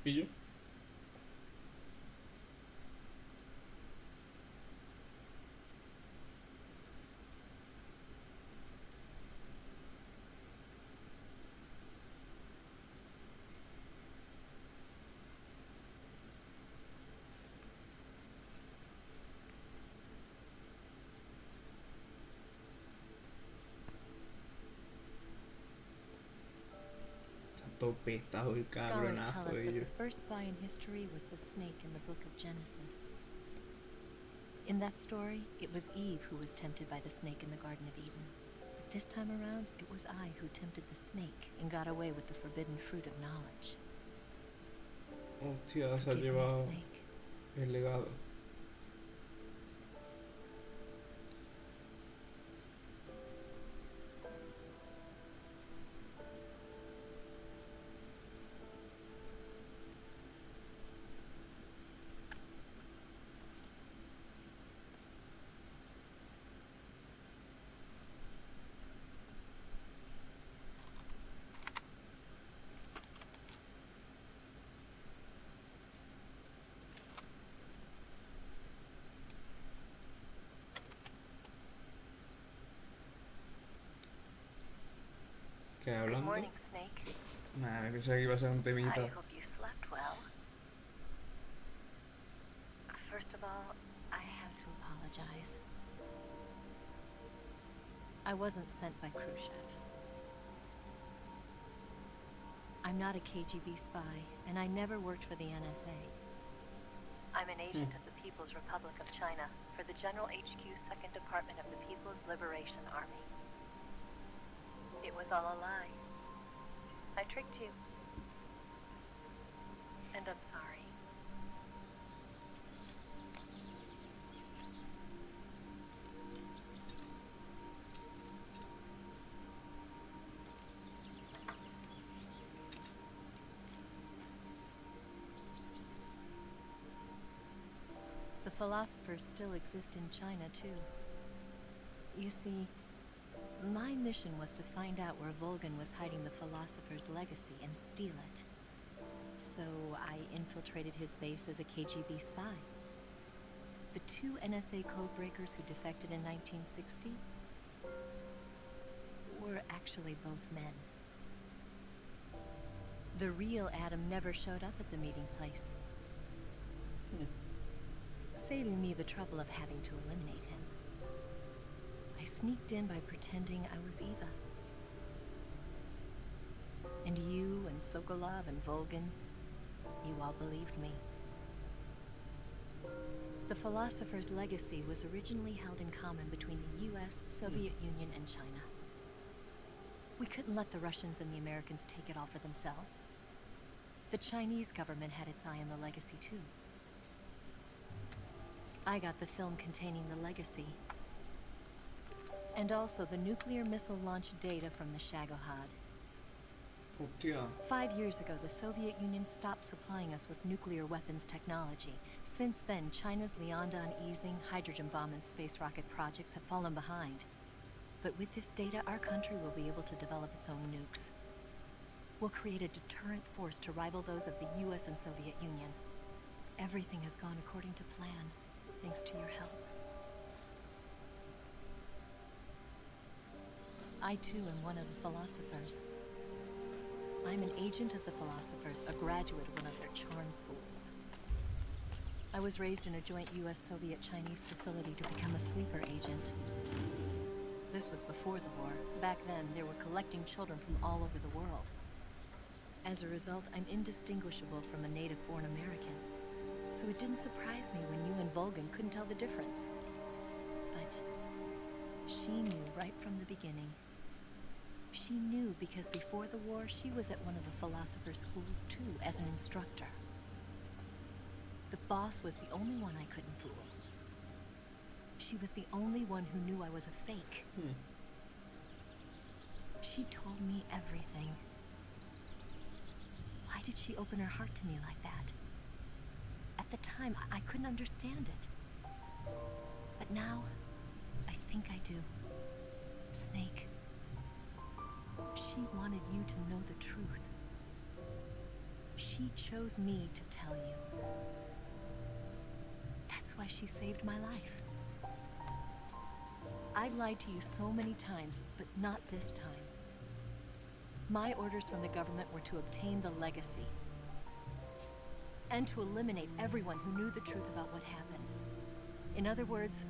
¿Y yo? Todo petado el Scholars cabronazo tell us de that ellos. the first spy in history was the snake in the book of Genesis. In that story, it was Eve who was tempted by the snake in the Garden of Eden. But this time around, it was I who tempted the snake and got away with the forbidden fruit of knowledge. Hostia, se ha Forgive me, llevado snake. el legado. ¿Qué hablando? Good morning, Snake. Nah, me pensaba que iba a ser un temita. I hope you slept well. First of all, I have to apologize. I wasn't sent by Khrushchev. I'm not a KGB spy, and I never worked for the NSA. I'm an agent of the People's Republic of China for the General HQ 2nd Department of the People's Liberation Army. It was all a lie. I tricked you. And I'm sorry. The philosophers still exist in China, too. You see, my mission was to find out where Volgin was hiding the philosopher's legacy and steal it. So I infiltrated his base as a KGB spy. The two NSA codebreakers who defected in 1960 were actually both men. The real Adam never showed up at the meeting place, saving me the trouble of having to eliminate him. I sneaked in by pretending I was Eva. And you and Sokolov and Volgin, you all believed me. The philosopher's legacy was originally held in common between the US, Soviet Union, and China. We couldn't let the Russians and the Americans take it all for themselves. The Chinese government had its eye on the legacy too. I got the film containing the legacy, and also the nuclear missile launch data from the Shagohod. 5 years ago, the Soviet Union stopped supplying us with nuclear weapons technology. Since then, China's Liaodong easing, hydrogen bomb, and space rocket projects have fallen behind. But with this data, our country will be able to develop its own nukes. We'll create a deterrent force to rival those of the US and Soviet Union. Everything has gone according to plan, thanks to your help. I too am one of the philosophers. I'm an agent of the philosophers, a graduate of one of their charm schools. I was raised in a joint US-Soviet-Chinese facility to become a sleeper agent. This was before the war. Back then, they were collecting children from all over the world. As a result, I'm indistinguishable from a native-born American. So it didn't surprise me when you and Volgin couldn't tell the difference. But she knew right from the beginning. She knew because before the war, she was at one of the philosopher's schools too, as an instructor. The boss was the only one I couldn't fool. She was the only one who knew I was a fake. She told me everything. Why did she open her heart to me like that? At the time, I couldn't understand it. But now, I think I do. Snake. She wanted you to know the truth. She chose me to tell you. That's why she saved my life. I've lied to you so many times, but not this time. My orders from the government were to obtain the legacy. And to eliminate everyone who knew the truth about what happened. In other words,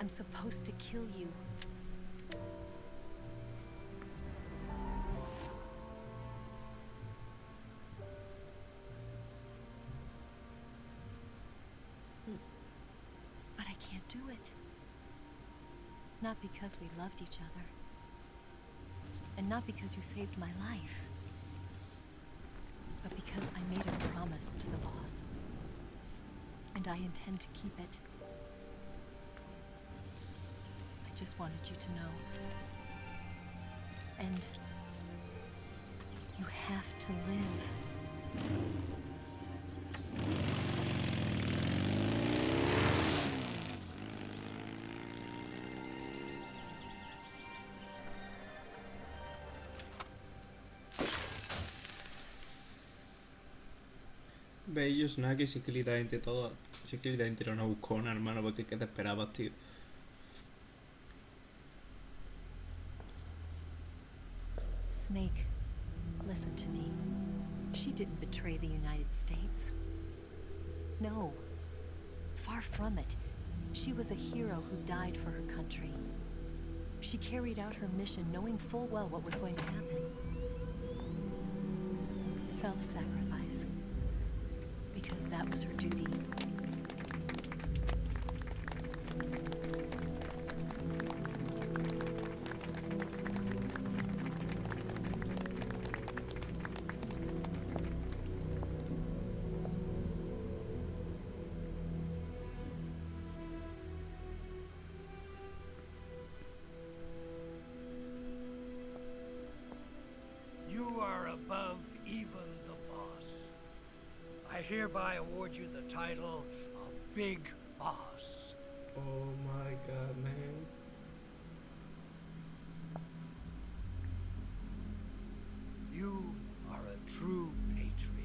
I'm supposed to kill you. But I can't do it. Not because we loved each other. And not because you saved my life. But because I made a promise to the boss. And I intend to keep it. I just wanted you to know. And you have to live. Bellos, nada, que sí que literalmente todo. Sí que literalmente era una buscona, hermano, porque ¿qué te esperabas, tío? Snake, listen to me. She didn't betray the United States. No. Far from it. She was a hero who died for her country. She carried out her mission knowing full well what was going to happen. Self-sacrifice. Because that was her duty. You are above even the boss. I hereby award you the title of Big Boss. Oh my god, man. You are a true patriot.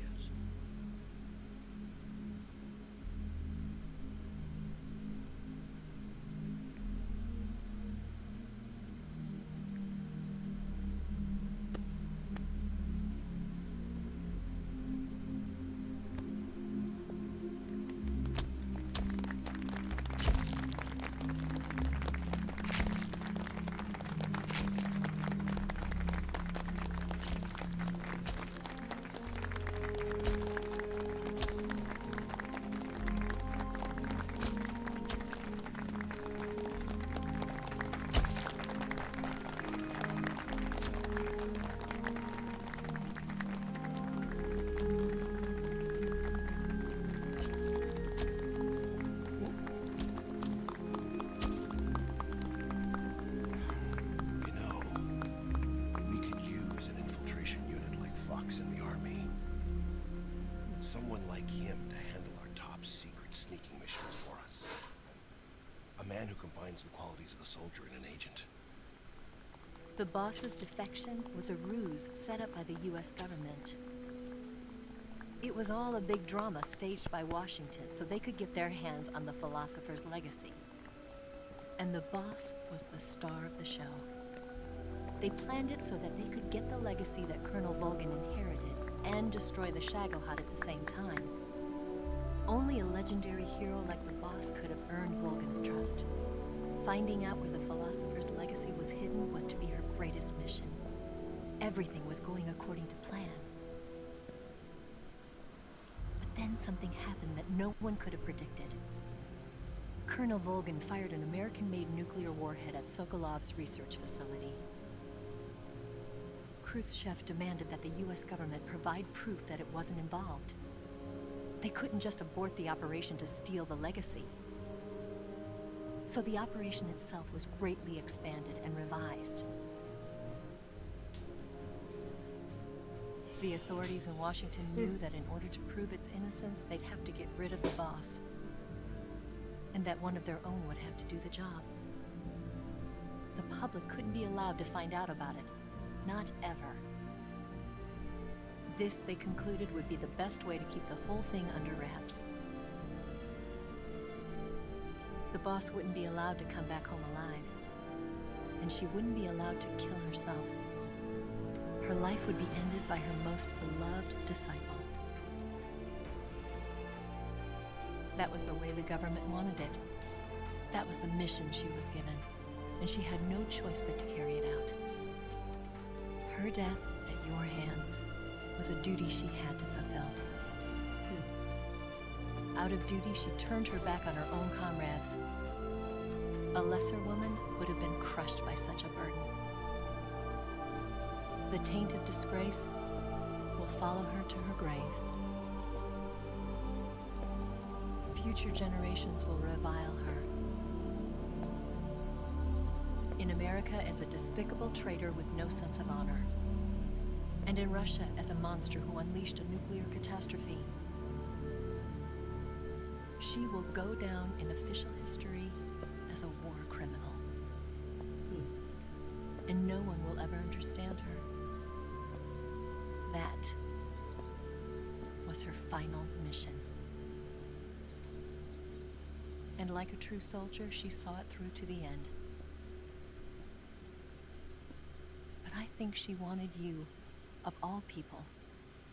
who combines the qualities of a soldier and an agent. The boss's defection was a ruse set up by the US government. It was all a big drama staged by Washington so they could get their hands on the philosopher's legacy. And the boss was the star of the show. They planned it so that they could get the legacy that Colonel Volgin inherited and destroy the Shagohod at the same time. Only a legendary hero like the boss could have earned Volgin's trust. Finding out where the philosopher's legacy was hidden was to be her greatest mission. Everything was going according to plan. But then something happened that no one could have predicted. Colonel Volgin fired an American-made nuclear warhead at Sokolov's research facility. Khrushchev demanded that the US government provide proof that it wasn't involved. They couldn't just abort the operation to steal the legacy. So the operation itself was greatly expanded and revised. The authorities in Washington knew that in order to prove its innocence, they'd have to get rid of the boss. And that one of their own would have to do the job. The public couldn't be allowed to find out about it. Not ever. This, they concluded, would be the best way to keep the whole thing under wraps. The boss wouldn't be allowed to come back home alive. And she wouldn't be allowed to kill herself. Her life would be ended by her most beloved disciple. That was the way the government wanted it. That was the mission she was given, and she had no choice but to carry it out. Her death at your hands was a duty she had to fulfill. Out of duty, she turned her back on her own comrades. A lesser woman would have been crushed by such a burden. The taint of disgrace will follow her to her grave. Future generations will revile her. In America as a despicable traitor with no sense of honor. And in Russia as a monster who unleashed a nuclear catastrophe. She will go down in official history as a war criminal. And no one will ever understand her. That was her final mission. And like a true soldier, she saw it through to the end. But I think she wanted you, of all people,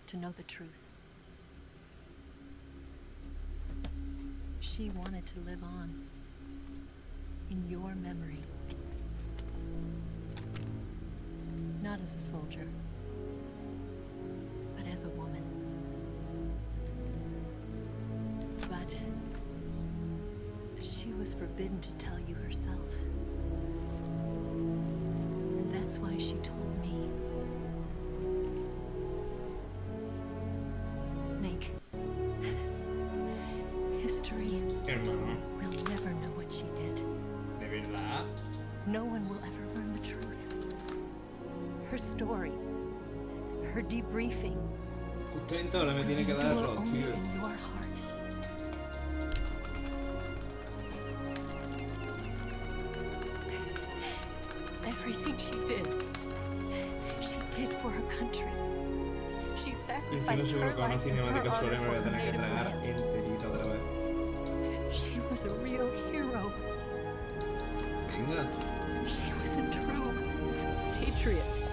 to know the truth. She wanted to live on in your memory. Not as a soldier, but as a woman. But she was forbidden to tell you herself. And that's why she told me. Snake. History will never know what she did. ¿De verdad? No one will ever learn the truth. Her story. Her debriefing. Justo ahora me tiene que dar error, tío. In your heart. Everything she did for her country. She sacrificed her life and her honor for her native land. She was a real hero. Venga. She was a true patriot.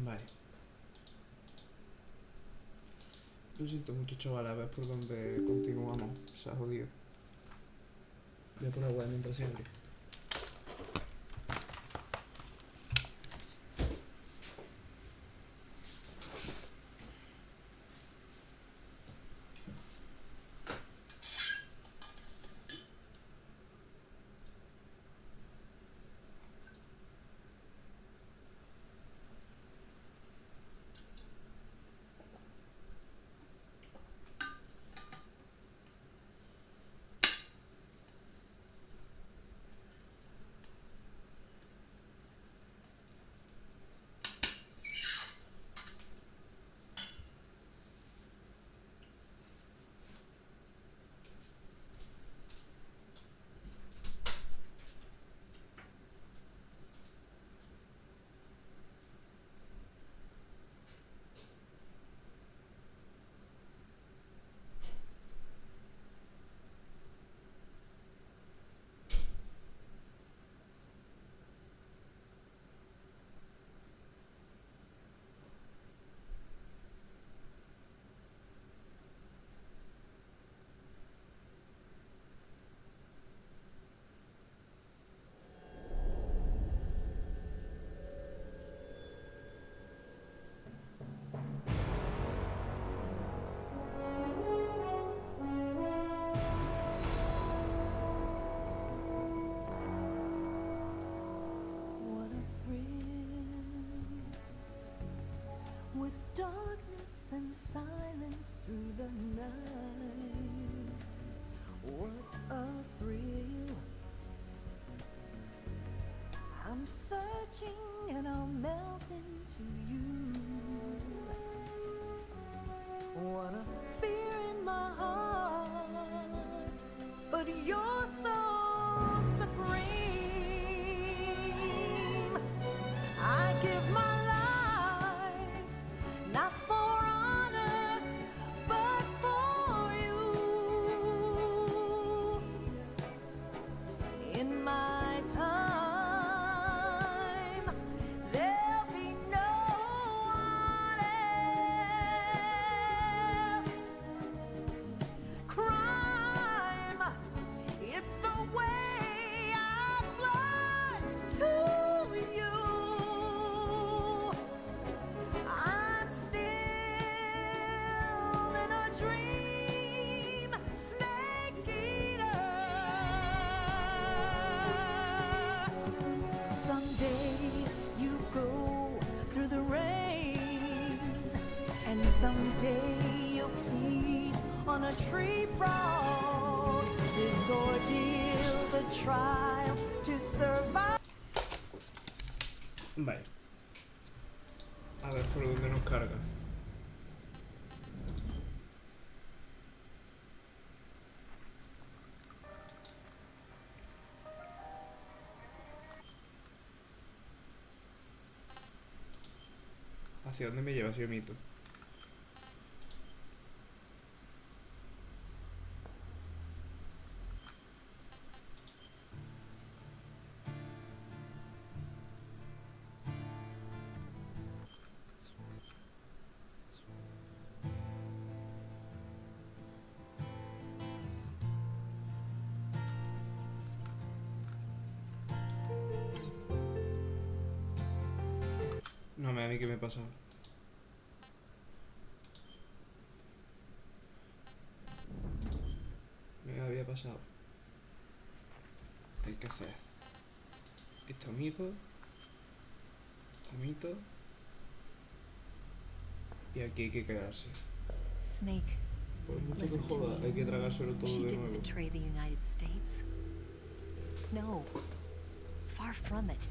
Vale. Lo siento mucho, chaval, a ver por dónde continuamos. Se ha jodido. Voy a por agua mientras se abre. silence through the night. What a thrill. I'm searching and I'll melt into you. What a fear in my heart, but you're so supreme. I give my life, not for honor, but for you. In my time, there'll be no one else. Crime, it's the way I fly to you. I'm still in a dream, snake eater. Someday you go through the rain, and someday you'll feed on a tree frog. This ordeal, the trial to survive. Vale. A ver por dónde nos carga. ¿Hacia dónde me llevas, yo mito? No, a mí qué me pasa. Me había pasado. Hay que hacer esto mito, y aquí hay que quedarse. Snake, Por mucho que listen to joda, me. hay que tragárselo todo She de didn't nuevo. betray the United States. No, far from it.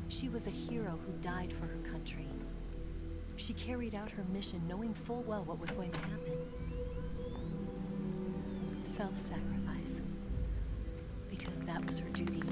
She was a hero who died for her country. She carried out her mission knowing full well what was going to happen. Self-sacrifice. Because that was her duty.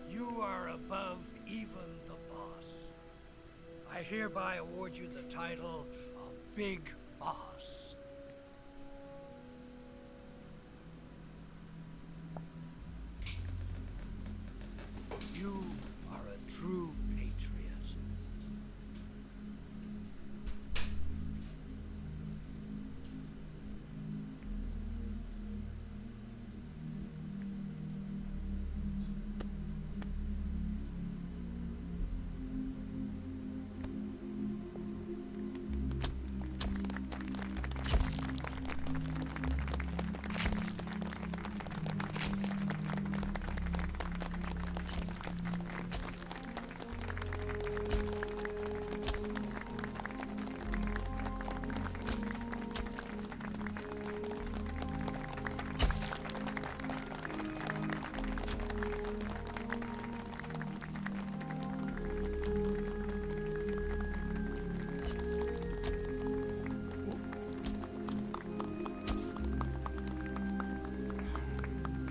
You are above even the boss. I hereby award you the title of Big Boss. You are a true patriot.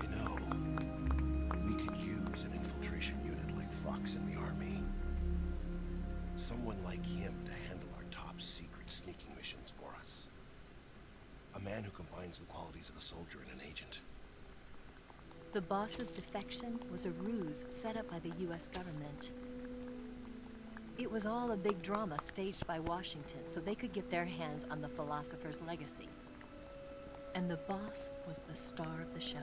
You know, we could use an infiltration unit like Fox in the army. Someone like him to handle our top secret sneaking missions for us. A man who combines the qualities of a soldier and an agent. The boss's defection was a ruse set up by the US government. It was all a big drama staged by Washington so they could get their hands on the philosopher's legacy. And the boss was the star of the show.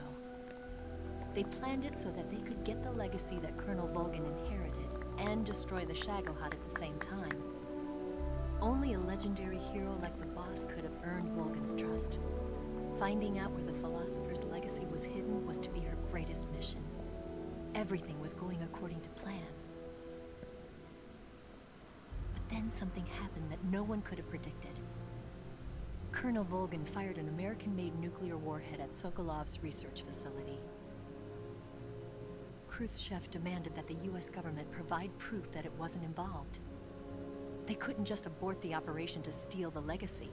They planned it so that they could get the legacy that Colonel Volgin inherited and destroy the Shagohod at the same time. Only a legendary hero like the boss could have earned Volgin's trust. Finding out where the philosopher's legacy was hidden was to be her greatest mission. Everything was going according to plan. But then something happened that no one could have predicted. Colonel Volgin fired an American-made nuclear warhead at Sokolov's research facility. Khrushchev demanded that the US government provide proof that it wasn't involved. They couldn't just abort the operation to steal the legacy.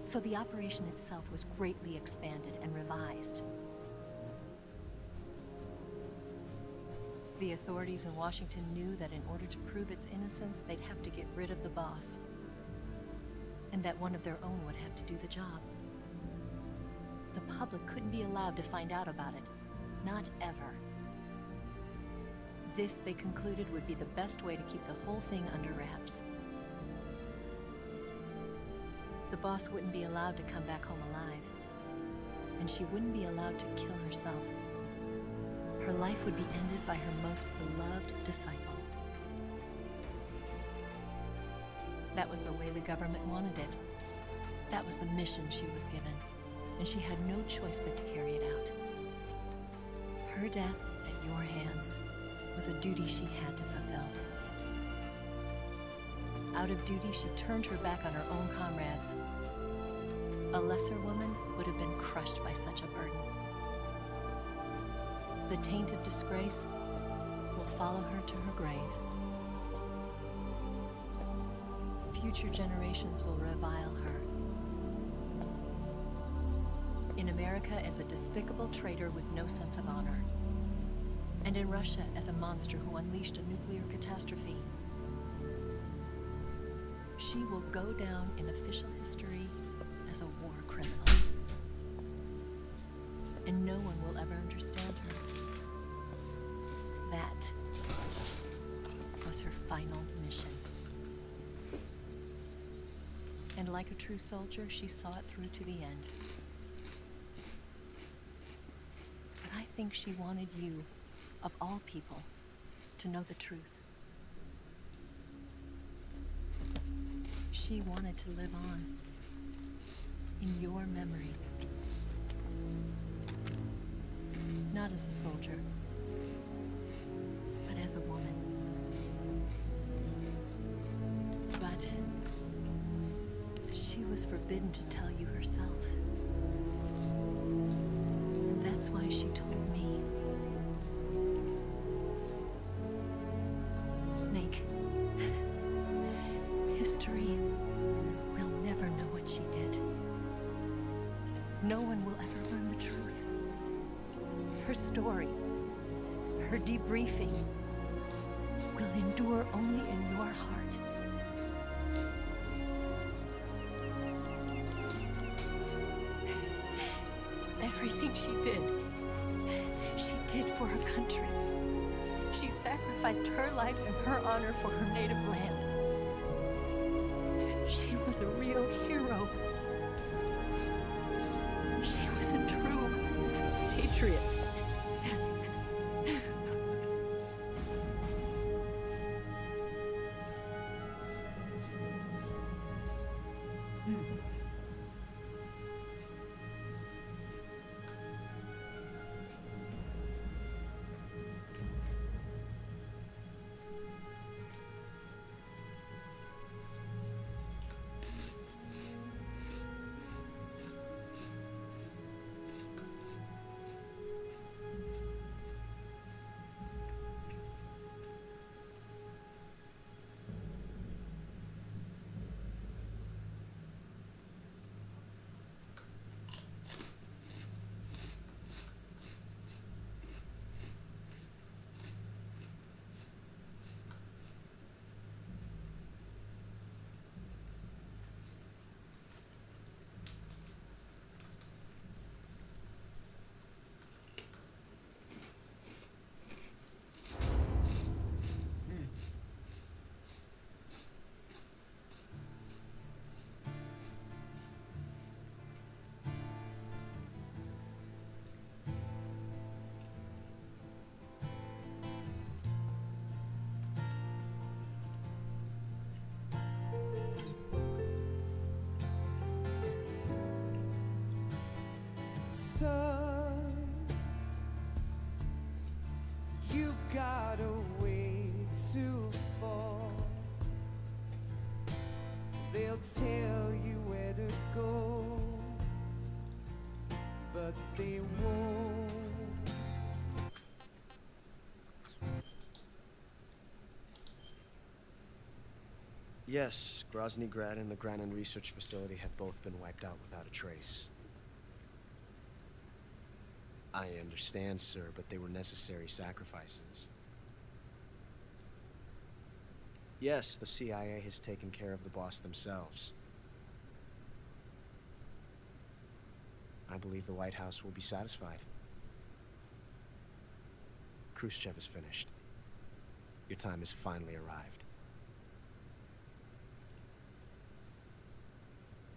So the operation itself was greatly expanded and revised. The authorities in Washington knew that in order to prove its innocence, they'd have to get rid of the boss. And that one of their own would have to do the job. The public couldn't be allowed to find out about it. Not ever. This, they concluded, would be the best way to keep the whole thing under wraps. The boss wouldn't be allowed to come back home alive. And she wouldn't be allowed to kill herself. Her life would be ended by her most beloved disciple. That was the way the government wanted it. That was the mission she was given, and she had no choice but to carry it out. Her death at your hands was a duty she had to fulfill. Out of duty, she turned her back on her own comrades. A lesser woman would have been crushed by such a burden. The taint of disgrace will follow her to her grave. Future generations will revile her. In America as a despicable traitor with no sense of honor. And in Russia as a monster who unleashed a nuclear catastrophe. She will go down in official history as a war criminal. And no one will ever understand her. That was her final mission. And like a true soldier, she saw it through to the end. But I think she wanted you, of all people, to know the truth. She wanted to live on, in your memory. Not as a soldier, but as a woman. But she was forbidden to tell you herself. And that's why she told me. Snake, history will never know what she did. No one will ever learn the truth. Her story, her debriefing, will endure only in your heart. Everything she did for her country. She sacrificed her life and her honor for her native land. She was a real hero. She was a true patriot. sun. You've got a ways to fall. They'll tell you where to go, but they won't. Yes, Groznygrad and the Granin Research Facility have both been wiped out without a trace. I understand, sir, but they were necessary sacrifices. Yes, the CIA has taken care of the boss themselves. I believe the White House will be satisfied. Khrushchev is finished. Your time has finally arrived.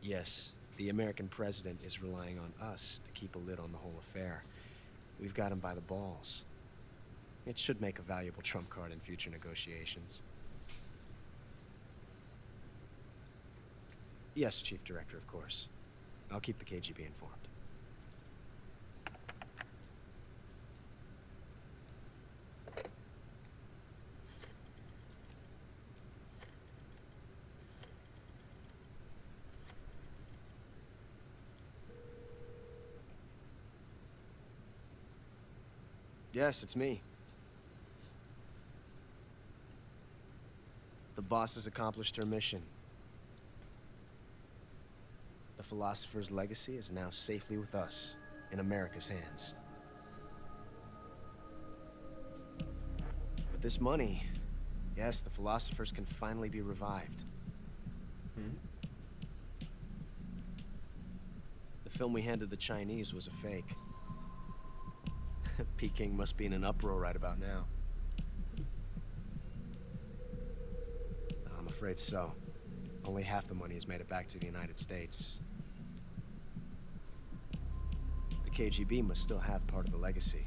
Yes, the American president is relying on us to keep a lid on the whole affair. We've got him by the balls. It should make a valuable trump card in future negotiations. Yes, Chief Director, of course. I'll keep the KGB informed. Yes, it's me. The boss has accomplished her mission. The philosopher's legacy is now safely with us, in America's hands. With this money, yes, the philosophers can finally be revived. The film we handed the Chinese was a fake. Peking must be in an uproar right about now. I'm afraid so. Only half the money has made it back to the United States. The KGB must still have part of the legacy.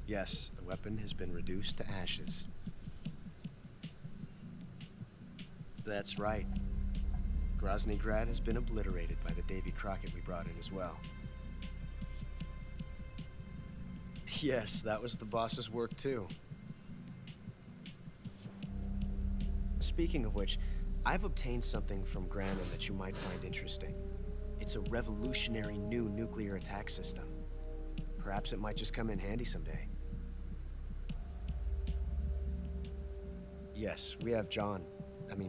Yes, the weapon has been reduced to ashes. That's right. Groznygrad has been obliterated by the Davy Crockett we brought in as well. Yes, that was the boss's work too. Speaking of which, I've obtained something from Granin that you might find interesting. It's a revolutionary new nuclear attack system. Perhaps it might just come in handy someday. Yes, we have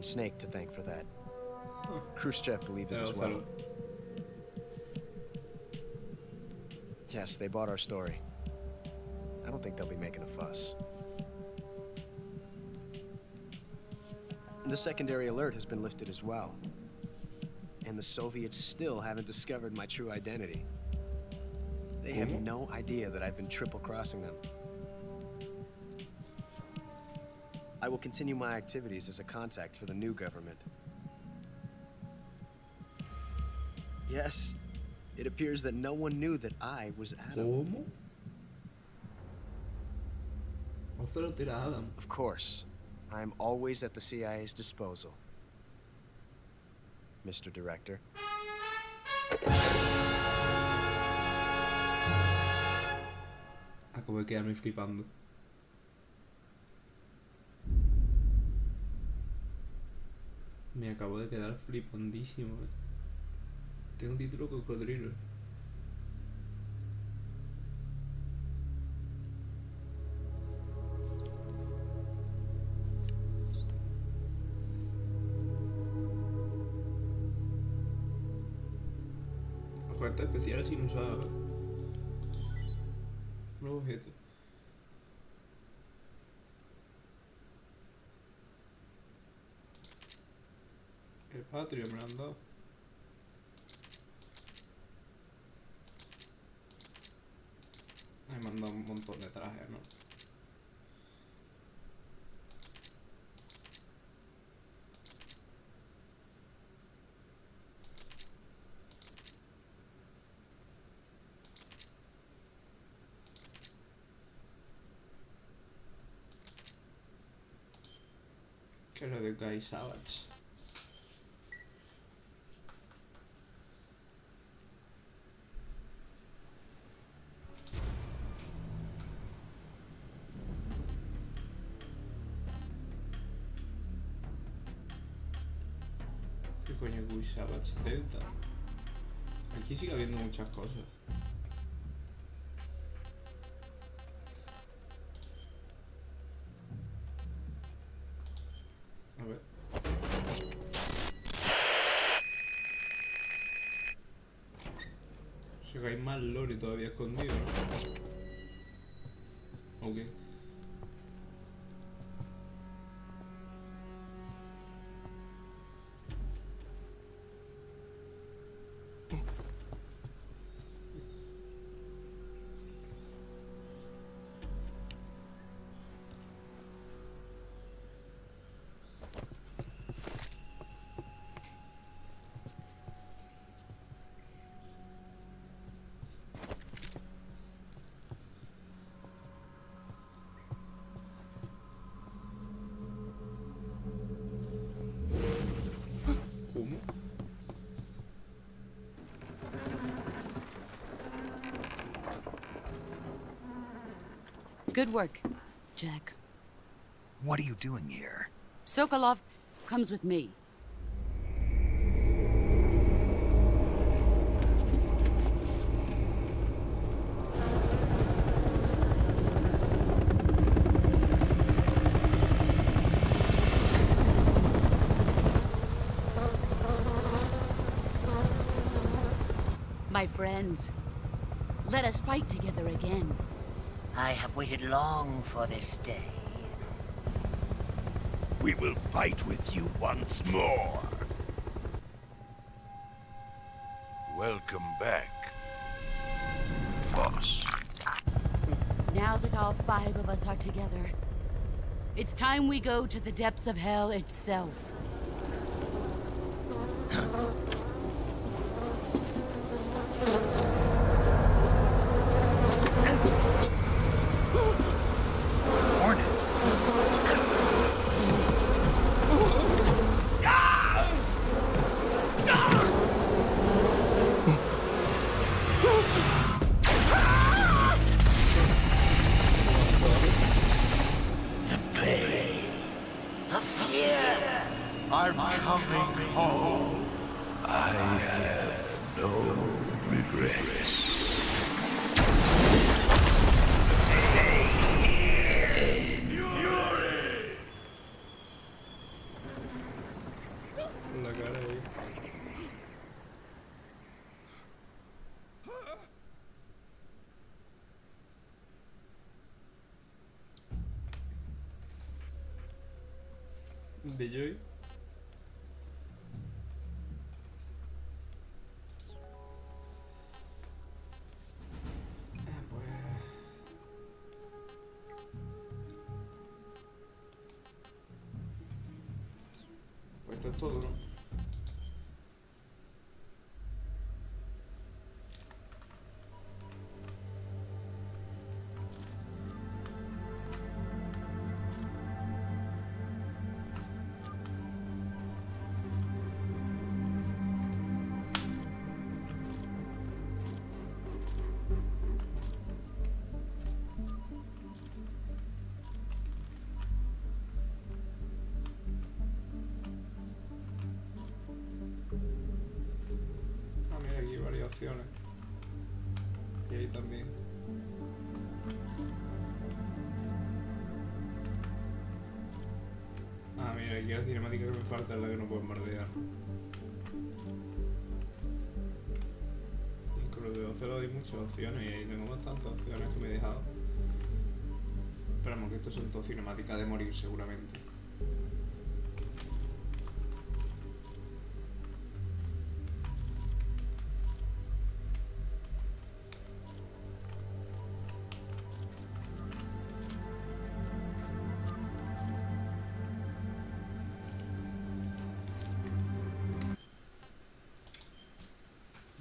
Snake to thank for that. Khrushchev believed it as well. Yes, they bought our story. I don't think they'll be making a fuss. The secondary alert has been lifted as well. And the Soviets still haven't discovered my true identity. They have no idea that I've been triple-crossing them. I will continue my activities as a contact for the new government. Yes, it appears that no one knew that I was Adam. Ocelot era Adam. Of course. I'm always at the CIA's disposal, Mr. Director. Acabo de quedarme flipando. Me acabo de quedar flipandísimo. Tengo un título cocodrilo. Oferta especial sin usar. Nuevo objeto. El patrio me lo han dado. Me han dado un montón de trajes, ¿no? ¿Qué es lo de Guy Savage? Coño, sabotage delta. Aquí sigue habiendo muchas cosas. A ver. O sea que hay más lore todavía escondido, ¿no? Ok. ¿Cómo? Good work, Jack. What are you doing here? Sokolov comes with me. My friends, let us fight together again. I have waited long for this day. We will fight with you once more. Welcome back, boss. Now that all 5 of us are together, it's time we go to the depths of hell itself. Hornets. The pain, The fear. I'm coming home. I have no regrets. La cara ahí. De Joy. Pues esto es todo, ¿no? Ah, mira, aquí hay varias opciones. Y ahí también. Ah, mira, aquí la cinemática que me falta es la que no puedo bombardear. Y con lo de Ocelot hay muchas opciones y ahí tengo bastantes opciones que me he dejado. Esperamos que estos son todas cinemáticas de morir seguramente.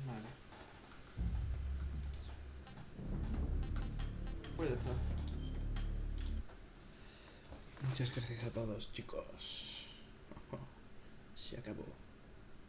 Vale. Pues ya está. Muchas gracias a todos, chicos. Se acabó.